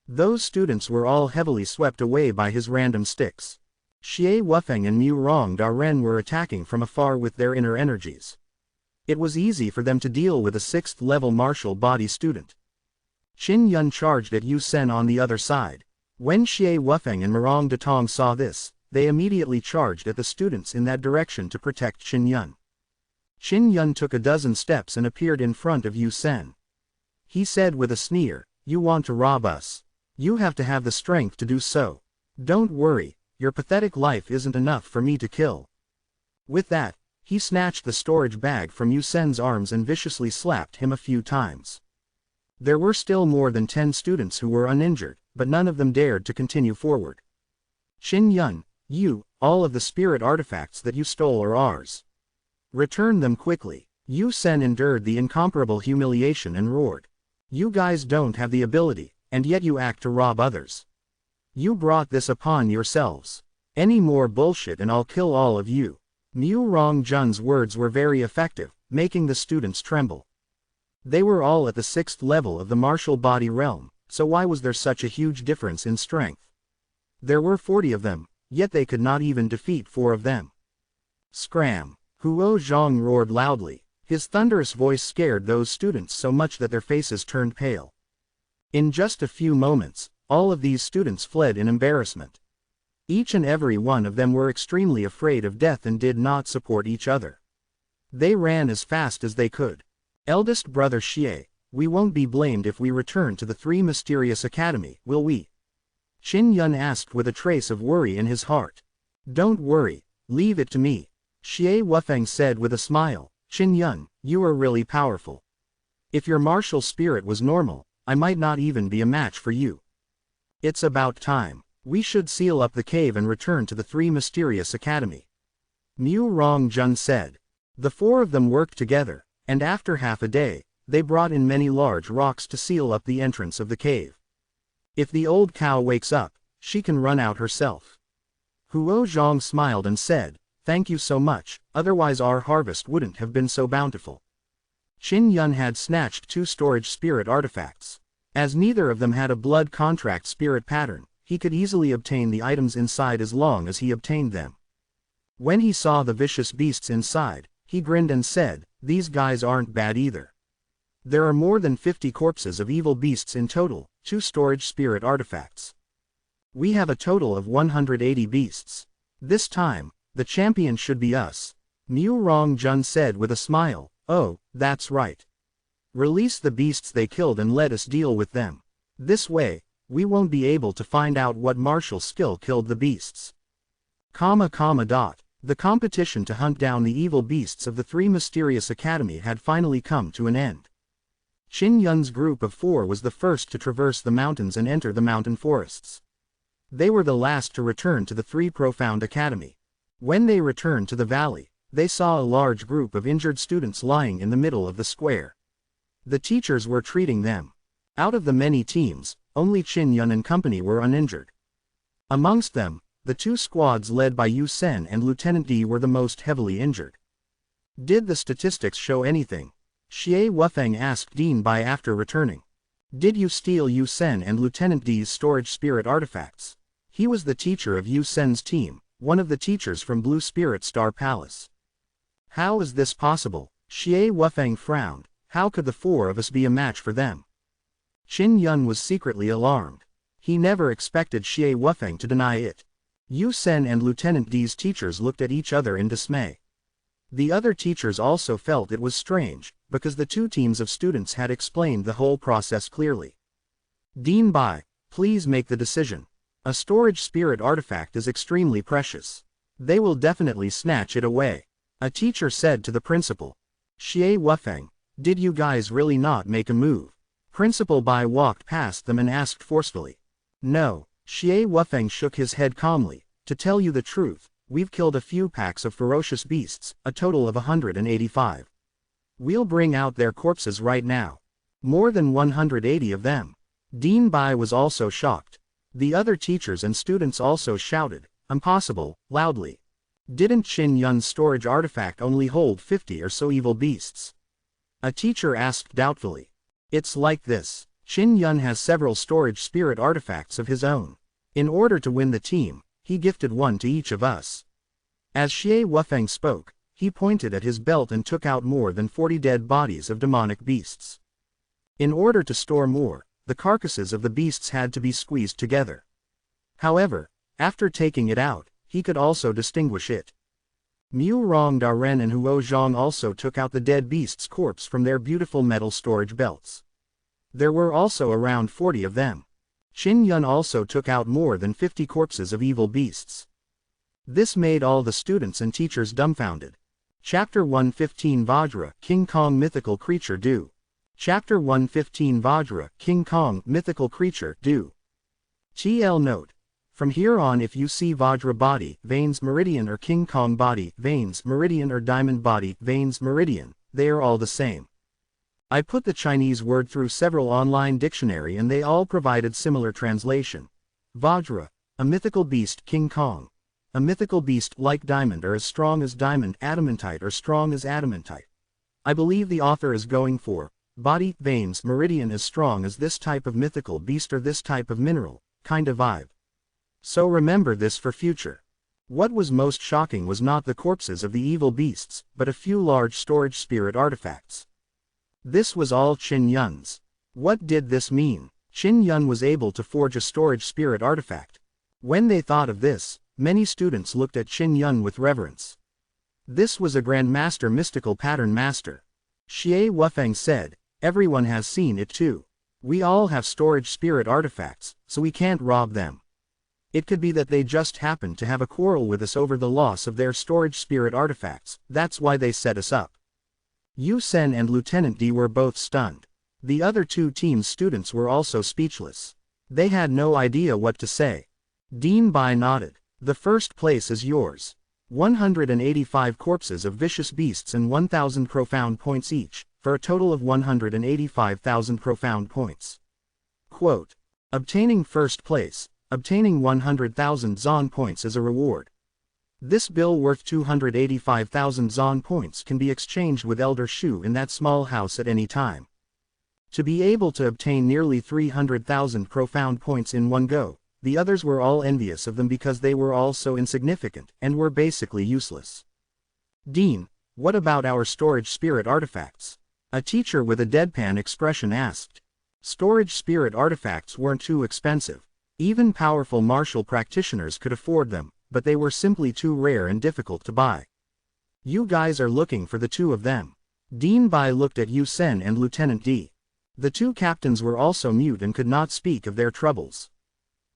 Those students were all heavily swept away by his random sticks. Xie Wufeng and Mu Rong Daren were attacking from afar with their inner energies. It was easy for them to deal with a 6th-level martial body student. Qin Yun charged at Yu Sen on the other side. When Xie Wufeng and Murong Datong saw this, they immediately charged at the students in that direction to protect Qin Yun. Qin Yun took a dozen steps and appeared in front of Yu Sen. He said with a sneer, "You want to rob us? You have to have the strength to do so. Don't worry, your pathetic life isn't enough for me to kill." With that, he snatched the storage bag from Yu Sen's arms and viciously slapped him a few times. There were still more than 10 students who were uninjured, but none of them dared to continue forward. "Qin Yun, you, all of the spirit artifacts that you stole are ours. Return them quickly. Yu Sen endured the incomparable humiliation and roared. You guys don't have the ability, and yet you act to rob others. You brought this upon yourselves. Any more bullshit and I'll kill all of you. Mu Rongjun's words were very effective, making the students tremble. They were all at the 6th level of the martial body realm, so why was there such a huge difference in strength? There were 40 of them, yet they could not even defeat 4 of them. Scram! Huo Zhang roared loudly. His thunderous voice scared those students so much that their faces turned pale. In just a few moments, all of these students fled in embarrassment. Each and every one of them were extremely afraid of death and did not support each other. They ran as fast as they could. Eldest brother Xie, we won't be blamed if we return to the 3 Mysterious Academy, will we? Qin Yun asked with a trace of worry in his heart. Don't worry, leave it to me. Xie Wufeng said with a smile. Qin Yun, you are really powerful. If your martial spirit was normal, I might not even be a match for you. It's about time. We should seal up the cave and return to the 3 Mysterious Academy. Mu Rongjun said. The 4 of them worked together, and after half a day, they brought in many large rocks to seal up the entrance of the cave. If the old cow wakes up, she can run out herself. Huo Zhang smiled and said, thank you so much, otherwise our harvest wouldn't have been so bountiful. Qin Yun had snatched 2 storage spirit artifacts. As neither of them had a blood contract spirit pattern, he could easily obtain the items inside as long as he obtained them. When he saw the vicious beasts inside, he grinned and said, these guys aren't bad either. There are more than 50 corpses of evil beasts in total, 2 storage spirit artifacts. We have a total of 180 beasts. This time, the champion should be us. Mu Rongjun said with a smile, oh, that's right. Release the beasts they killed and let us deal with them. This way, we won't be able to find out what martial skill killed the beasts. The competition to hunt down the evil beasts of the 3 Mysterious Academy had finally come to an end. Qin Yun's group of 4 was the first to traverse the mountains and enter the mountain forests. They were the last to return to the 3 Profound Academy. When they returned to the valley, they saw a large group of injured students lying in the middle of the square. The teachers were treating them. Out of the many teams, only Qin Yun and company were uninjured. Amongst them, the 2 squads led by Yu Sen and Lieutenant D were the most heavily injured. Did the statistics show anything? Xie Wufeng asked Dean Bai after returning. Did you steal Yu Sen and Lieutenant D's storage spirit artifacts? He was the teacher of Yu Sen's team, one of the teachers from Blue Spirit Star Palace. How is this possible? Xie Wufeng frowned. How could the 4 of us be a match for them? Qin Yun was secretly alarmed. He never expected Xie Wufeng to deny it. Yu Sen and Lieutenant D's teachers looked at each other in dismay. The other teachers also felt it was strange, because the 2 teams of students had explained the whole process clearly. Dean Bai, please make the decision. A storage spirit artifact is extremely precious. They will definitely snatch it away. A teacher said to the principal. Xie Wufeng, did you guys really not make a move? Principal Bai walked past them and asked forcefully. No, Xie Wufeng shook his head calmly. To tell you the truth, we've killed a few packs of ferocious beasts, a total of 185. We'll bring out their corpses right now. More than 180 of them. Dean Bai was also shocked. The other teachers and students also shouted, impossible, loudly. Didn't Qin Yun's storage artifact only hold 50 or so evil beasts? A teacher asked doubtfully. It's like this. Qin Yun has several storage spirit artifacts of his own. In order to win the team, he gifted one to each of us. As Xie Wufeng spoke, he pointed at his belt and took out more than 40 dead bodies of demonic beasts. In order to store more, the carcasses of the beasts had to be squeezed together. However, after taking it out, he could also distinguish it. Mu Rongdaren and Huo Zhang also took out the dead beast's corpse from their beautiful metal storage belts. There were also around 40 of them. Qin Yun also took out more than 50 corpses of evil beasts. This made all the students and teachers dumbfounded. Chapter 115 Vajra, King Kong Mythical Creature Do. Chapter 115 Vajra, King Kong Mythical Creature Do. TL Note. From here on, if you see Vajra body, veins, meridian, or King Kong body, veins, meridian, or diamond body, veins, meridian, they are all the same. I put the Chinese word through several online dictionary and they all provided similar translation. Vajra, a mythical beast, King Kong. A mythical beast like diamond or as strong as diamond, adamantite or strong as adamantite. I believe the author is going for body, veins, meridian as strong as this type of mythical beast or this type of mineral, kind of vibe. So remember this for future. What was most shocking was not the corpses of the evil beasts, but a few large storage spirit artifacts. This was all Qin Yun's. What did this mean? Qin Yun was able to forge a storage spirit artifact. When they thought of this, many students looked at Qin Yun with reverence. This was a Grandmaster mystical pattern master. Xie Wufeng said, everyone has seen it too. We all have storage spirit artifacts, so we can't rob them. It could be that they just happened to have a quarrel with us over the loss of their storage spirit artifacts, that's why they set us up. Yu Sen and Lieutenant D were both stunned. The other two teams' students were also speechless. They had no idea what to say. Dean Bai nodded. The first place is yours. 185 corpses of vicious beasts and 1,000 profound points each, for a total of 185,000 profound points. Quote, obtaining first place, obtaining 100,000 Zon points as a reward. This bill worth 285,000 Zon points can be exchanged with Elder Shu in that small house at any time. To be able to obtain nearly 300,000 profound points in one go, the others were all envious of them because they were all so insignificant and were basically useless. Dean, what about our storage spirit artifacts? A teacher with a deadpan expression asked. Storage spirit artifacts weren't too expensive. Even powerful martial practitioners could afford them, but they were simply too rare and difficult to buy. You guys are looking for the two of them. Dean Bai looked at Yu Sen and Lieutenant D. The two captains were also mute and could not speak of their troubles.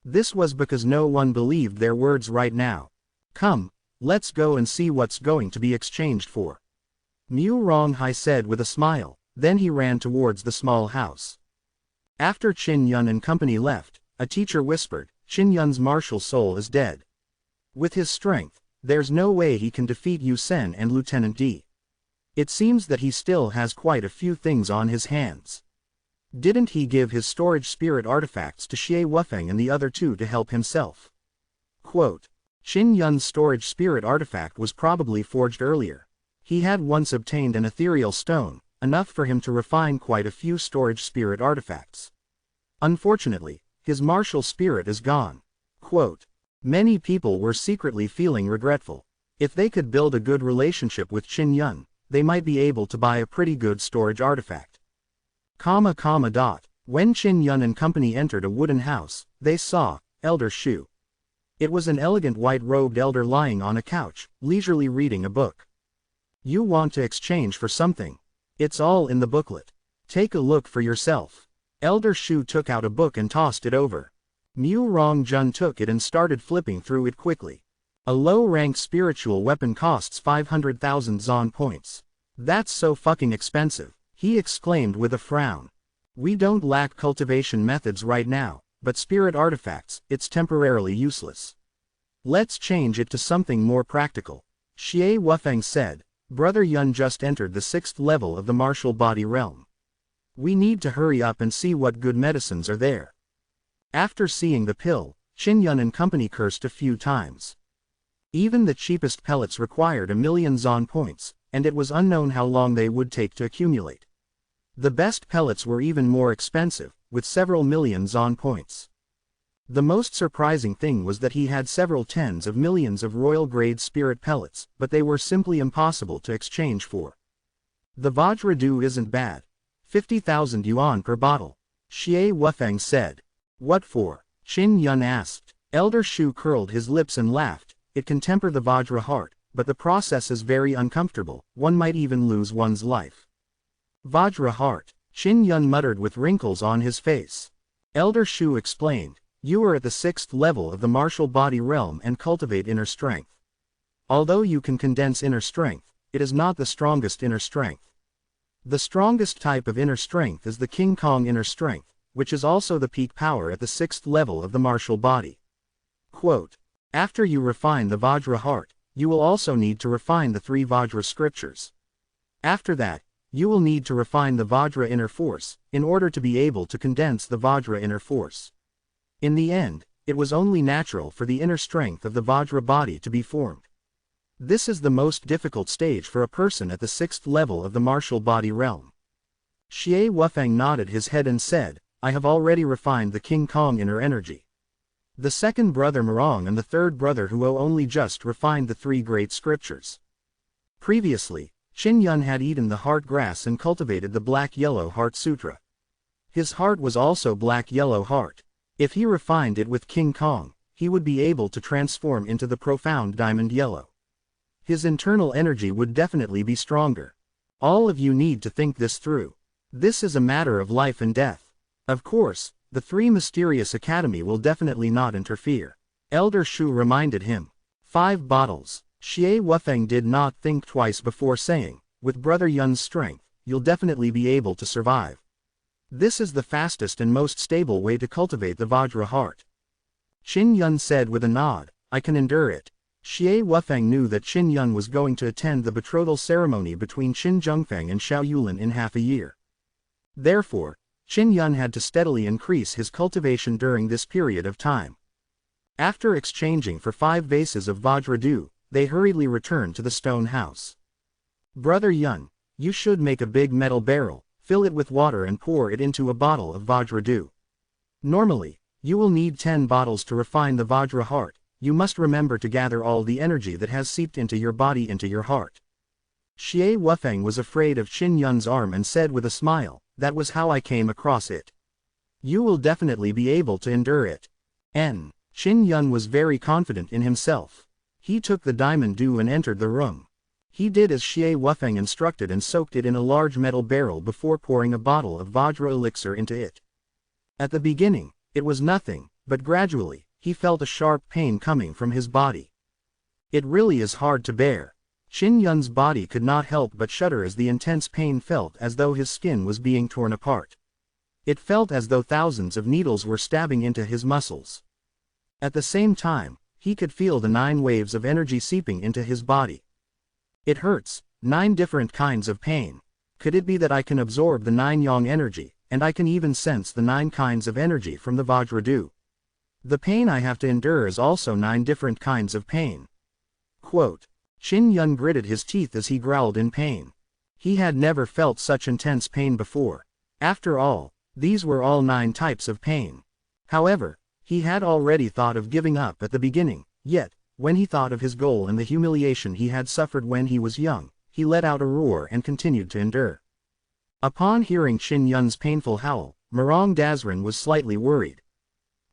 This was because no one believed their words right now. Come, let's go and see what's going to be exchanged for. Mu Ronghai said with a smile, then he ran towards the small house. After Qin Yun and company left, a teacher whispered, Qin Yun's martial soul is dead. With his strength, there's no way he can defeat Yu Sen and Lieutenant D. It seems that he still has quite a few things on his hands. Didn't he give his storage spirit artifacts to Xie Wufeng and the other two to help himself? Quote, Qin Yun's storage spirit artifact was probably forged earlier. He had once obtained an ethereal stone, enough for him to refine quite a few storage spirit artifacts. Unfortunately, his martial spirit is gone. Quote, many people were secretly feeling regretful. If they could build a good relationship with Qin Yun, they might be able to buy a pretty good storage artifact. When Qin Yun and company entered a wooden house, they saw Elder Shu. It was an elegant white-robed elder lying on a couch, leisurely reading a book. You want to exchange for something? It's all in the booklet. Take a look for yourself. Elder Shu took out a book and tossed it over. Mu Rongjun took it and started flipping through it quickly. A low-rank spiritual weapon costs 500,000 Zon points. That's so fucking expensive, he exclaimed with a frown. We don't lack cultivation methods right now, but spirit artifacts, it's temporarily useless. Let's change it to something more practical. Xie Wufeng said, Brother Yun just entered the 6th level of the martial body realm. We need to hurry up and see what good medicines are there. After seeing the pill, Qin Yun and company cursed a few times. Even the cheapest pellets required 1,000,000 Zon points, and it was unknown how long they would take to accumulate. The best pellets were even more expensive, with several million Zon points. The most surprising thing was that he had several tens of millions of royal-grade spirit pellets, but they were simply impossible to exchange for. The Vajra dew isn't bad. 50,000 yuan per bottle. Xie Wufeng said. What for? Qin Yun asked. Elder Shu curled his lips and laughed. It can temper the Vajra heart, but the process is very uncomfortable, one might even lose one's life. Vajra heart, Qin Yun muttered with wrinkles on his face. Elder Shu explained, you are at the 6th level of the martial body realm and cultivate inner strength. Although you can condense inner strength, it is not the strongest inner strength. The strongest type of inner strength is the King Kong inner strength, which is also the peak power at the 6th level of the martial body. Quote, after you refine the Vajra heart, you will also need to refine the 3 Vajra scriptures. After that, you will need to refine the Vajra inner force, in order to be able to condense the Vajra inner force. In the end, it was only natural for the inner strength of the Vajra body to be formed. This is the most difficult stage for a person at the 6th level of the martial body realm. Xie Wufeng nodded his head and said, I have already refined the King Kong inner energy. The second brother Morong and the third brother Huo only just refined the 3 great scriptures. Previously, Qin Yun had eaten the heart grass and cultivated the black-yellow heart sutra. His heart was also black-yellow heart. If he refined it with King Kong, he would be able to transform into the profound diamond yellow. His internal energy would definitely be stronger. All of you need to think this through. This is a matter of life and death. Of course, the 3 mysterious academy will definitely not interfere. Elder Shu reminded him. 5 bottles. Xie Wufeng did not think twice before saying, with Brother Yun's strength, you'll definitely be able to survive. This is the fastest and most stable way to cultivate the Vajra heart. Qin Yun said with a nod, I can endure it. Xie Wufeng knew that Qin Yun was going to attend the betrothal ceremony between Qin Zhengfeng and Xiao Yulin in half a year. Therefore, Qin Yun had to steadily increase his cultivation during this period of time. After exchanging for 5 vases of Vajra dew, they hurriedly returned to the stone house. Brother Yun, you should make a big metal barrel, fill it with water and pour it into a bottle of Vajra dew. Normally, you will need 10 bottles to refine the Vajra heart. You must remember to gather all the energy that has seeped into your body into your heart. Xie Wufeng was afraid of Qin Yun's arm and said with a smile, that was how I came across it. You will definitely be able to endure it. Qin Yun was very confident in himself. He took the diamond dew and entered the room. He did as Xie Wufeng instructed and soaked it in a large metal barrel before pouring a bottle of Vajra elixir into it. At the beginning, it was nothing, but gradually, he felt a sharp pain coming from his body. It really is hard to bear. Qin Yun's body could not help but shudder as the intense pain felt as though his skin was being torn apart. It felt as though thousands of needles were stabbing into his muscles. At the same time, he could feel the 9 waves of energy seeping into his body. It hurts, 9 different kinds of pain. Could it be that I can absorb the 9 yang energy, and I can even sense the 9 kinds of energy from the Vajra dew? The pain I have to endure is also 9 different kinds of pain. Quote, Qin Yun gritted his teeth as he growled in pain. He had never felt such intense pain before. After all, these were all 9 types of pain. However, he had already thought of giving up at the beginning, yet, when he thought of his goal and the humiliation he had suffered when he was young, he let out a roar and continued to endure. Upon hearing Qin Yun's painful howl, Morong Dazrin was slightly worried.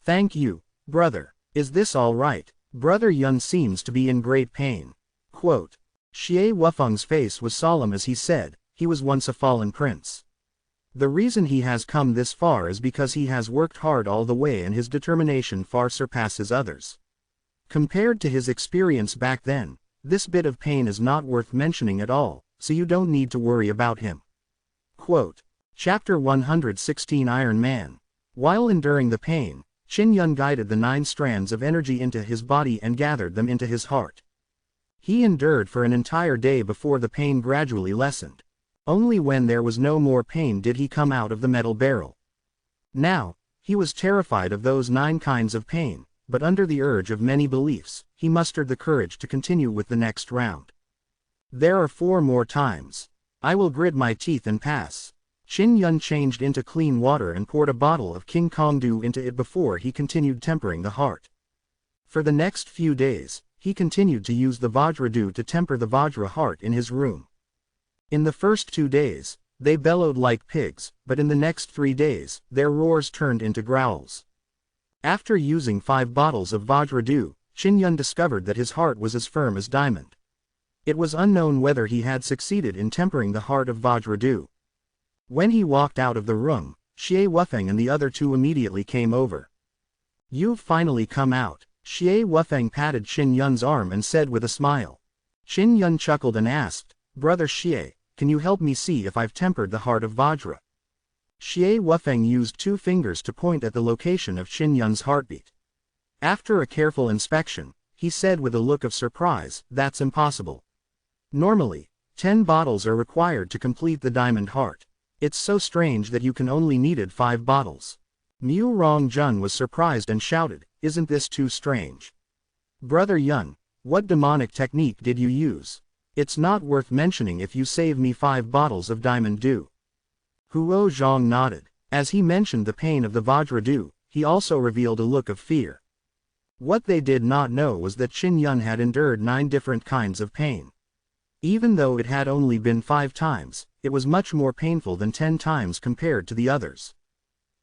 Thank you, brother. Is this all right? Brother Yun seems to be in great pain. Quote, Xie Wufeng's face was solemn as he said, he was once a fallen prince. The reason he has come this far is because he has worked hard all the way and his determination far surpasses others. Compared to his experience back then, this bit of pain is not worth mentioning at all, so you don't need to worry about him. Quote, Chapter 116 Iron Man. While enduring the pain, Qin Yun guided the 9 strands of energy into his body and gathered them into his heart. He endured for an entire day before the pain gradually lessened. Only when there was no more pain did he come out of the metal barrel. Now, he was terrified of those 9 kinds of pain, but under the urge of many beliefs, he mustered the courage to continue with the next round. There are 4 more times. I will grit my teeth and pass. Qin Yun changed into clean water and poured a bottle of King Kong dew into it before he continued tempering the heart. For the next few days, he continued to use the Vajra dew to temper the Vajra heart in his room. In the first 2 days, they bellowed like pigs, but in the next 3 days, their roars turned into growls. After using 5 bottles of Vajra dew, Qin Yun discovered that his heart was as firm as diamond. It was unknown whether he had succeeded in tempering the heart of Vajra dew. When he walked out of the room, Xie Wufeng and the other 2 immediately came over. You've finally come out. Xie Wufeng patted Qin Yun's arm and said with a smile. Qin Yun chuckled and asked, Brother Xie, can you help me see if I've tempered the heart of Vajra? Xie Wufeng used 2 fingers to point at the location of Qin Yun's heartbeat. After a careful inspection, he said with a look of surprise, "That's impossible. Normally, 10 bottles are required to complete the diamond heart. It's so strange that you can only needed 5 bottles." Mu Rongjun was surprised and shouted, "Isn't this too strange? Brother Yun, what demonic technique did you use? It's not worth mentioning if you save me 5 bottles of diamond dew." Huo Zhang nodded. As he mentioned the pain of the Vajra dew, he also revealed a look of fear. What they did not know was that Qin Yun had endured 9 different kinds of pain. Even though it had only been 5 times, it was much more painful than 10 times compared to the others.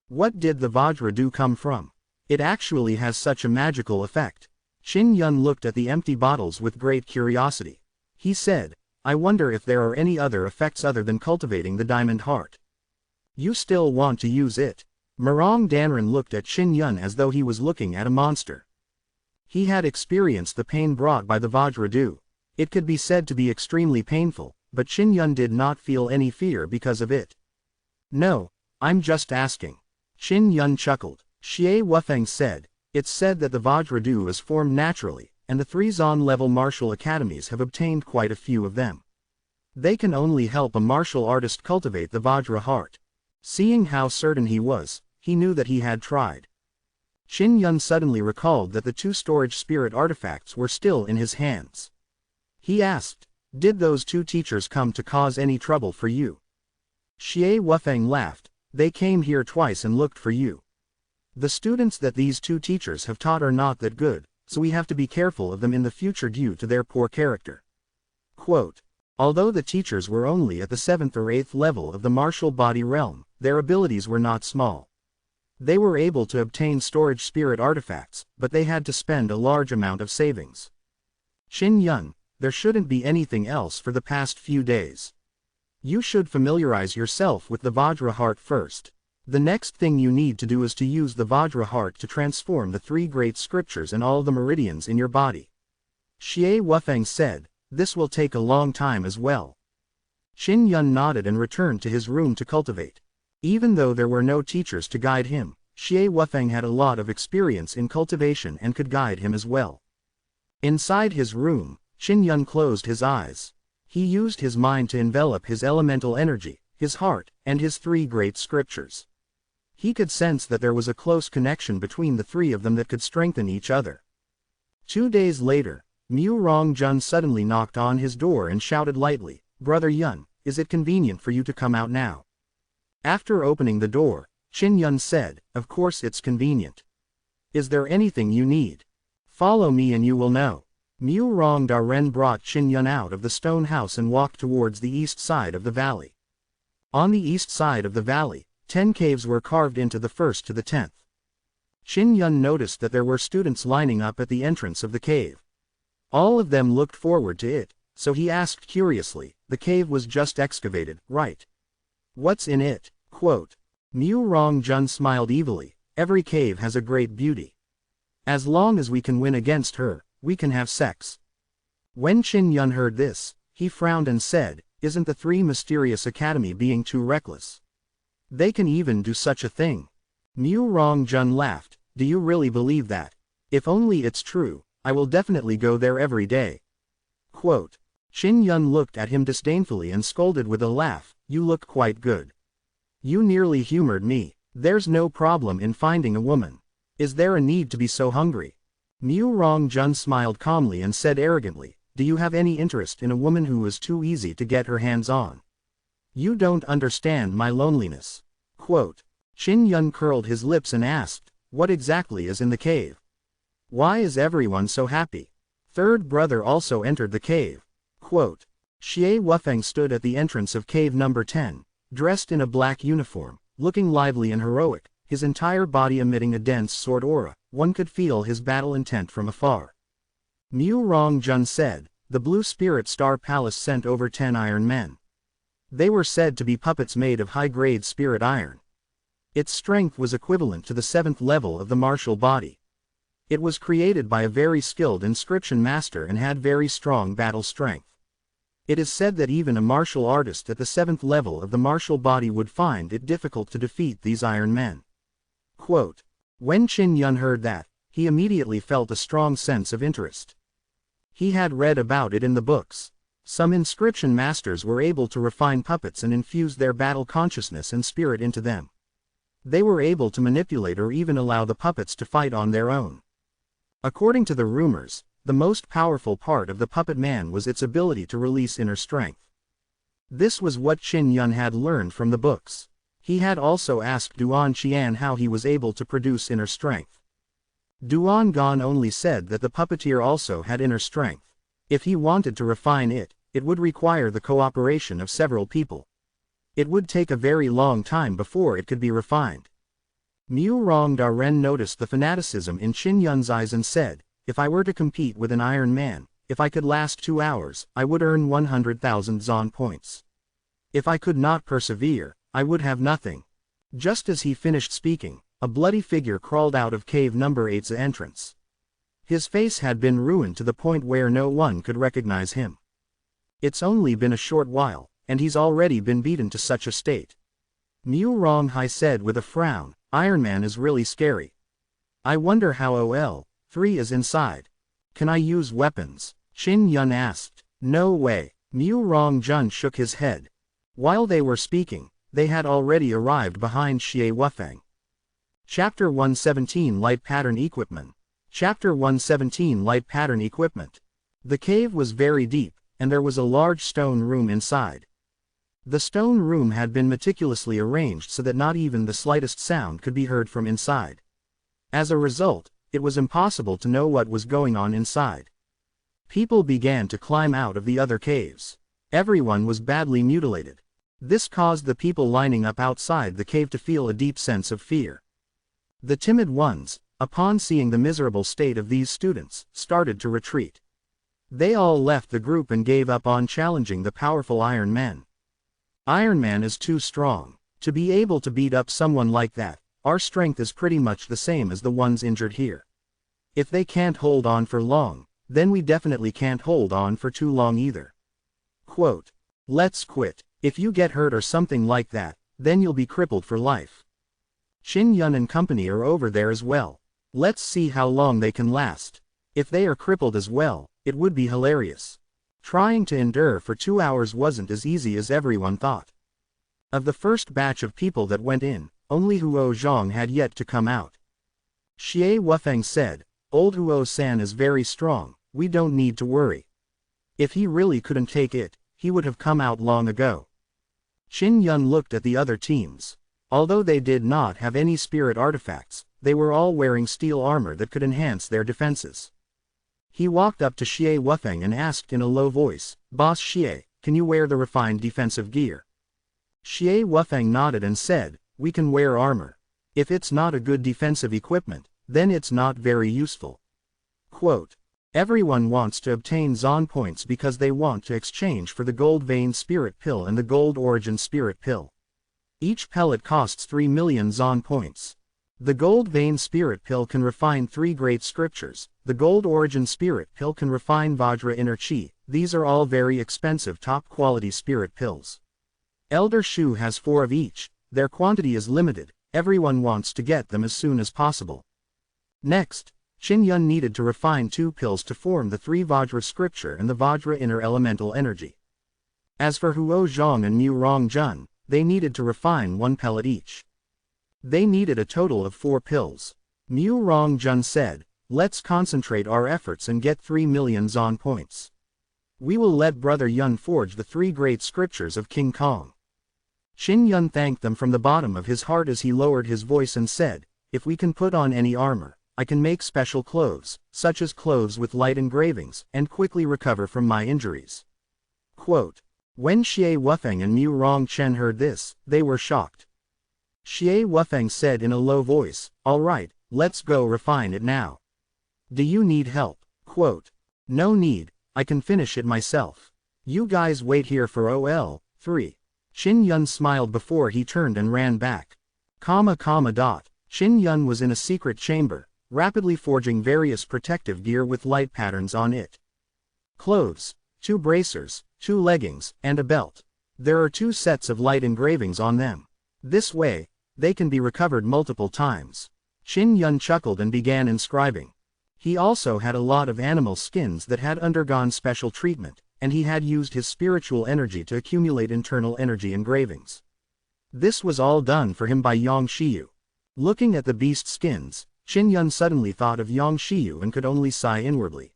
What did the Vajra dew come from? It actually has such a magical effect. Qin Yun looked at the empty bottles with great curiosity. He said, "I wonder if there are any other effects other than cultivating the diamond heart. You still want to use it?" Murong Danren looked at Qin Yun as though he was looking at a monster. He had experienced the pain brought by the Vajra dew. It could be said to be extremely painful, but Qin Yun did not feel any fear because of it. "No, I'm just asking." Qin Yun chuckled. Xie Wufeng said, "It's said that the Vajra dew is formed naturally, and the 3 Zon-level martial academies have obtained quite a few of them. They can only help a martial artist cultivate the Vajra heart." Seeing how certain he was, he knew that he had tried. Qin Yun suddenly recalled that the 2 storage spirit artifacts were still in his hands. He asked, "Did those 2 teachers come to cause any trouble for you?" Xie Wufeng laughed, "They came here twice and looked for you. The students that these 2 teachers have taught are not that good, so we have to be careful of them in the future due to their poor character." Quote, although the teachers were only at the 7th or 8th level of the martial body realm, their abilities were not small. They were able to obtain storage spirit artifacts, but they had to spend a large amount of savings. "Qin Yun, there shouldn't be anything else for the past few days. You should familiarize yourself with the Vajra heart first. The next thing you need to do is to use the Vajra heart to transform the 3 great scriptures and all the meridians in your body." Xie Wufeng said, "This will take a long time as well." Qin Yun nodded and returned to his room to cultivate. Even though there were no teachers to guide him, Xie Wufeng had a lot of experience in cultivation and could guide him as well. Inside his room, Qin Yun closed his eyes. He used his mind to envelop his elemental energy, his heart, and his 3 great scriptures. He could sense that there was a close connection between the 3 of them that could strengthen each other. 2 days later, Mu Rongjun suddenly knocked on his door and shouted lightly, "Brother Yun, is it convenient for you to come out now?" After opening the door, Qin Yun said, "Of course it's convenient. Is there anything you need? Follow me and you will know." Mu Rongdaren brought Qin Yun out of the stone house and walked towards the east side of the valley. On the east side of the valley, 10 caves were carved into the 1st to the 10th. Qin Yun noticed that there were students lining up at the entrance of the cave. All of them looked forward to it, so he asked curiously, "The cave was just excavated, right? What's in it?" Quote, Mu Rongjun smiled evilly, "Every cave has a great beauty. As long as we can win against her, we can have sex." When Qin Yun heard this, he frowned and said, "Isn't the 3 Mysterious Academy being too reckless? They can even do such a thing." Mu Rongjun laughed, "Do you really believe that? If only it's true, I will definitely go there every day." Quote, Qin Yun looked at him disdainfully and scolded with a laugh, "You look quite good. You nearly humored me. There's no problem in finding a woman. Is there a need to be so hungry?" Mu Rongjun smiled calmly and said arrogantly, "Do you have any interest in a woman who is too easy to get her hands on? You don't understand my loneliness." Quote, Qin Yun curled his lips and asked, "What exactly is in the cave? Why is everyone so happy?" Third brother also entered the cave. Quote, Xie Wufeng stood at the entrance of cave number 10, dressed in a black uniform, looking lively and heroic, his entire body emitting a dense sword aura. One could feel his battle intent from afar. Mu Rongjun said, "The Blue Spirit Star Palace sent over 10 iron men. They were said to be puppets made of high-grade spirit iron. Its strength was equivalent to the 7th level of the martial body. It was created by a very skilled inscription master and had very strong battle strength. It is said that even a martial artist at the 7th level of the martial body would find it difficult to defeat these iron men." Quote, when Qin Yun heard that, he immediately felt a strong sense of interest. He had read about it in the books. Some inscription masters were able to refine puppets and infuse their battle consciousness and spirit into them. They were able to manipulate or even allow the puppets to fight on their own. According to the rumors, the most powerful part of the puppet man was its ability to release inner strength. This was what Qin Yun had learned from the books. He had also asked Duan Qian how he was able to produce inner strength. Duan Gan only said that the puppeteer also had inner strength. If he wanted to refine it, it would require the cooperation of several people. It would take a very long time before it could be refined. Mu Rong Daren noticed the fanaticism in Qin Yun's eyes and said, "If I were to compete with an Iron Man, if I could last 2 hours, I would earn 100,000 Zon points. If I could not persevere, I would have nothing." Just as he finished speaking, a bloody figure crawled out of cave number 8's entrance. His face had been ruined to the point where no one could recognize him. It's only been a short while, and he's already been beaten to such a state. Mu Ronghai said with a frown, "Iron Man is really scary. I wonder how OL-3 is inside. Can I use weapons?" Qin Yun asked. "No way." Mu Rongjun shook his head. While they were speaking, they had already arrived behind Xie Wufeng. Chapter 117 Light Pattern Equipment. Chapter 117 Light Pattern Equipment. The cave was very deep, and there was a large stone room inside. The stone room had been meticulously arranged so that not even the slightest sound could be heard from inside. As a result, it was impossible to know what was going on inside. People began to climb out of the other caves. Everyone was badly mutilated. This caused the people lining up outside the cave to feel a deep sense of fear. The timid ones, upon seeing the miserable state of these students, started to retreat. They all left the group and gave up on challenging the powerful Iron Man. Iron Man is too strong. To be able to beat up someone like that, our strength is pretty much the same as the ones injured here. If they can't hold on for long, then we definitely can't hold on for too long either. Quote, "Let's quit. If you get hurt or something like that, then you'll be crippled for life. Qin Yun and company are over there as well. Let's see how long they can last. If they are crippled as well, it would be hilarious." Trying to endure for 2 hours wasn't as easy as everyone thought. Of the first batch of people that went in, only Huo Zhang had yet to come out. Xie Wufeng said, "Old Huo-san is very strong, we don't need to worry. If he really couldn't take it, he would have come out long ago." Qin Yun looked at the other teams. Although they did not have any spirit artifacts, they were all wearing steel armor that could enhance their defenses. He walked up to Xie Wufeng and asked in a low voice, "Boss Xie, can you wear the refined defensive gear?" Xie Wufeng nodded and said, "We can wear armor. If it's not a good defensive equipment, then it's not very useful." Quote, "Everyone wants to obtain Zon points because they want to exchange for the Gold Vein Spirit Pill and the Gold Origin Spirit Pill. Each pellet costs 3 million Zon points. The Gold Vein Spirit Pill can refine 3 great scriptures, the Gold Origin Spirit Pill can refine Vajra Inner Chi, these are all very expensive top-quality spirit pills. Elder Shu has 4 of each, their quantity is limited, everyone wants to get them as soon as possible." Next, Qin Yun needed to refine 2 pills to form the 3 Vajra Scripture and the Vajra Inner Elemental Energy. As for Huo Zhang and Mu Rongjun, they needed to refine 1 pellet each. They needed a total of 4 pills. Mu Rongjun said, "Let's concentrate our efforts and get 3 million Zon points. We will let Brother Yun forge the 3 great scriptures of King Kong." Qin Yun thanked them from the bottom of his heart as he lowered his voice and said, "If we can put on any armor, I can make special clothes, such as clothes with light engravings, and quickly recover from my injuries." Quote, when Xie Wufeng and Mu Rongchen heard this, they were shocked. Xie Wufeng said in a low voice, "All right, let's go refine it now. Do you need help?" Quote, "No need, I can finish it myself. You guys wait here for OL-3. Qin Yun smiled before he turned and ran back. Qin Yun was in a secret chamber, rapidly forging various protective gear with light patterns on it. Clothes, 2 bracers, 2 leggings, and a belt. There are 2 sets of light engravings on them. This way, they can be recovered multiple times. Qin Yun chuckled and began inscribing. He also had a lot of animal skins that had undergone special treatment, and he had used his spiritual energy to accumulate internal energy engravings. This was all done for him by Yang Shiyu. Looking at the beast skins, Qin Yun suddenly thought of Yang Shiyu and could only sigh inwardly.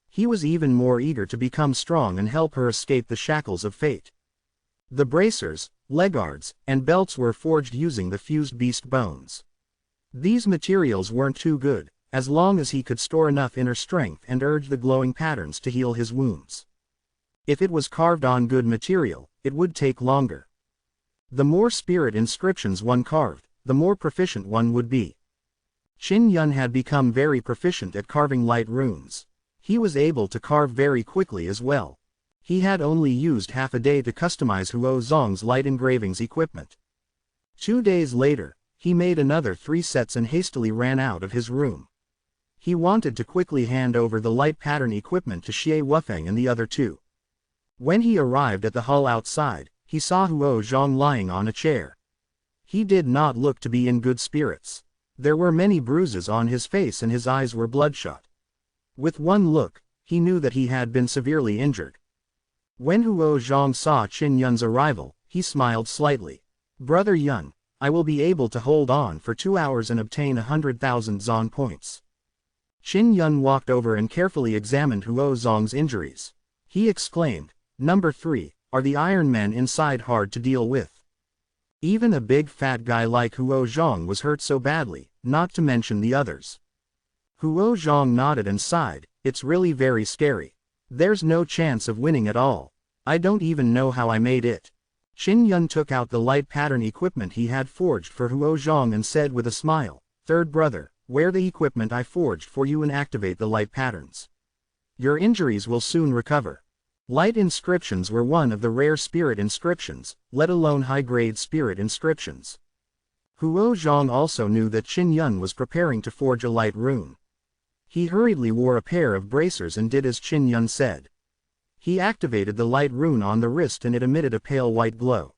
He was even more eager to become strong and help her escape the shackles of fate. The bracers, legguards, and belts were forged using the fused beast bones. These materials weren't too good, as long as he could store enough inner strength and urge the glowing patterns to heal his wounds. If it was carved on good material, it would take longer. The more spirit inscriptions one carved, the more proficient one would be. Qin Yun had become very proficient at carving light runes. He was able to carve very quickly as well. He had only used half a day to customize Huo Zong's light engravings equipment. 2 days later, he made another 3 sets and hastily ran out of his room. He wanted to quickly hand over the light pattern equipment to Xie Wufeng and the other 2. When he arrived at the hall outside, he saw Huo Zhong lying on a chair. He did not look to be in good spirits. There were many bruises on his face and his eyes were bloodshot. With one look, he knew that he had been severely injured. When Huo Zhong saw Qin Yun's arrival, he smiled slightly. "Brother Yun, I will be able to hold on for 2 hours and obtain 100,000 Zon points." Qin Yun walked over and carefully examined Huo Zong's injuries. He exclaimed, "Number 3, are the Iron Men inside hard to deal with?" Even a big fat guy like Huo Zhong was hurt so badly, not to mention the others. Huo Zhong nodded and sighed, "It's really very scary. There's no chance of winning at all. I don't even know how I made it." Qin Yun took out the light pattern equipment he had forged for Huo Zhong and said with a smile, "Third brother, wear the equipment I forged for you and activate the light patterns. Your injuries will soon recover." Light inscriptions were one of the rare spirit inscriptions, let alone high-grade spirit inscriptions. Huo Zhong also knew that Qin Yun was preparing to forge a light rune. He hurriedly wore a pair of bracers and did as Qin Yun said. He activated the light rune on the wrist and it emitted a pale white glow.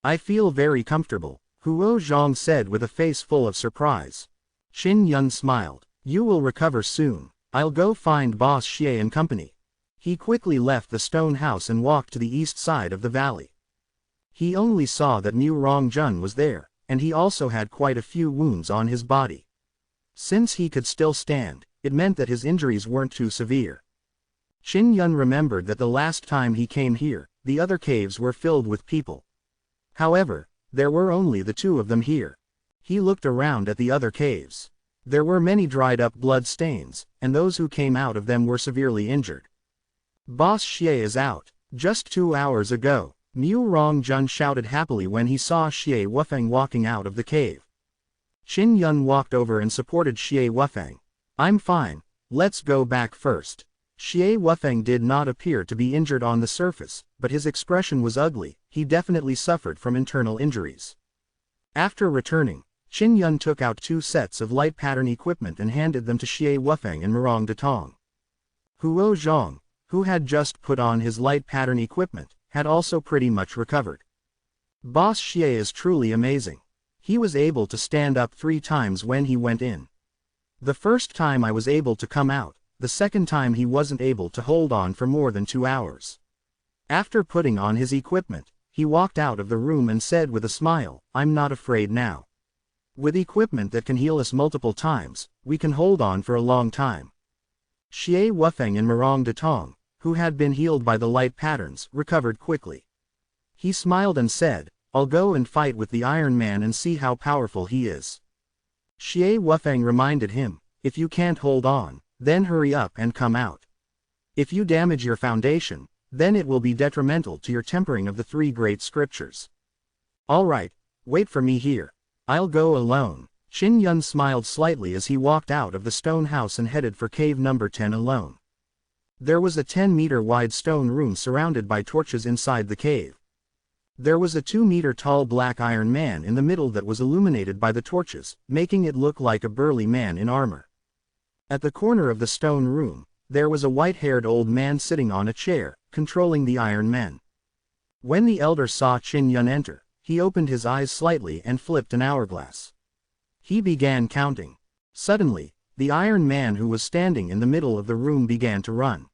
"I feel very comfortable," Huo Zhong said with a face full of surprise. Qin Yun smiled. "You will recover soon. I'll go find Boss Xie and company." He quickly left the stone house and walked to the east side of the valley. He only saw that Mu Rongjun was there, and he also had quite a few wounds on his body. Since he could still stand, it meant that his injuries weren't too severe. Qin Yun remembered that the last time he came here, the other caves were filled with people. However, there were only the 2 of them here. He looked around at the other caves. There were many dried up blood stains, and those who came out of them were severely injured. "Boss Xie is out. Just 2 hours ago," Mu Rongjun shouted happily when he saw Xie Wufeng walking out of the cave. Qin Yun walked over and supported Xie Wufeng. "I'm fine, let's go back first." Xie Wufeng did not appear to be injured on the surface, but his expression was ugly. He definitely suffered from internal injuries. After returning, Qin Yun took out 2 sets of light pattern equipment and handed them to Xie Wufeng and Murong Datong. Huo Zhong, who had just put on his light pattern equipment, had also pretty much recovered. "Boss Xie is truly amazing. He was able to stand up 3 times when he went in. The first time I was able to come out, the second time he wasn't able to hold on for more than 2 hours. After putting on his equipment, he walked out of the room and said with a smile, "I'm not afraid now. With equipment that can heal us multiple times, we can hold on for a long time." Xie Wufeng and Murong Datong, who had been healed by the light patterns, recovered quickly. He smiled and said, "I'll go and fight with the Iron Man and see how powerful he is." Xie Wufeng reminded him, "If you can't hold on, then hurry up and come out. If you damage your foundation, then it will be detrimental to your tempering of the 3 great scriptures." "All right, wait for me here. I'll go alone." Qin Yun smiled slightly as he walked out of the stone house and headed for cave number 10 alone. There was a 10-meter wide stone room surrounded by torches inside the cave. There was a 2-meter tall black iron man in the middle that was illuminated by the torches, making it look like a burly man in armor. At the corner of the stone room, there was a white-haired old man sitting on a chair, controlling the iron men. When the elder saw Qin Yun enter, he opened his eyes slightly and flipped an hourglass. He began counting. Suddenly, the Iron Man who was standing in the middle of the room began to run.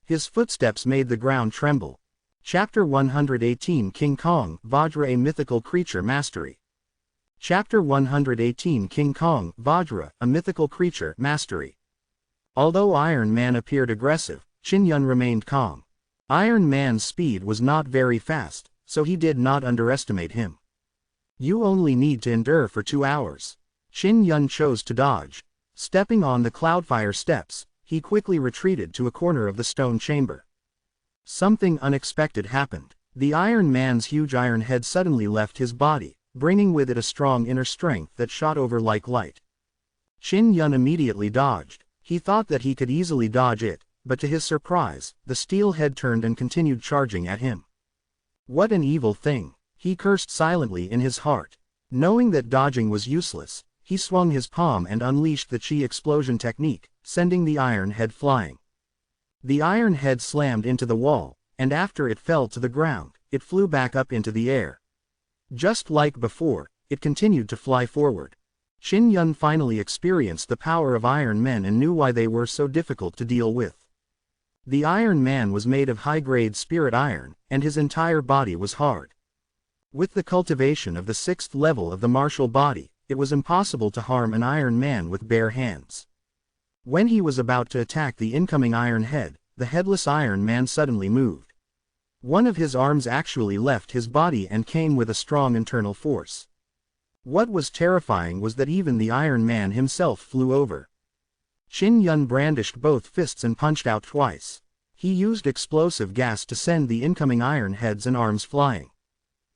His footsteps made the ground tremble. Chapter 118 King Kong, Vajra, a mythical creature mastery. Chapter 118 King Kong, Vajra, a mythical creature mastery. Although Iron Man appeared aggressive, Shin Yun remained calm. Iron Man's speed was not very fast, so he did not underestimate him. You only need to endure for 2 hours. Shin Yun chose to dodge. Stepping on the Cloudfire steps, he quickly retreated to a corner of the stone chamber. Something unexpected happened. The Iron Man's huge iron head suddenly left his body, bringing with it a strong inner strength that shot over like light. Shin Yun immediately dodged. He thought that he could easily dodge it, but to his surprise, the steel head turned and continued charging at him. What an evil thing! He cursed silently in his heart. Knowing that dodging was useless, he swung his palm and unleashed the Chi explosion technique, sending the iron head flying. The iron head slammed into the wall, and after it fell to the ground, it flew back up into the air. Just like before, it continued to fly forward. Shin Yun finally experienced the power of Iron Men and knew why they were so difficult to deal with. The Iron Man was made of high-grade spirit iron, and his entire body was hard. With the cultivation of the 6th level of the martial body, it was impossible to harm an Iron Man with bare hands. When he was about to attack the incoming Iron Head, the headless Iron Man suddenly moved. One of his arms actually left his body and came with a strong internal force. What was terrifying was that even the Iron Man himself flew over. Shin Yun brandished both fists and punched out twice. He used explosive gas to send the incoming Iron Heads and arms flying.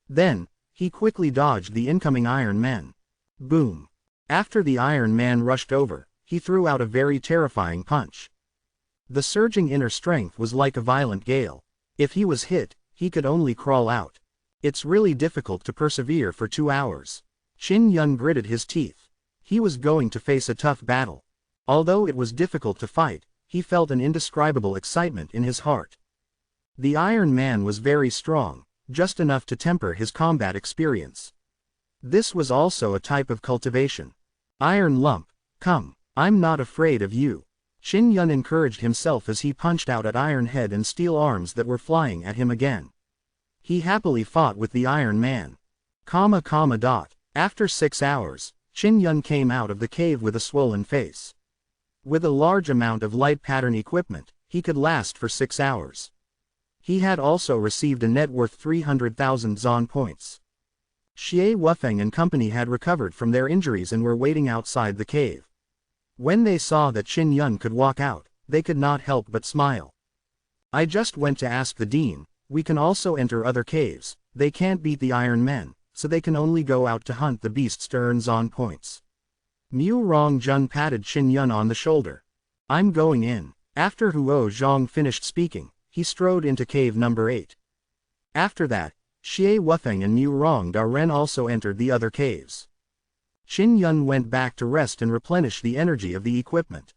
Then, he quickly dodged the incoming Iron Man. Boom! After the Iron Man rushed over, he threw out a very terrifying punch. The surging inner strength was like a violent gale. If he was hit, he could only crawl out. It's really difficult to persevere for 2 hours. Shin Yun gritted his teeth. He was going to face a tough battle. Although it was difficult to fight, he felt an indescribable excitement in his heart. The Iron Man was very strong, just enough to temper his combat experience. This was also a type of cultivation. Iron Lump, come, I'm not afraid of you. Shin Yun encouraged himself as he punched out at Iron Head and steel arms that were flying at him again. He happily fought with the Iron Man. After 6 hours, Shin Yun came out of the cave with a swollen face. With a large amount of light pattern equipment, he could last for 6 hours. He had also received a net worth 300,000 Zon points. Xie Wufeng and company had recovered from their injuries and were waiting outside the cave. When they saw that Shin Yun could walk out, they could not help but smile. I just went to ask the dean, we can also enter other caves. They can't beat the Iron Men, so they can only go out to hunt the beasts to earn Zon points. Mu Rongjun patted Shin Yun on the shoulder. I'm going in. After Huo Zhang finished speaking, he strode into cave number 8. After that, Xie Wufeng and Mu Rongdaren also entered the other caves. Shin Yun went back to rest and replenish the energy of the equipment.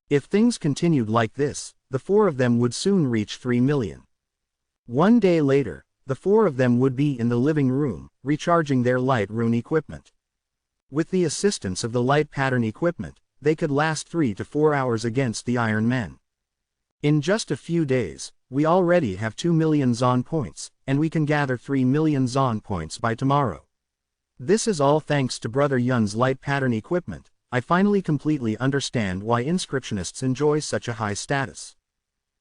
If things continued like this, the 4 of them would soon reach 3 million. One day later, the 4 of them would be in the living room, recharging their light rune equipment. With the assistance of the light pattern equipment, they could last 3 to 4 hours against the Iron Men. In just a few days, we already have 2 million Zon points, and we can gather 3 million Zon points by tomorrow. This is all thanks to Brother Yun's light pattern equipment. I finally completely understand why inscriptionists enjoy such a high status.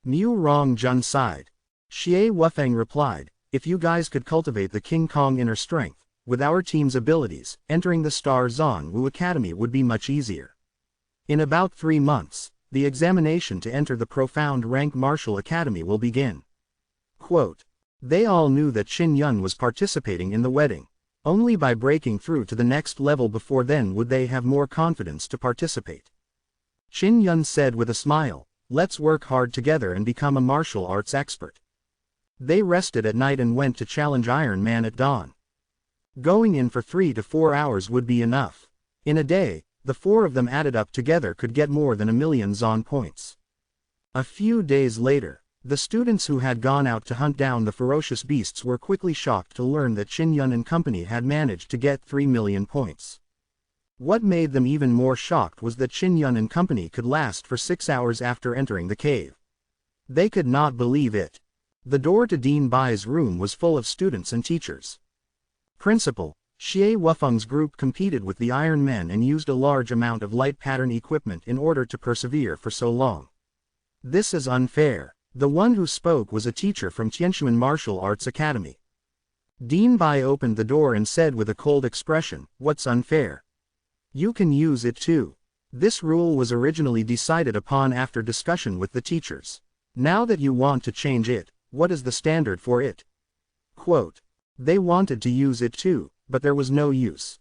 Mu Rongjun sighed. Xie Wufeng replied, if you guys could cultivate the King Kong inner strength, with our team's abilities, entering the Star Zon Wu Academy would be much easier. In about 3 months, the examination to enter the Profound Rank Martial Academy will begin. Quote, they all knew that Shin Yun was participating in the wedding. Only by breaking through to the next level before then would they have more confidence to participate. Shin Yun said with a smile, let's work hard together and become a martial arts expert. They rested at night and went to challenge Iron Man at dawn. Going in for 3 to 4 hours would be enough. In a day, the 4 of them added up together could get more than 1 million Zon points. A few days later, the students who had gone out to hunt down the ferocious beasts were quickly shocked to learn that Shin Yun and company had managed to get 3 million points. What made them even more shocked was that Qin Yun and company could last for 6 hours after entering the cave. They could not believe it. The door to Dean Bai's room was full of students and teachers. Principal, Xie Wufeng's group competed with the Iron Men and used a large amount of light pattern equipment in order to persevere for so long. This is unfair. The one who spoke was a teacher from Tianxuan Martial Arts Academy. Dean Bai opened the door and said with a cold expression, "What's unfair? You can use it too. This rule was originally decided upon after discussion with the teachers. Now that you want to change it, what is the standard for it?" Quote, "They wanted to use it too, but there was no use.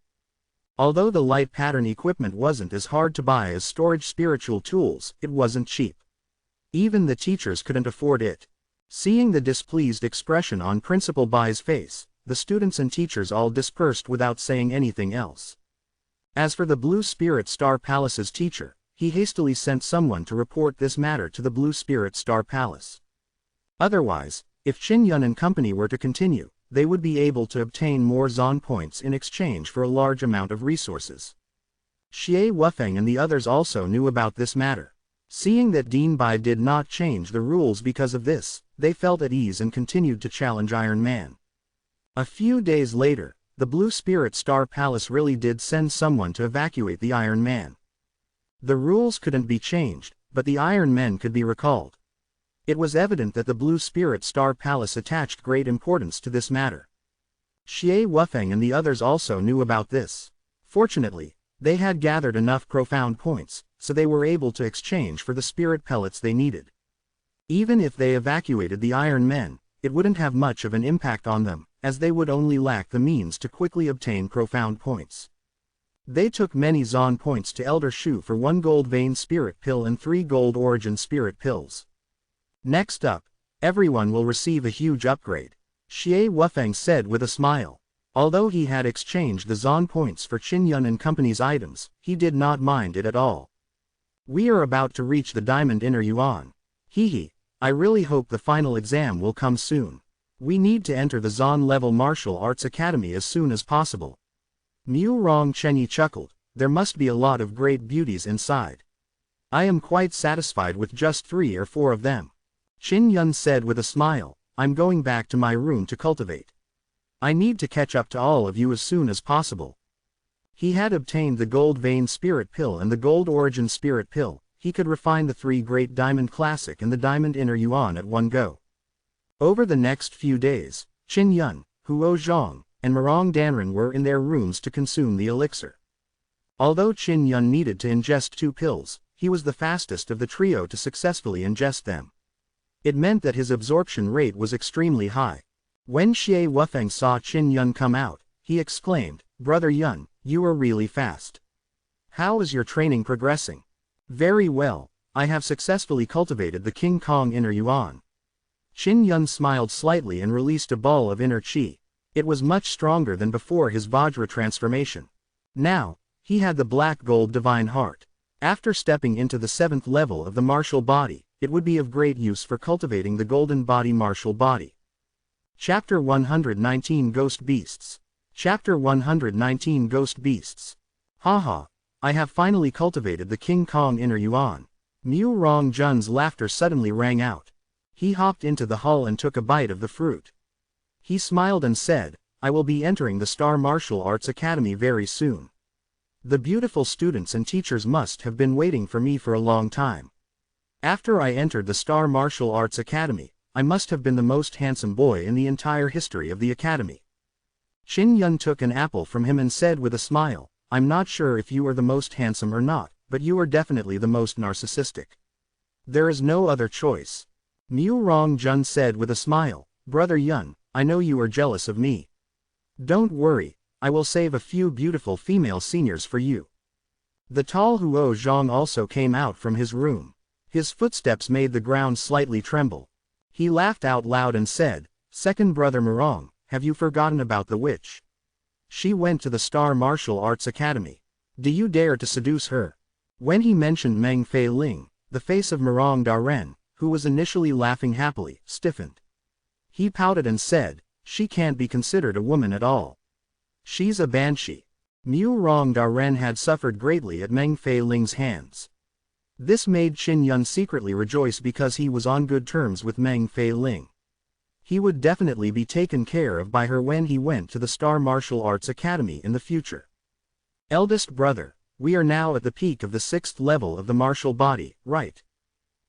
Although the light pattern equipment wasn't as hard to buy as storage spiritual tools, it wasn't cheap. Even the teachers couldn't afford it." Seeing the displeased expression on Principal Bai's face, the students and teachers all dispersed without saying anything else. As for the Blue Spirit Star Palace's teacher, he hastily sent someone to report this matter to the Blue Spirit Star Palace. Otherwise, if Qin Yun and company were to continue, they would be able to obtain more Zon points in exchange for a large amount of resources. Xie Wufeng and the others also knew about this matter. Seeing that Dean Bai did not change the rules because of this, they felt at ease and continued to challenge Iron Man. A few days later, the Blue Spirit Star Palace really did send someone to evacuate the Iron Man. The rules couldn't be changed, but the Iron Men could be recalled. It was evident that the Blue Spirit Star Palace attached great importance to this matter. Xie Wufeng and the others also knew about this. Fortunately, they had gathered enough profound points, so they were able to exchange for the spirit pellets they needed. Even if they evacuated the Iron Men, it wouldn't have much of an impact on them, as they would only lack the means to quickly obtain profound points. They took many Zon points to Elder Shu for 1 gold vein spirit pill and 3 gold origin spirit pills. Next up, everyone will receive a huge upgrade, Xie Wufeng said with a smile. Although he had exchanged the Zon points for Qin Yun and company's items, he did not mind it at all. "We are about to reach the Diamond Inner Yuan. Hehe, I really hope the final exam will come soon. We need to enter the Zon level martial arts academy as soon as possible." Mu Rong Chenyi chuckled, "There must be a lot of great beauties inside. I am quite satisfied with just 3 or 4 of them." Qin Yun said with a smile, "I'm going back to my room to cultivate. I need to catch up to all of you as soon as possible." He had obtained the Gold Vein Spirit Pill and the Gold Origin Spirit Pill. He could refine the 3 Great Diamond Classic and the Diamond Inner Yuan at one go. Over the next few days, Qin Yun, Huo Zhang, and Murong Danren were in their rooms to consume the elixir. Although Qin Yun needed to ingest 2 pills, he was the fastest of the trio to successfully ingest them. It meant that his absorption rate was extremely high. When Xie Wufeng saw Qin Yun come out, he exclaimed, "Brother Yun, you are really fast. How is your training progressing?" "Very well, I have successfully cultivated the King Kong Inner Yuan." Qin Yun smiled slightly and released a ball of inner qi. It was much stronger than before his Vajra transformation. Now, he had the Black Gold Divine Heart. After stepping into the 7th level of the martial body, it would be of great use for cultivating the Golden Body martial body. Chapter 119 Ghost Beasts. Chapter 119 Ghost Beasts. Haha, I have finally cultivated the King Kong Inner Yuan. Mu Rong Jun's laughter suddenly rang out. He hopped into the hall and took a bite of the fruit. He smiled and said, "I will be entering the Star Martial Arts Academy very soon. The beautiful students and teachers must have been waiting for me for a long time. After I entered the Star Martial Arts Academy, I must have been the most handsome boy in the entire history of the academy." Qin Yun took an apple from him and said with a smile, "I'm not sure if you are the most handsome or not, but you are definitely the most narcissistic. There is no other choice." Mu Rong Jun said with a smile, "Brother Yun, I know you are jealous of me. Don't worry, I will save a few beautiful female seniors for you." The tall Huo Zhang also came out from his room. His footsteps made the ground slightly tremble. He laughed out loud and said, "Second brother Murong, have you forgotten about the witch? She went to the Star Martial Arts Academy. Do you dare to seduce her?" When he mentioned Meng Fei Ling, the face of Murong Daren, who was initially laughing happily, stiffened. He pouted and said, "She can't be considered a woman at all. She's a banshee." Mu Rong Daren had suffered greatly at Meng Fei Ling's hands. This made Qin Yun secretly rejoice because he was on good terms with Meng Fei Ling. He would definitely be taken care of by her when he went to the Star Martial Arts Academy in the future. Eldest brother, we are now at the peak of the 6th level of the martial body, right?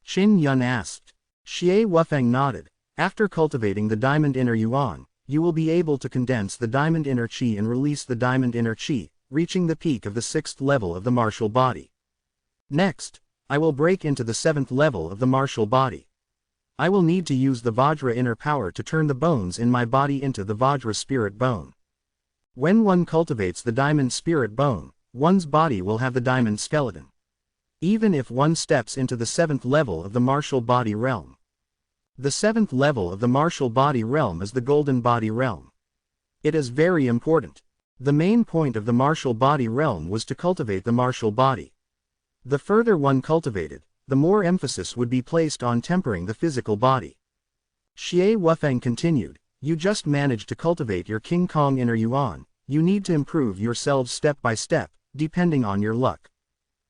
Qin Yun asked. Xie Wufeng nodded. After cultivating the Diamond Inner Yuan, you will be able to condense the Diamond Inner Qi and release the Diamond Inner Qi, reaching the peak of the 6th level of the martial body. Next, I will break into the 7th level of the martial body. I will need to use the Vajra inner power to turn the bones in my body into the Vajra spirit bone. When one cultivates the Diamond spirit bone, one's body will have the Diamond skeleton. Even if one steps into the 7th level of the martial body realm. The 7th level of the martial body realm is the Golden Body realm. It is very important. The main point of the martial body realm was to cultivate the martial body. The further one cultivated, the more emphasis would be placed on tempering the physical body. Xie Wufeng continued, you just managed to cultivate your King Kong Inner Yuan, you need to improve yourselves step by step, depending on your luck.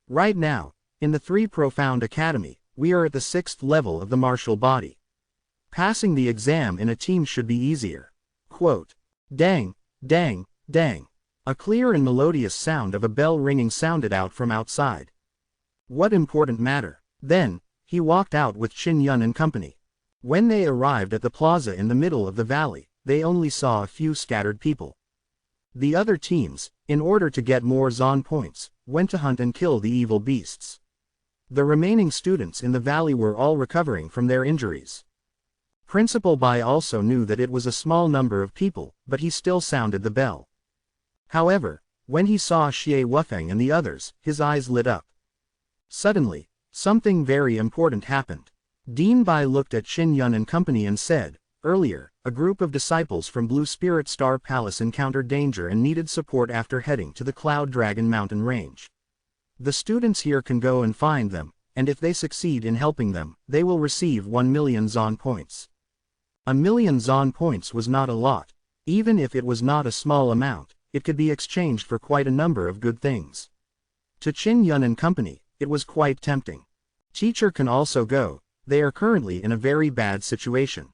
Right now, in the 3 Profound Academy, we are at the 6th level of the martial body. Passing the exam in a team should be easier. Quote. Dang, dang, dang. A clear and melodious sound of a bell ringing sounded out from outside. What important matter? Then, he walked out with Qin Yun and company. When they arrived at the plaza in the middle of the valley, they only saw a few scattered people. The other teams, in order to get more Zon points, went to hunt and kill the evil beasts. The remaining students in the valley were all recovering from their injuries. Principal Bai also knew that it was a small number of people, but he still sounded the bell. However, when he saw Xie Wufeng and the others, his eyes lit up. Suddenly, something very important happened. Dean Bai looked at Qin Yun and company and said, earlier, a group of disciples from Blue Spirit Star Palace encountered danger and needed support after heading to the Cloud Dragon Mountain Range. The students here can go and find them, and if they succeed in helping them, they will receive 1 million Zon points. 1 million Zon points was not a lot. Even if it was not a small amount, it could be exchanged for quite a number of good things. To Qin Yun and company, it was quite tempting. Teacher can also go, they are currently in a very bad situation.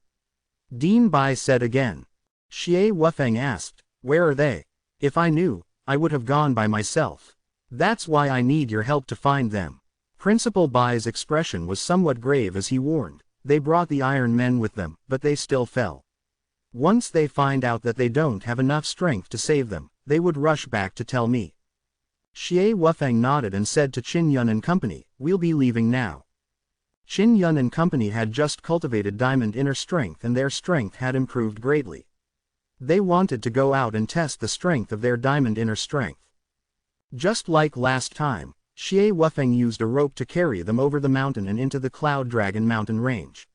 Dean Bai said again. Xie Wufeng asked, where are they? If I knew, I would have gone by myself. That's why I need your help to find them. Principal Bai's expression was somewhat grave as he warned. They brought the Iron Men with them, but they still fell. Once they find out that they don't have enough strength to save them, they would rush back to tell me. Xie Wufeng nodded and said to Qin Yun and company, we'll be leaving now. Qin Yun and company had just cultivated Diamond Inner Strength and their strength had improved greatly. They wanted to go out and test the strength of their Diamond Inner Strength. Just like last time, Xie Wufeng used a rope to carry them over the mountain and into the Cloud Dragon Mountain Range.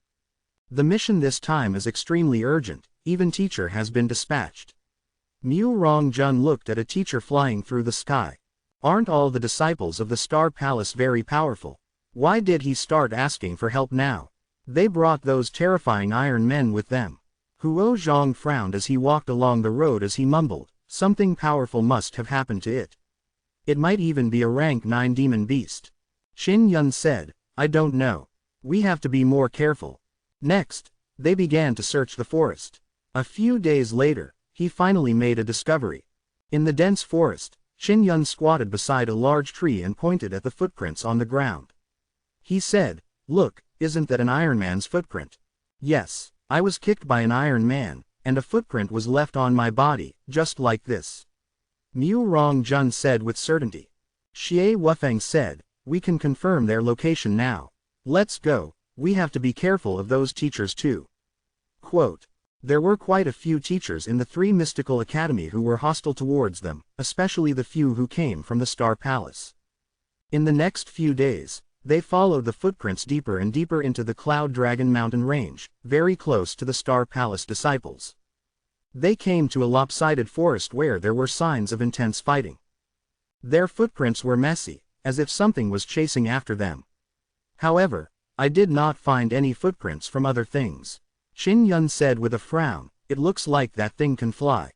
The mission this time is extremely urgent, even teacher has been dispatched. Mu Rong Jun looked at a teacher flying through the sky. Aren't all the disciples of the Star Palace very powerful? Why did he start asking for help now? They brought those terrifying Iron Men with them. Huo Zhang frowned as he walked along the road as he mumbled, something powerful must have happened to it. It might even be a rank 9 demon beast. Qin Yun said, I don't know. We have to be more careful. Next, they began to search the forest. A few days later, he finally made a discovery. In the dense forest, Qin Yun squatted beside a large tree and pointed at the footprints on the ground. He said, look, isn't that an Iron Man's footprint? Yes, I was kicked by an Iron Man, and a footprint was left on my body, just like this. Mu Rong Jun said with certainty. Xie Wufeng said, we can confirm their location now. Let's go, we have to be careful of those teachers too. Quote. There were quite a few teachers in the 3 Mystical Academy who were hostile towards them, especially the few who came from the Star Palace. In the next few days, they followed the footprints deeper and deeper into the Cloud Dragon Mountain Range, very close to the Star Palace disciples. They came to a lopsided forest where there were signs of intense fighting. Their footprints were messy, as if something was chasing after them. However, I did not find any footprints from other things. Qin Yun said with a frown, it looks like that thing can fly.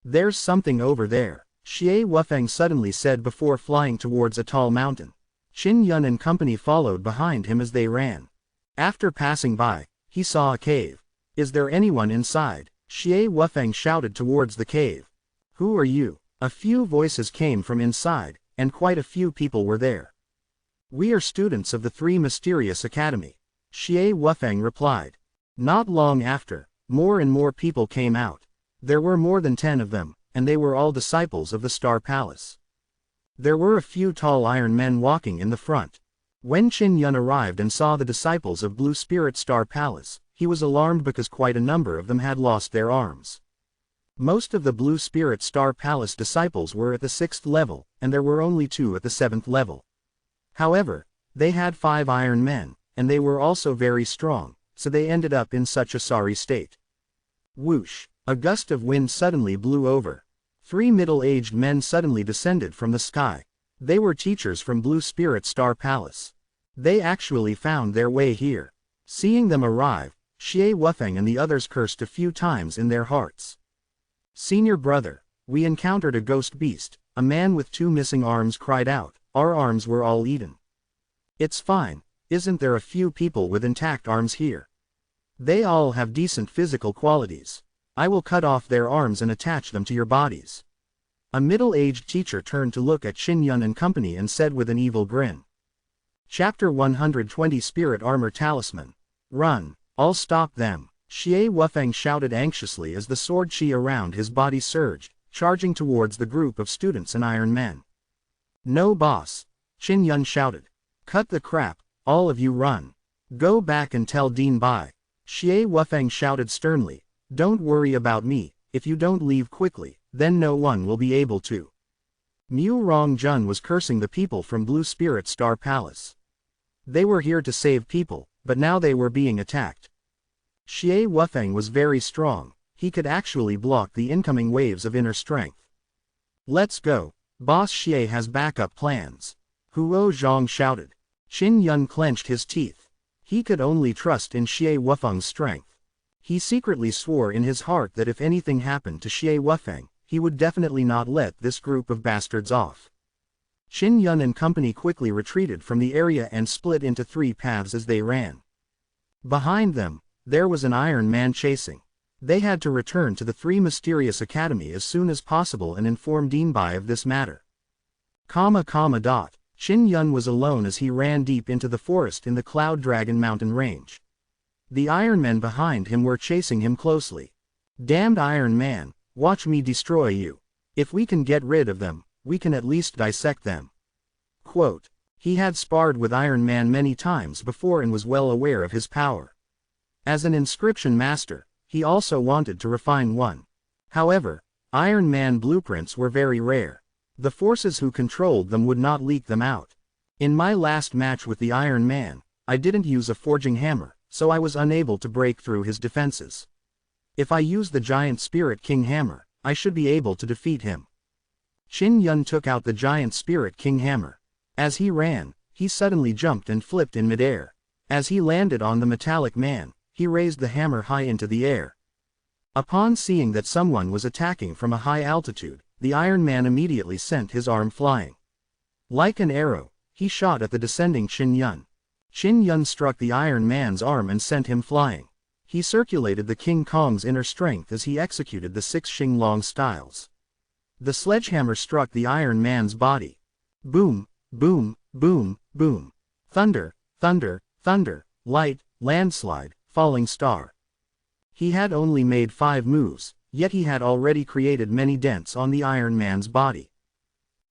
There's something over there. Xie Wufeng suddenly said before flying towards a tall mountain. Qin Yun and company followed behind him as they ran. After passing by, he saw a cave. Is there anyone inside? Xie Wufeng shouted towards the cave. Who are you? A few voices came from inside, and quite a few people were there. We are students of the Three Mysterious Academy. Xie Wufeng replied. Not long after, more and more people came out. There were more than 10 of them, and they were all disciples of the Star Palace. There were a few tall iron men walking in the front. When Qin Yun arrived and saw the disciples of Blue Spirit Star Palace, he was alarmed because quite a number of them had lost their arms. Most of the Blue Spirit Star Palace disciples were at the 6th level, and there were only 2 at the 7th level. However, they had 5 iron men, and they were also very strong, so they ended up in such a sorry state. Whoosh! A gust of wind suddenly blew over. 3 middle-aged men suddenly descended from the sky. They were teachers from Blue Spirit Star Palace. They actually found their way here. Seeing them arrive, Xie Wufeng and the others cursed a few times in their hearts. Senior brother, we encountered a ghost beast. A man with 2 missing arms cried out. Our arms were all eaten. It's fine, isn't there a few people with intact arms here? They all have decent physical qualities. I will cut off their arms and attach them to your bodies. A middle-aged teacher turned to look at Qin Yun and company and said with an evil grin. Chapter 120 Spirit Armor Talisman. Run, I'll stop them. Xie Wufeng shouted anxiously as the sword chi around his body surged, charging towards the group of students and iron men. No boss, Qin Yun shouted. Cut the crap, all of you run. Go back and tell Dean bye. Xie Wufeng shouted sternly. Don't worry about me, if you don't leave quickly, then no one will be able to. Mu Rongjun was cursing the people from Blue Spirit Star Palace. They were here to save people, but now they were being attacked. Xie Wufeng was very strong, he could actually block the incoming waves of inner strength. Let's go, Boss Xie has backup plans. Huo Zhang shouted. Qin Yun clenched his teeth. He could only trust in Xie Wufeng's strength. He secretly swore in his heart that if anything happened to Xie Wufeng, he would definitely not let this group of bastards off. Qin Yun and company quickly retreated from the area and split into 3 paths as they ran. Behind them, there was an Iron Man chasing. They had to return to the Three Mysterious Academy as soon as possible and inform Dean Bai of this matter. Qin Yun was alone as he ran deep into the forest in the Cloud Dragon mountain range. The Iron Men behind him were chasing him closely. Damned Iron Man, watch me destroy you. If we can get rid of them, we can at least dissect them. Quote. He had sparred with Iron Man many times before and was well aware of his power. As an inscription master, he also wanted to refine one. However, Iron Man blueprints were very rare. The forces who controlled them would not leak them out. In my last match with the Iron Man, I didn't use a forging hammer, so I was unable to break through his defenses. If I use the Giant Spirit King hammer, I should be able to defeat him. Qin Yun took out the Giant Spirit King hammer. As he ran, he suddenly jumped and flipped in midair. As he landed on the metallic man, he raised the hammer high into the air. Upon seeing that someone was attacking from a high altitude, the Iron Man immediately sent his arm flying. Like an arrow, he shot at the descending Qin Yun. Qin Yun struck the Iron Man's arm and sent him flying. He circulated the King Kong's inner strength as he executed the 6 Xinglong styles. The sledgehammer struck the Iron Man's body. Boom, boom, boom, boom. Thunder, thunder, thunder, light, landslide, falling star. He had only made 5 moves, yet he had already created many dents on the Iron Man's body.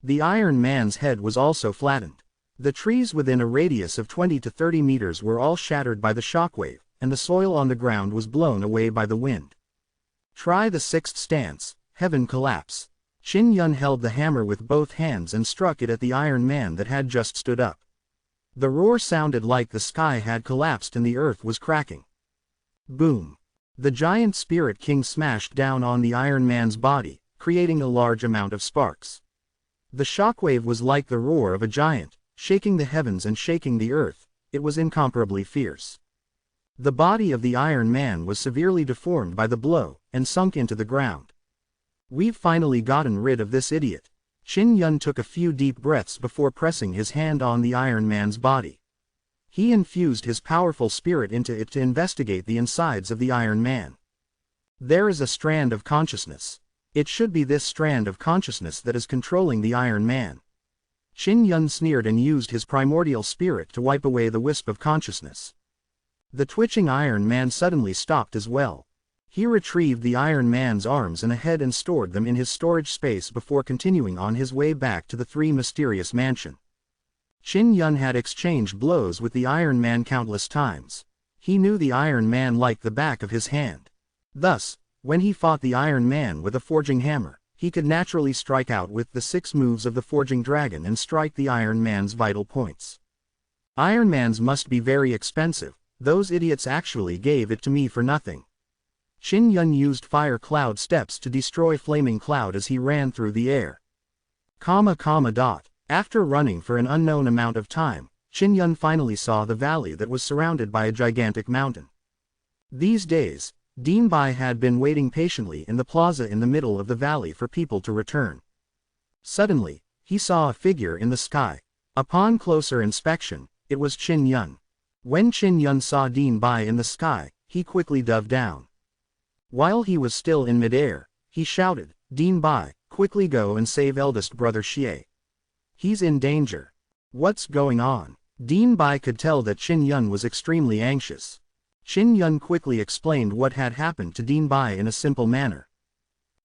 The Iron Man's head was also flattened. The trees within a radius of 20 to 30 meters were all shattered by the shockwave, and the soil on the ground was blown away by the wind. Try the 6th stance, Heaven Collapse. Qin Yun held the hammer with both hands and struck it at the Iron Man that had just stood up. The roar sounded like the sky had collapsed and the earth was cracking. Boom. The Giant Spirit King smashed down on the Iron Man's body, creating a large amount of sparks. The shockwave was like the roar of a giant, shaking the heavens and shaking the earth. It was incomparably fierce. The body of the Iron Man was severely deformed by the blow, and sunk into the ground. We've finally gotten rid of this idiot. Qin Yun took a few deep breaths before pressing his hand on the Iron Man's body. He infused his powerful spirit into it to investigate the insides of the Iron Man. There is a strand of consciousness. It should be this strand of consciousness that is controlling the Iron Man. Qin Yun sneered and used his primordial spirit to wipe away the wisp of consciousness. The twitching Iron Man suddenly stopped as well. He retrieved the Iron Man's arms and a head and stored them in his storage space before continuing on his way back to the Three Mysterious Mansion. Qin Yun had exchanged blows with the Iron Man countless times. He knew the Iron Man like the back of his hand. Thus, when he fought the Iron Man with a forging hammer, he could naturally strike out with the 6 moves of the forging dragon and strike the Iron Man's vital points. Iron Man's must be very expensive. Those idiots actually gave it to me for nothing. Qin Yun used fire cloud steps to destroy Flaming Cloud as he ran through the air. After running for an unknown amount of time, Qin Yun finally saw the valley that was surrounded by a gigantic mountain. These days, Dien Bai had been waiting patiently in the plaza in the middle of the valley for people to return. Suddenly, he saw a figure in the sky. Upon closer inspection, it was Qin Yun. When Qin Yun saw Dien Bai in the sky, he quickly dove down. While he was still in midair, he shouted, "Dien Bai, quickly go and save eldest brother Xie. He's in danger." "What's going on?" Dien Bai could tell that Qin Yun was extremely anxious. Qin Yun quickly explained what had happened to Dien Bai in a simple manner.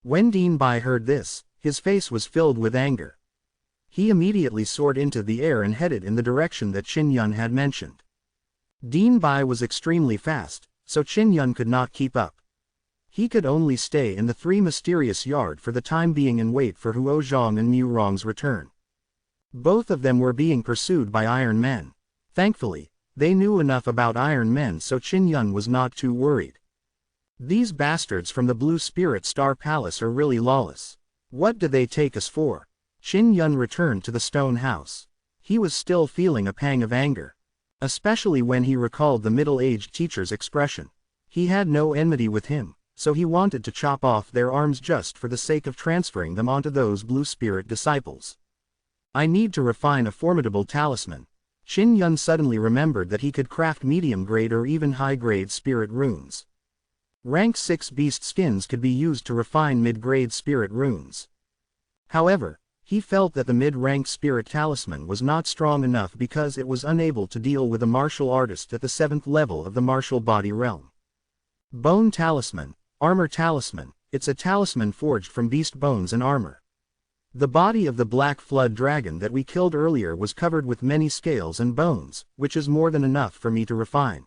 When Dien Bai heard this, his face was filled with anger. He immediately soared into the air and headed in the direction that Qin Yun had mentioned. Dien Bai was extremely fast, so Qin Yun could not keep up. He could only stay in the Three Mysterious Yard for the time being and wait for Huo Zhang and Mu Rong's return. Both of them were being pursued by Iron Men. Thankfully, they knew enough about Iron Men so Qin Yun was not too worried. These bastards from the Blue Spirit Star Palace are really lawless. What do they take us for? Qin Yun returned to the stone house. He was still feeling a pang of anger. Especially when he recalled the middle-aged teacher's expression. He had no enmity with him, so he wanted to chop off their arms just for the sake of transferring them onto those Blue Spirit disciples. I need to refine a formidable talisman. Qin Yun suddenly remembered that he could craft medium-grade or even high-grade spirit runes. Rank 6 beast skins could be used to refine mid-grade spirit runes. However, he felt that the mid-rank spirit talisman was not strong enough because it was unable to deal with a martial artist at the 7th level of the martial body realm. Bone Talisman, Armor Talisman, it's a talisman forged from beast bones and armor. The body of the Black Flood Dragon that we killed earlier was covered with many scales and bones, which is more than enough for me to refine.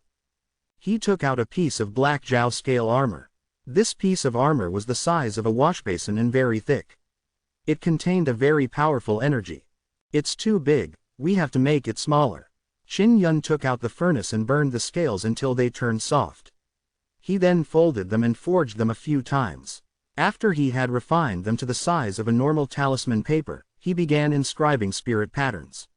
He took out a piece of black Jiao scale armor. This piece of armor was the size of a washbasin and very thick. It contained a very powerful energy. It's too big, we have to make it smaller. Qin Yun took out the furnace and burned the scales until they turned soft. He then folded them and forged them a few times. After he had refined them to the size of a normal talisman paper, he began inscribing spirit patterns.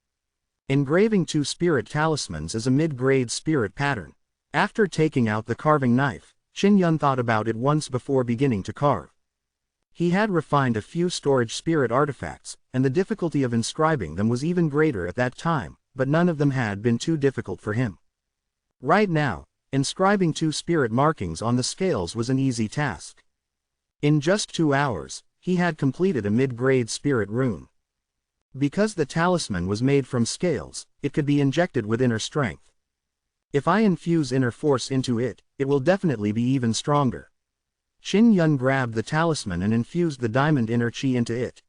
Engraving 2 spirit talismans is a mid-grade spirit pattern. After taking out the carving knife, Qin Yun thought about it once before beginning to carve. He had refined a few storage spirit artifacts, and the difficulty of inscribing them was even greater at that time, but none of them had been too difficult for him. Right now, inscribing 2 spirit markings on the scales was an easy task. In just 2 hours, he had completed a mid-grade spirit rune. Because the talisman was made from scales, it could be injected with inner strength. If I infuse inner force into it, it will definitely be even stronger. Qin Yun grabbed the talisman and infused the diamond inner chi into it.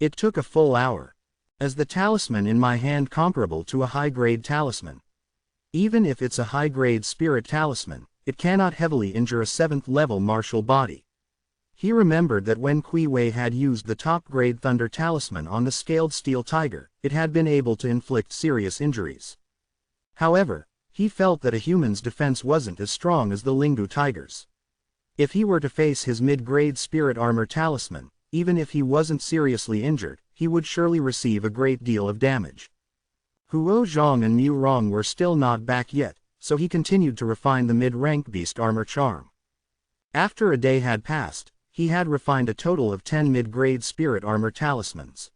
It took a full hour. As the talisman in my hand comparable to a high-grade talisman. Even if it's a high-grade spirit talisman, it cannot heavily injure a 7th-level martial body. He remembered that when Kui Wei had used the top-grade Thunder Talisman on the scaled steel tiger, it had been able to inflict serious injuries. However, he felt that a human's defense wasn't as strong as the Lingu tiger's. If he were to face his mid-grade spirit armor talisman, even if he wasn't seriously injured, he would surely receive a great deal of damage. Huo Zhang and Mu Rong were still not back yet, so he continued to refine the mid-rank beast armor charm. After a day had passed, he had refined a total of 10 mid-grade spirit armor talismans.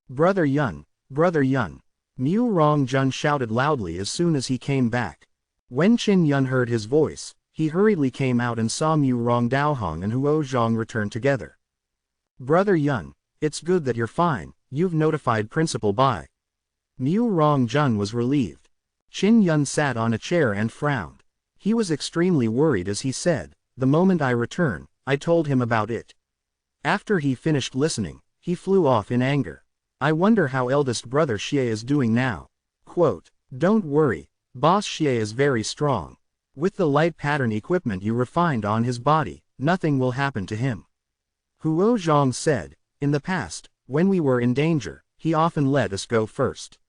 Brother Yun, Brother Yun. Mu Rongjun shouted loudly as soon as he came back. When Qin Yun heard his voice, he hurriedly came out and saw Mu Rongdaohong and Huo Zhang return together. Brother Yun, it's good that you're fine, you've notified Principal Bai. Mu Rongjun was relieved. Qin Yun sat on a chair and frowned. He was extremely worried as he said, the moment I return, I told him about it. After he finished listening, he flew off in anger. I wonder how eldest brother Xie is doing now. Quote, don't worry, Boss Xie is very strong. With the light pattern equipment you refined on his body, nothing will happen to him. Huo Zhang said, in the past, when we were in danger, he often let us go first.